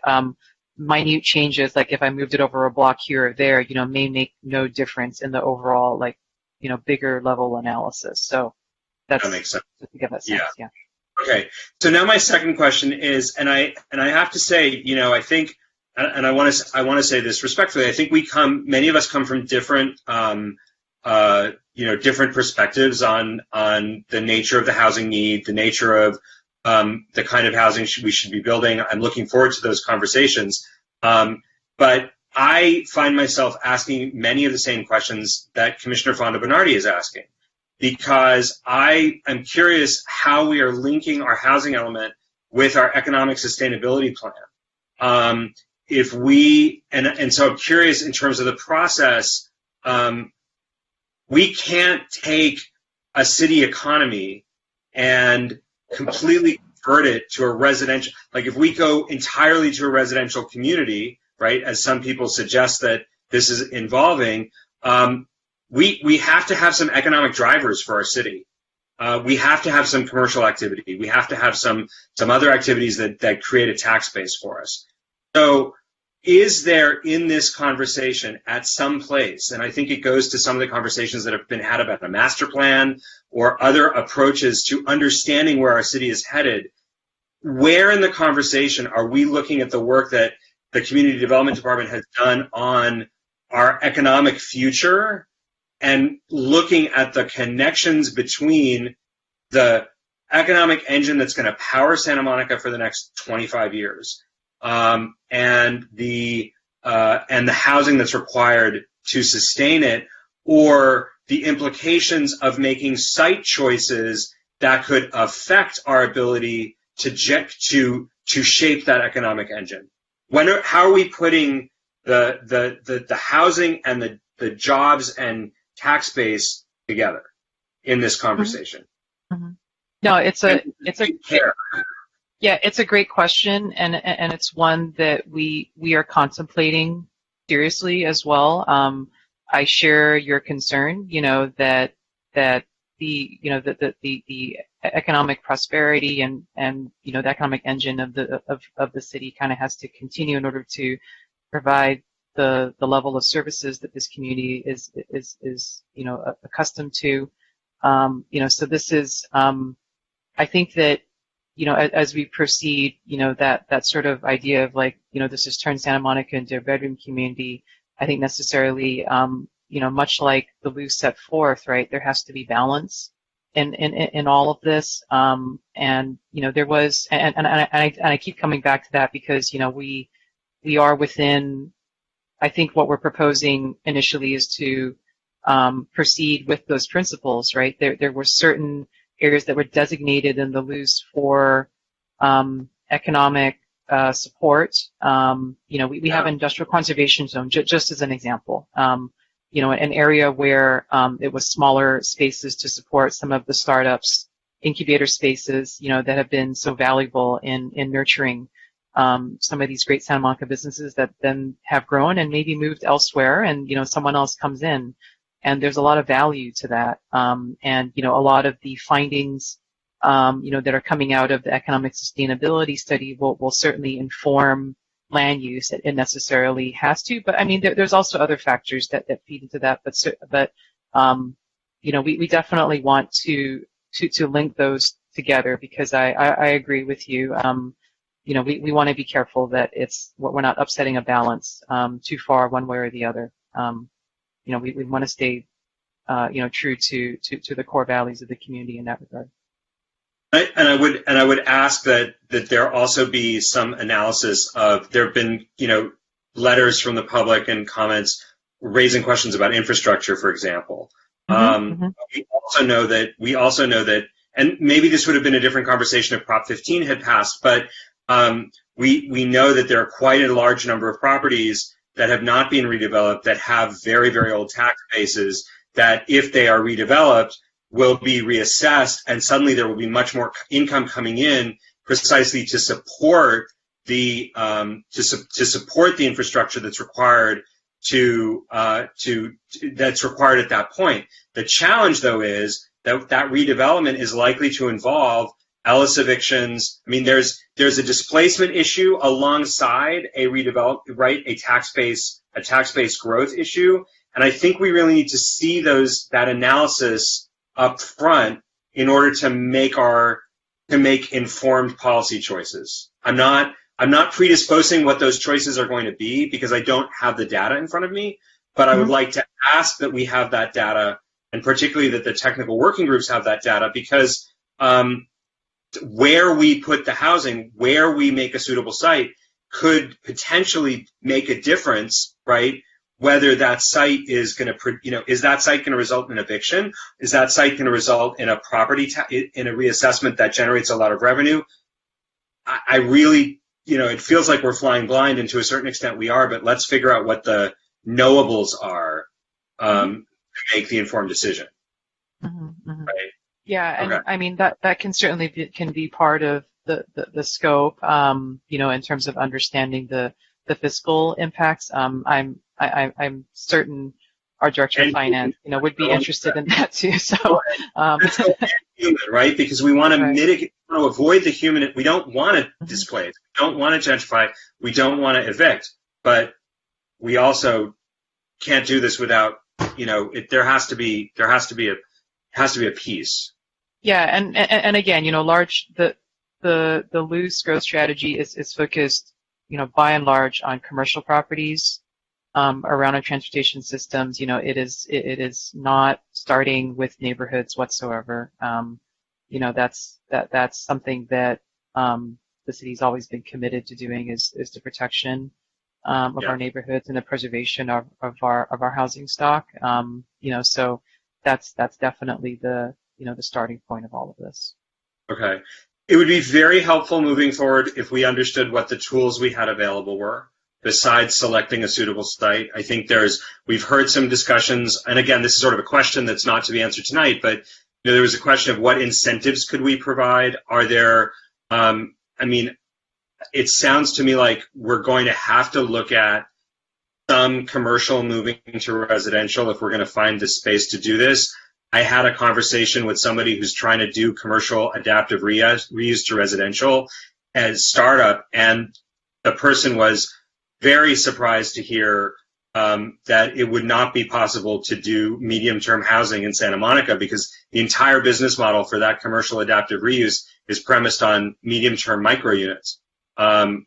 minute changes, like if I moved it over a block here or there, may make no difference in the overall, like, bigger level analysis. So that makes sense. To give that sense, yeah. Okay. So now my second question is, and I have to say, I think, and I want to say this respectfully, I think many of us come from different, different perspectives on the nature of the housing need, the nature of the kind of housing we should be building. I'm looking forward to those conversations. But I find myself asking many of the same questions that Commissioner Fondo Bernardi is asking, because I am curious how we are linking our housing element with our economic sustainability plan. So I'm curious in terms of the process. We can't take a city economy and completely convert it to a residential, like if we go entirely to a residential community, right, as some people suggest that this is involving, we have to have some economic drivers for our city. We have to have some commercial activity. We have to have some other activities that create a tax base for us. So is there in this conversation at some place, and I think it goes to some of the conversations that have been had about the master plan or other approaches to understanding where our city is headed, where in the conversation are we looking at the work that the Community Development Department has done on our economic future and looking at the connections between the economic engine that's going to power Santa Monica for the next 25 years and the housing that's required to sustain it, or the implications of making site choices that could affect our ability to shape that economic engine. How are we putting the housing and the jobs and tax base together in this conversation? Mm-hmm. No, it's a great question, and it's one that we are contemplating seriously as well. I share your concern, that the economic prosperity and the economic engine of the city kind of has to continue in order to provide the level of services that this community is accustomed to. So this is, I think that, as we proceed, that sort of idea of like, this has turned Santa Monica into a bedroom community, I think necessarily, much like the Luz set forth, right, there has to be balance in all of this. There was, and I keep coming back to that because, we are within, I think what we're proposing initially is to proceed with those principles, right? There were certain areas that were designated in the Luz for economic support. We have an industrial conservation zone, just as an example. An area where it was smaller spaces to support some of the startups, incubator spaces, that have been so valuable in nurturing some of these great Santa Monica businesses that then have grown and maybe moved elsewhere, and someone else comes in. And there's a lot of value to that. A lot of the findings, that are coming out of the economic sustainability study will certainly inform land use. It necessarily has to, but I mean, there's also other factors that feed into that. But we definitely want to link those together because I agree with you. We want to be careful that we're not upsetting a balance too far one way or the other. We want to stay, true to the core values of the community in that regard. And I would ask that there also be some analysis of, there have been, letters from the public and comments raising questions about infrastructure, for example. We also know that and maybe this would have been a different conversation if Prop 15 had passed, but we know that there are quite a large number of properties that have not been redeveloped that have very, very old tax bases that, if they are redeveloped, will be reassessed, and suddenly there will be much more income coming in precisely to support the support the infrastructure that's required that's required at that point. The challenge, though, is that redevelopment is likely to involve Ellis evictions. I mean, there's a displacement issue alongside a a tax-based growth issue, and I think we really need to see that analysis up front in order to make informed policy choices. I'm not predisposing what those choices are going to be because I don't have the data in front of me, but I would like to ask that we have that data, and particularly that the technical working groups have that data, because where we put the housing, where we make a suitable site, could potentially make a difference, right? Whether that site is going to, is that site going to result in eviction? Is that site going to result in a in a reassessment that generates a lot of revenue? I really, it feels like we're flying blind, and to a certain extent we are, but let's figure out what the knowables are to make the informed decision. Right? Yeah, and I mean that can certainly be part of the scope, in terms of understanding the fiscal impacts. I'm certain our director of finance, would be interested in that too. So, human, right? Because we want to mitigate, we want to avoid the human. We don't want to displace. We don't want to gentrify. We don't want to evict. But we also can't do this without, there has to be a piece. Yeah, and again, the loose growth strategy is focused, by and large on commercial properties around our transportation systems. It is not starting with neighborhoods whatsoever. That's something that the city's always been committed to doing is the protection of our neighborhoods and the preservation of our housing stock. So that's definitely the starting point of all of this. Okay. It would be very helpful moving forward if we understood what the tools we had available were, besides selecting a suitable site. I think we've heard some discussions, and again, this is sort of a question that's not to be answered tonight, but there was a question of what incentives could we provide? Are there, it sounds to me like we're going to have to look at some commercial moving to residential if we're going to find the space to do this. I had a conversation with somebody who's trying to do commercial adaptive reuse to residential as startup, and the person was very surprised to hear that it would not be possible to do medium-term housing in Santa Monica because the entire business model for that commercial adaptive reuse is premised on medium-term micro units,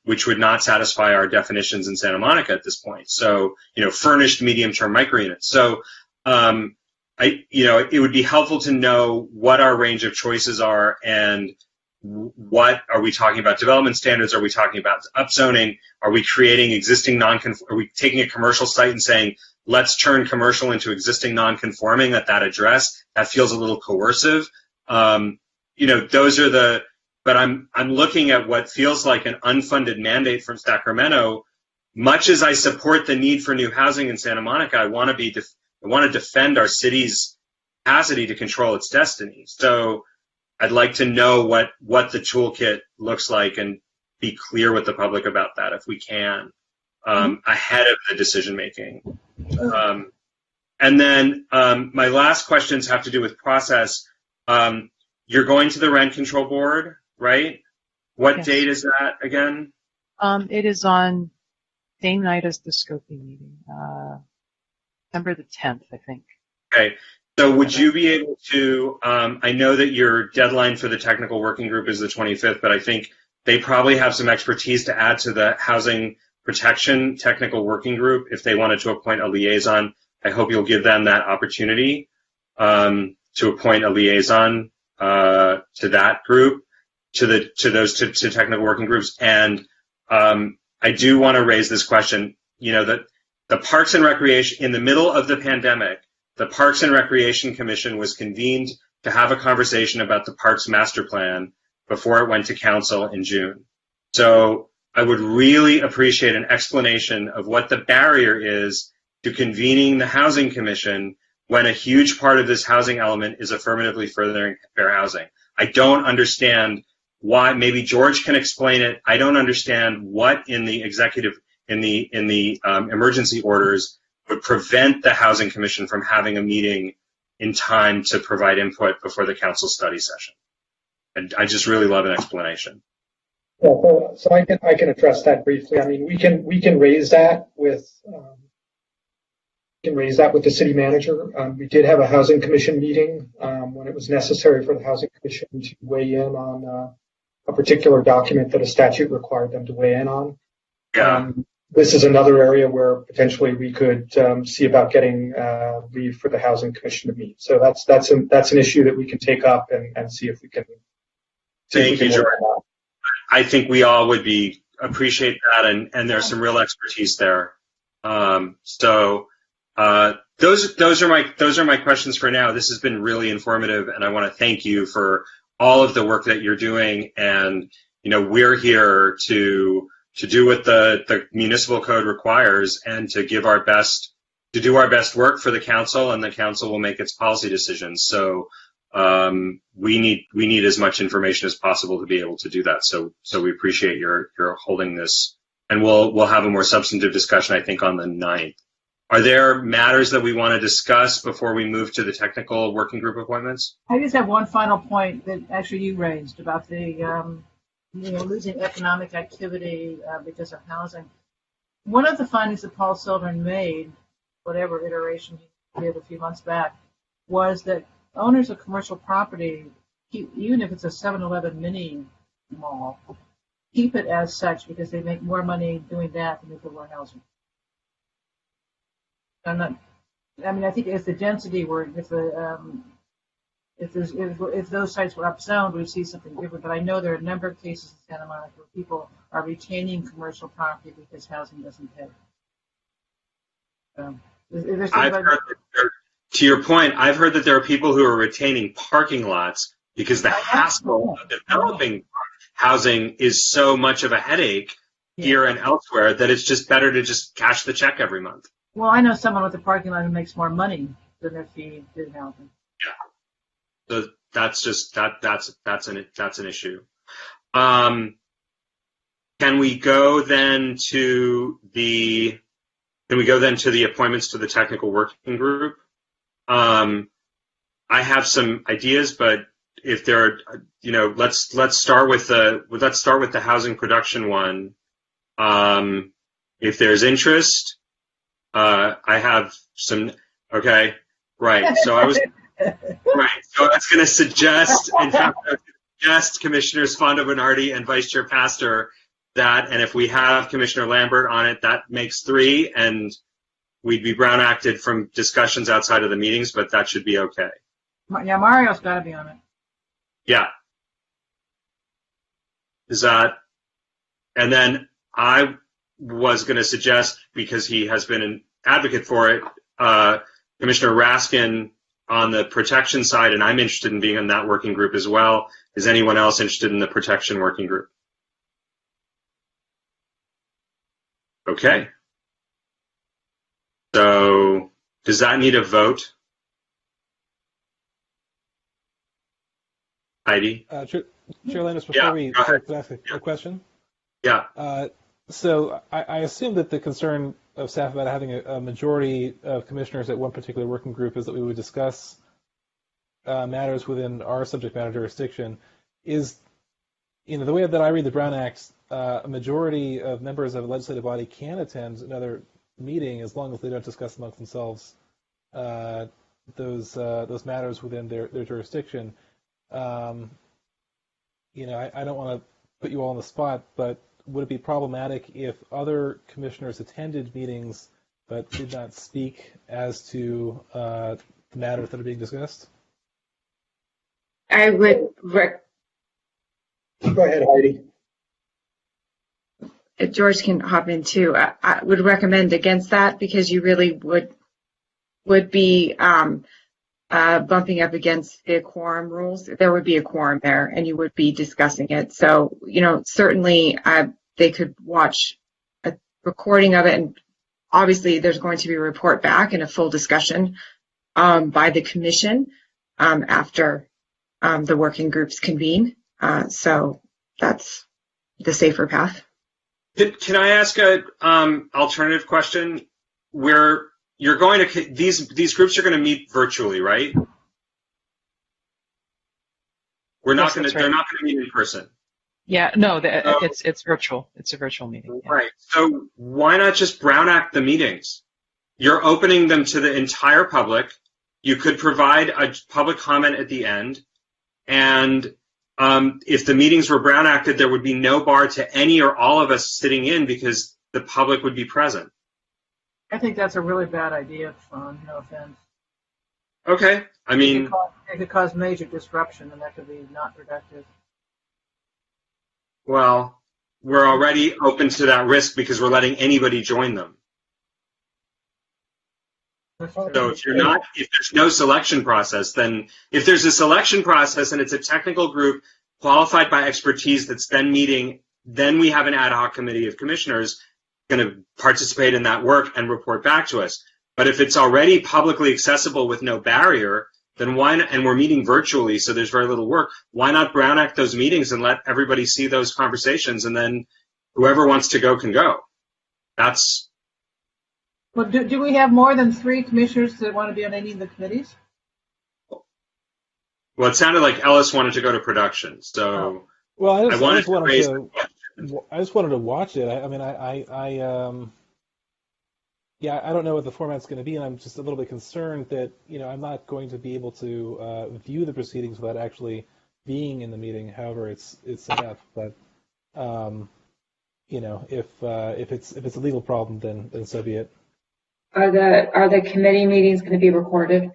which would not satisfy our definitions in Santa Monica at this point. So, furnished medium-term micro units. So, it would be helpful to know what our range of choices are and what are we talking about? Development standards? Are we talking about upzoning? Are we creating existing are we taking a commercial site and saying, let's turn commercial into existing non-conforming at that address? That feels a little coercive. Those are but I'm looking at what feels like an unfunded mandate from Sacramento. Much as I support the need for new housing in Santa Monica, I want to defend our city's capacity to control its destiny. So I'd like to know what the toolkit looks like and be clear with the public about that if we can, ahead of the decision making. And then my last questions have to do with process. You're going to the Rent Control Board, right? What date is that again? It is on same night as the scoping meeting, December the 10th, I think. Okay. So would you be able to, I know that your deadline for the technical working group is the 25th, but I think they probably have some expertise to add to the housing protection technical working group if they wanted to appoint a liaison. I hope you'll give them that opportunity to appoint a liaison to that group, to those technical working groups. And I do want to raise this question, that the Parks and Recreation, in the middle of the pandemic, the Parks and Recreation Commission was convened to have a conversation about the parks master plan before it went to council in June. So I would really appreciate an explanation of what the barrier is to convening the Housing Commission when a huge part of this housing element is affirmatively furthering fair housing. I don't understand why. Maybe George can explain it. I don't understand what in the emergency orders would prevent the Housing Commission from having a meeting in time to provide input before the council study session. And I just really love an explanation. Yeah, so I can address that briefly. I mean, we can raise that with the city manager. We did have a Housing Commission meeting when it was necessary for the Housing Commission to weigh in on a particular document that a statute required them to weigh in on. Yeah. This is another area where potentially we could see about getting leave for the Housing Commission to meet. So that's an issue that we can take up and see if we can. Thank you, George. I think we all would appreciate that, and there's some real expertise there. Those are my questions for now. This has been really informative, and I want to thank you for all of the work that you're doing. And we're here to do what the municipal code requires, and to do our best work for the council, and the council will make its policy decisions. So we need as much information as possible to be able to do that. So we appreciate your holding this, and we'll have a more substantive discussion, I think, on the 9th. Are there matters that we want to discuss before we move to the technical working group appointments? I just have one final point that actually you raised about the losing economic activity because of housing. One of the findings that Paul Silverman made, whatever iteration he did a few months back, was that owners of commercial property, even if it's a 7-Eleven mini mall, keep it as such because they make more money doing that than if it were housing. I think if the density were, if those sites were upzoned, we'd see something different. But I know there are a number of cases in Santa Monica where people are retaining commercial property because housing doesn't pay. To your point, I've heard that there are people who are retaining parking lots because the hassle of developing housing is so much of a headache here and elsewhere that it's just better to just cash the check every month. Well, I know someone with a parking lot who makes more money than if he did housing. Yeah. So that's an issue. Can we go then to the appointments to the technical working group? I have some ideas, but if there are, let's start with the housing production one. If there's interest, I have some. Okay, right. So I was going to suggest, in fact, Commissioners Fondo Bernardi and Vice Chair Pastor that, and if we have Commissioner Lambert on it, that makes 3, and we'd be Brown Acted from discussions outside of the meetings, but that should be okay. Yeah, Mario's got to be on it. Yeah. Is that, and then I was going to suggest, because he has been an advocate for it, Commissioner Raskin on the protection side, and I'm interested in being in that working group as well. Is anyone else interested in the protection working group? Okay. So does that need a vote? Heidi? Chair Landis, before we ask a question? Yeah. So I assume that the concern of staff about having a majority of commissioners at one particular working group is that we would discuss matters within our subject matter jurisdiction. Is, the way that I read the Brown Act, a majority of members of a legislative body can attend another meeting as long as they don't discuss amongst themselves those matters within their jurisdiction. I don't want to put you all on the spot, but would it be problematic if other commissioners attended meetings but did not speak as to the matters that are being discussed? I would. Go ahead, Heidi. George can hop in too. I would recommend against that because you really would be bumping up against the quorum rules, there would be a quorum there and you would be discussing it. So, certainly they could watch a recording of it, and obviously there's going to be a report back and a full discussion by the commission after the working groups convene. So that's the safer path. Can I ask a alternative question? Where you're going to these groups are going to meet virtually, right? They're not going to meet in person. Yeah, no, it's virtual. It's a virtual meeting. Yeah. Right. So why not just Brown Act the meetings? You're opening them to the entire public. You could provide a public comment at the end, and if the meetings were Brown Acted, there would be no bar to any or all of us sitting in because the public would be present. I think that's a really bad idea, Sean. No offense. Okay. I mean, it could cause major disruption, and that could be not productive. well, we're already open to that risk because we're letting anybody join them. So if there's no selection process, then if there's a selection process and it's a technical group qualified by expertise that's then meeting, then we have an ad hoc committee of commissioners going to participate in that work and report back to us. But if it's already publicly accessible with no barrier, then why not, and we're meeting virtually, so there's very little work, why not Brown Act those meetings and let everybody see those conversations, and then whoever wants to go can go. That's... Well, do we have more than 3 commissioners that want to be on any of the committees? Well, it sounded like Ellis wanted to go to production, so Well, I wanted to raise... I just wanted to watch it. I mean, yeah, I don't know what the format's going to be, and I'm just a little bit concerned that, I'm not going to be able to view the proceedings without actually being in the meeting, however it's set up. But, if it's a legal problem, then so be it. Are the committee meetings going to be recorded?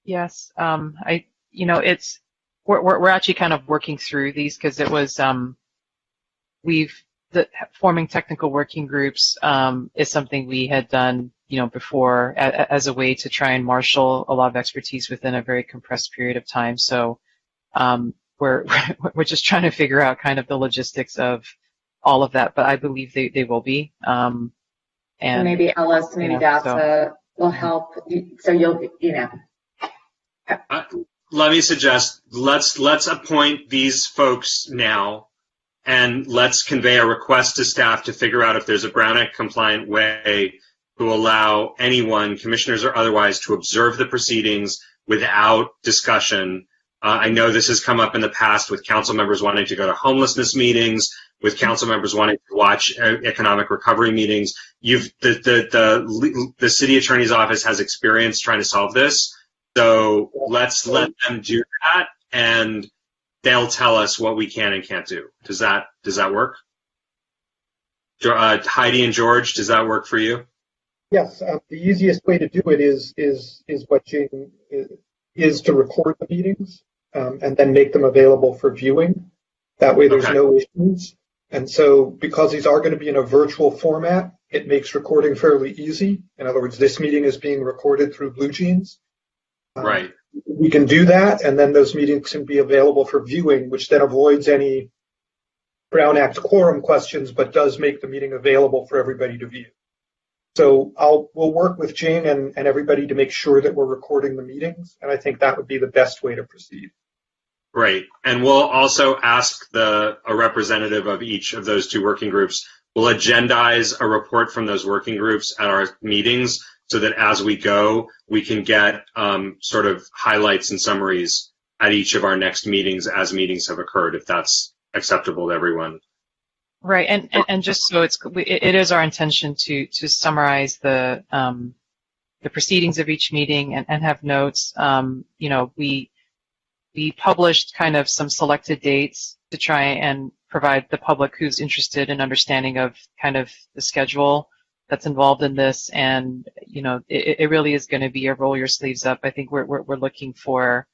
Yes. We're actually kind of working through these because it was forming technical working groups is something we had done before as a way to try and marshal a lot of expertise within a very compressed period of time. So we're just trying to figure out kind of the logistics of all of that, but I believe they will be. And maybe Ellis, will help. So you'll. Let me suggest let's appoint these folks now, and let's convey a request to staff to figure out if there's a Brown Act compliant way to allow anyone, commissioners or otherwise, to observe the proceedings without discussion. I know this has come up in the past with council members wanting to go to homelessness meetings, with council members wanting to watch economic recovery meetings. The city attorney's office has experience trying to solve this. So let's let them do that, and they'll tell us what we can and can't do. Does that work? Heidi and George, does that work for you? Yes, the easiest way to do it is what Jane is to record the meetings and then make them available for viewing. That way there's no issues. And so because these are going to be in a virtual format, it makes recording fairly easy. In other words, this meeting is being recorded through BlueJeans. Right. We can do that, and then those meetings can be available for viewing, which then avoids any Brown Act quorum questions, but does make the meeting available for everybody to view. So we'll work with Jane and everybody to make sure that we're recording the meetings, and I think that would be the best way to proceed. Right, and we'll also ask a representative of each of those 2 working groups. We'll agendize a report from those working groups at our meetings, so that as we go, we can get sort of highlights and summaries at each of our next meetings as meetings have occurred, if that's acceptable to everyone. Right, and just so it is our intention to summarize the proceedings of each meeting and have notes. We published kind of some selected dates to try and provide the public who's interested in understanding of kind of the schedule that's involved in this, and it really is going to be a roll your sleeves up. I think we're looking for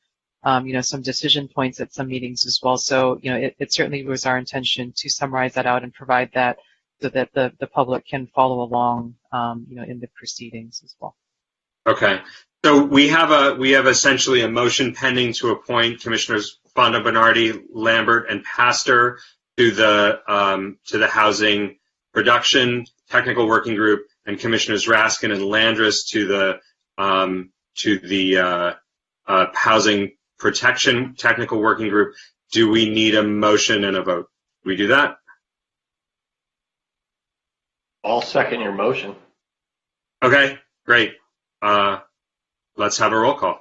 some decision points at some meetings as well. So it certainly was our intention to summarize that out and provide that so that the public can follow along, in the proceedings as well. Okay. So we have essentially a motion pending to appoint Commissioners Fondo, Bernardi, Lambert, and Pastor to the Housing Production Technical Working Group, and Commissioners Raskin and Landris to the Housing Protection Technical Working Group. Do we need a motion and a vote? Do we do that? I'll second your motion. Okay, great. Let's have a roll call.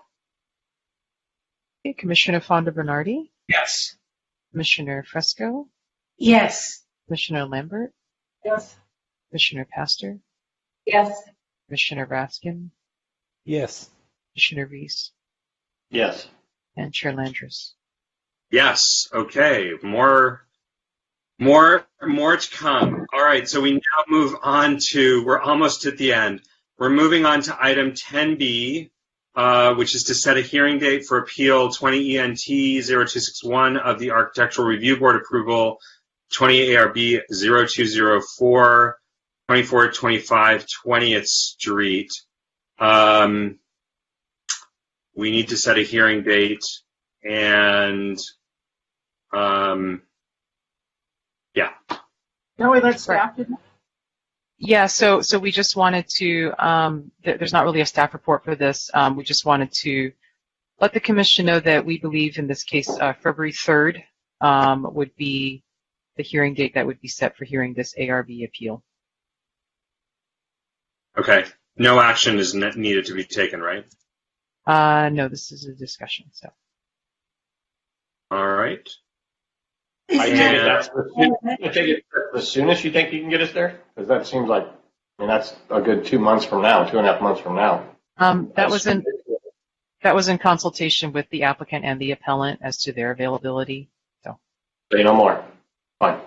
Okay, Commissioner Fondo Bernardi, Yes. Commissioner Fresco, Yes. Commissioner Lambert, Yes. Commissioner Pastor, Yes. Commissioner Raskin, Yes. Commissioner Reese, Yes. and Chair Landris. Yes. Okay. More to come. All right. So we now move on to, we're almost at the end. We're moving on to item 10B, which is to set a hearing date for appeal 20 ENT 0261 of the Architectural Review Board approval 20 ARB 0204 2425 20th Street. We need to set a hearing date, and yeah. No, we let staff do that? Yeah, so we just wanted to, there's not really a staff report for this. We just wanted to let the commission know that we believe in this case February 3rd would be the hearing date that would be set for hearing this ARB appeal. Okay. No action is needed to be taken, right? No, this is a discussion, so. All right. I take it that's the soonest you think you can get us there? Because that seems like, that's a good 2 months from now, 2.5 months from now. That was in consultation with the applicant and the appellant as to their availability, so. Say no more. Fine.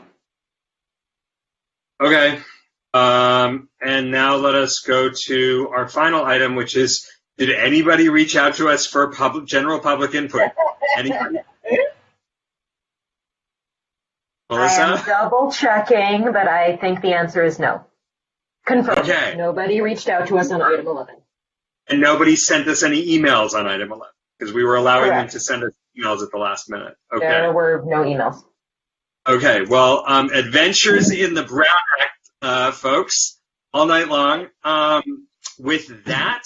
Okay. And now let us go to our final item, which is, did anybody reach out to us for general public input? Anybody? Melissa? I am double checking, but I think the answer is no. Confirmed. Okay. Nobody reached out to us on item 11. And nobody sent us any emails on item 11 because we were allowing Correct. them to send us emails at the last minute. Okay. There were no emails. Okay. Well, adventures in the Brown Act, folks, all night long. With that,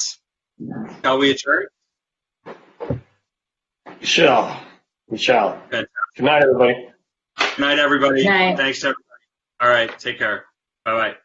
shall we adjourn? We shall. Fantastic. Good night, everybody. Good night, everybody. Good night. Thanks, everybody. All right. Take care. Bye-bye.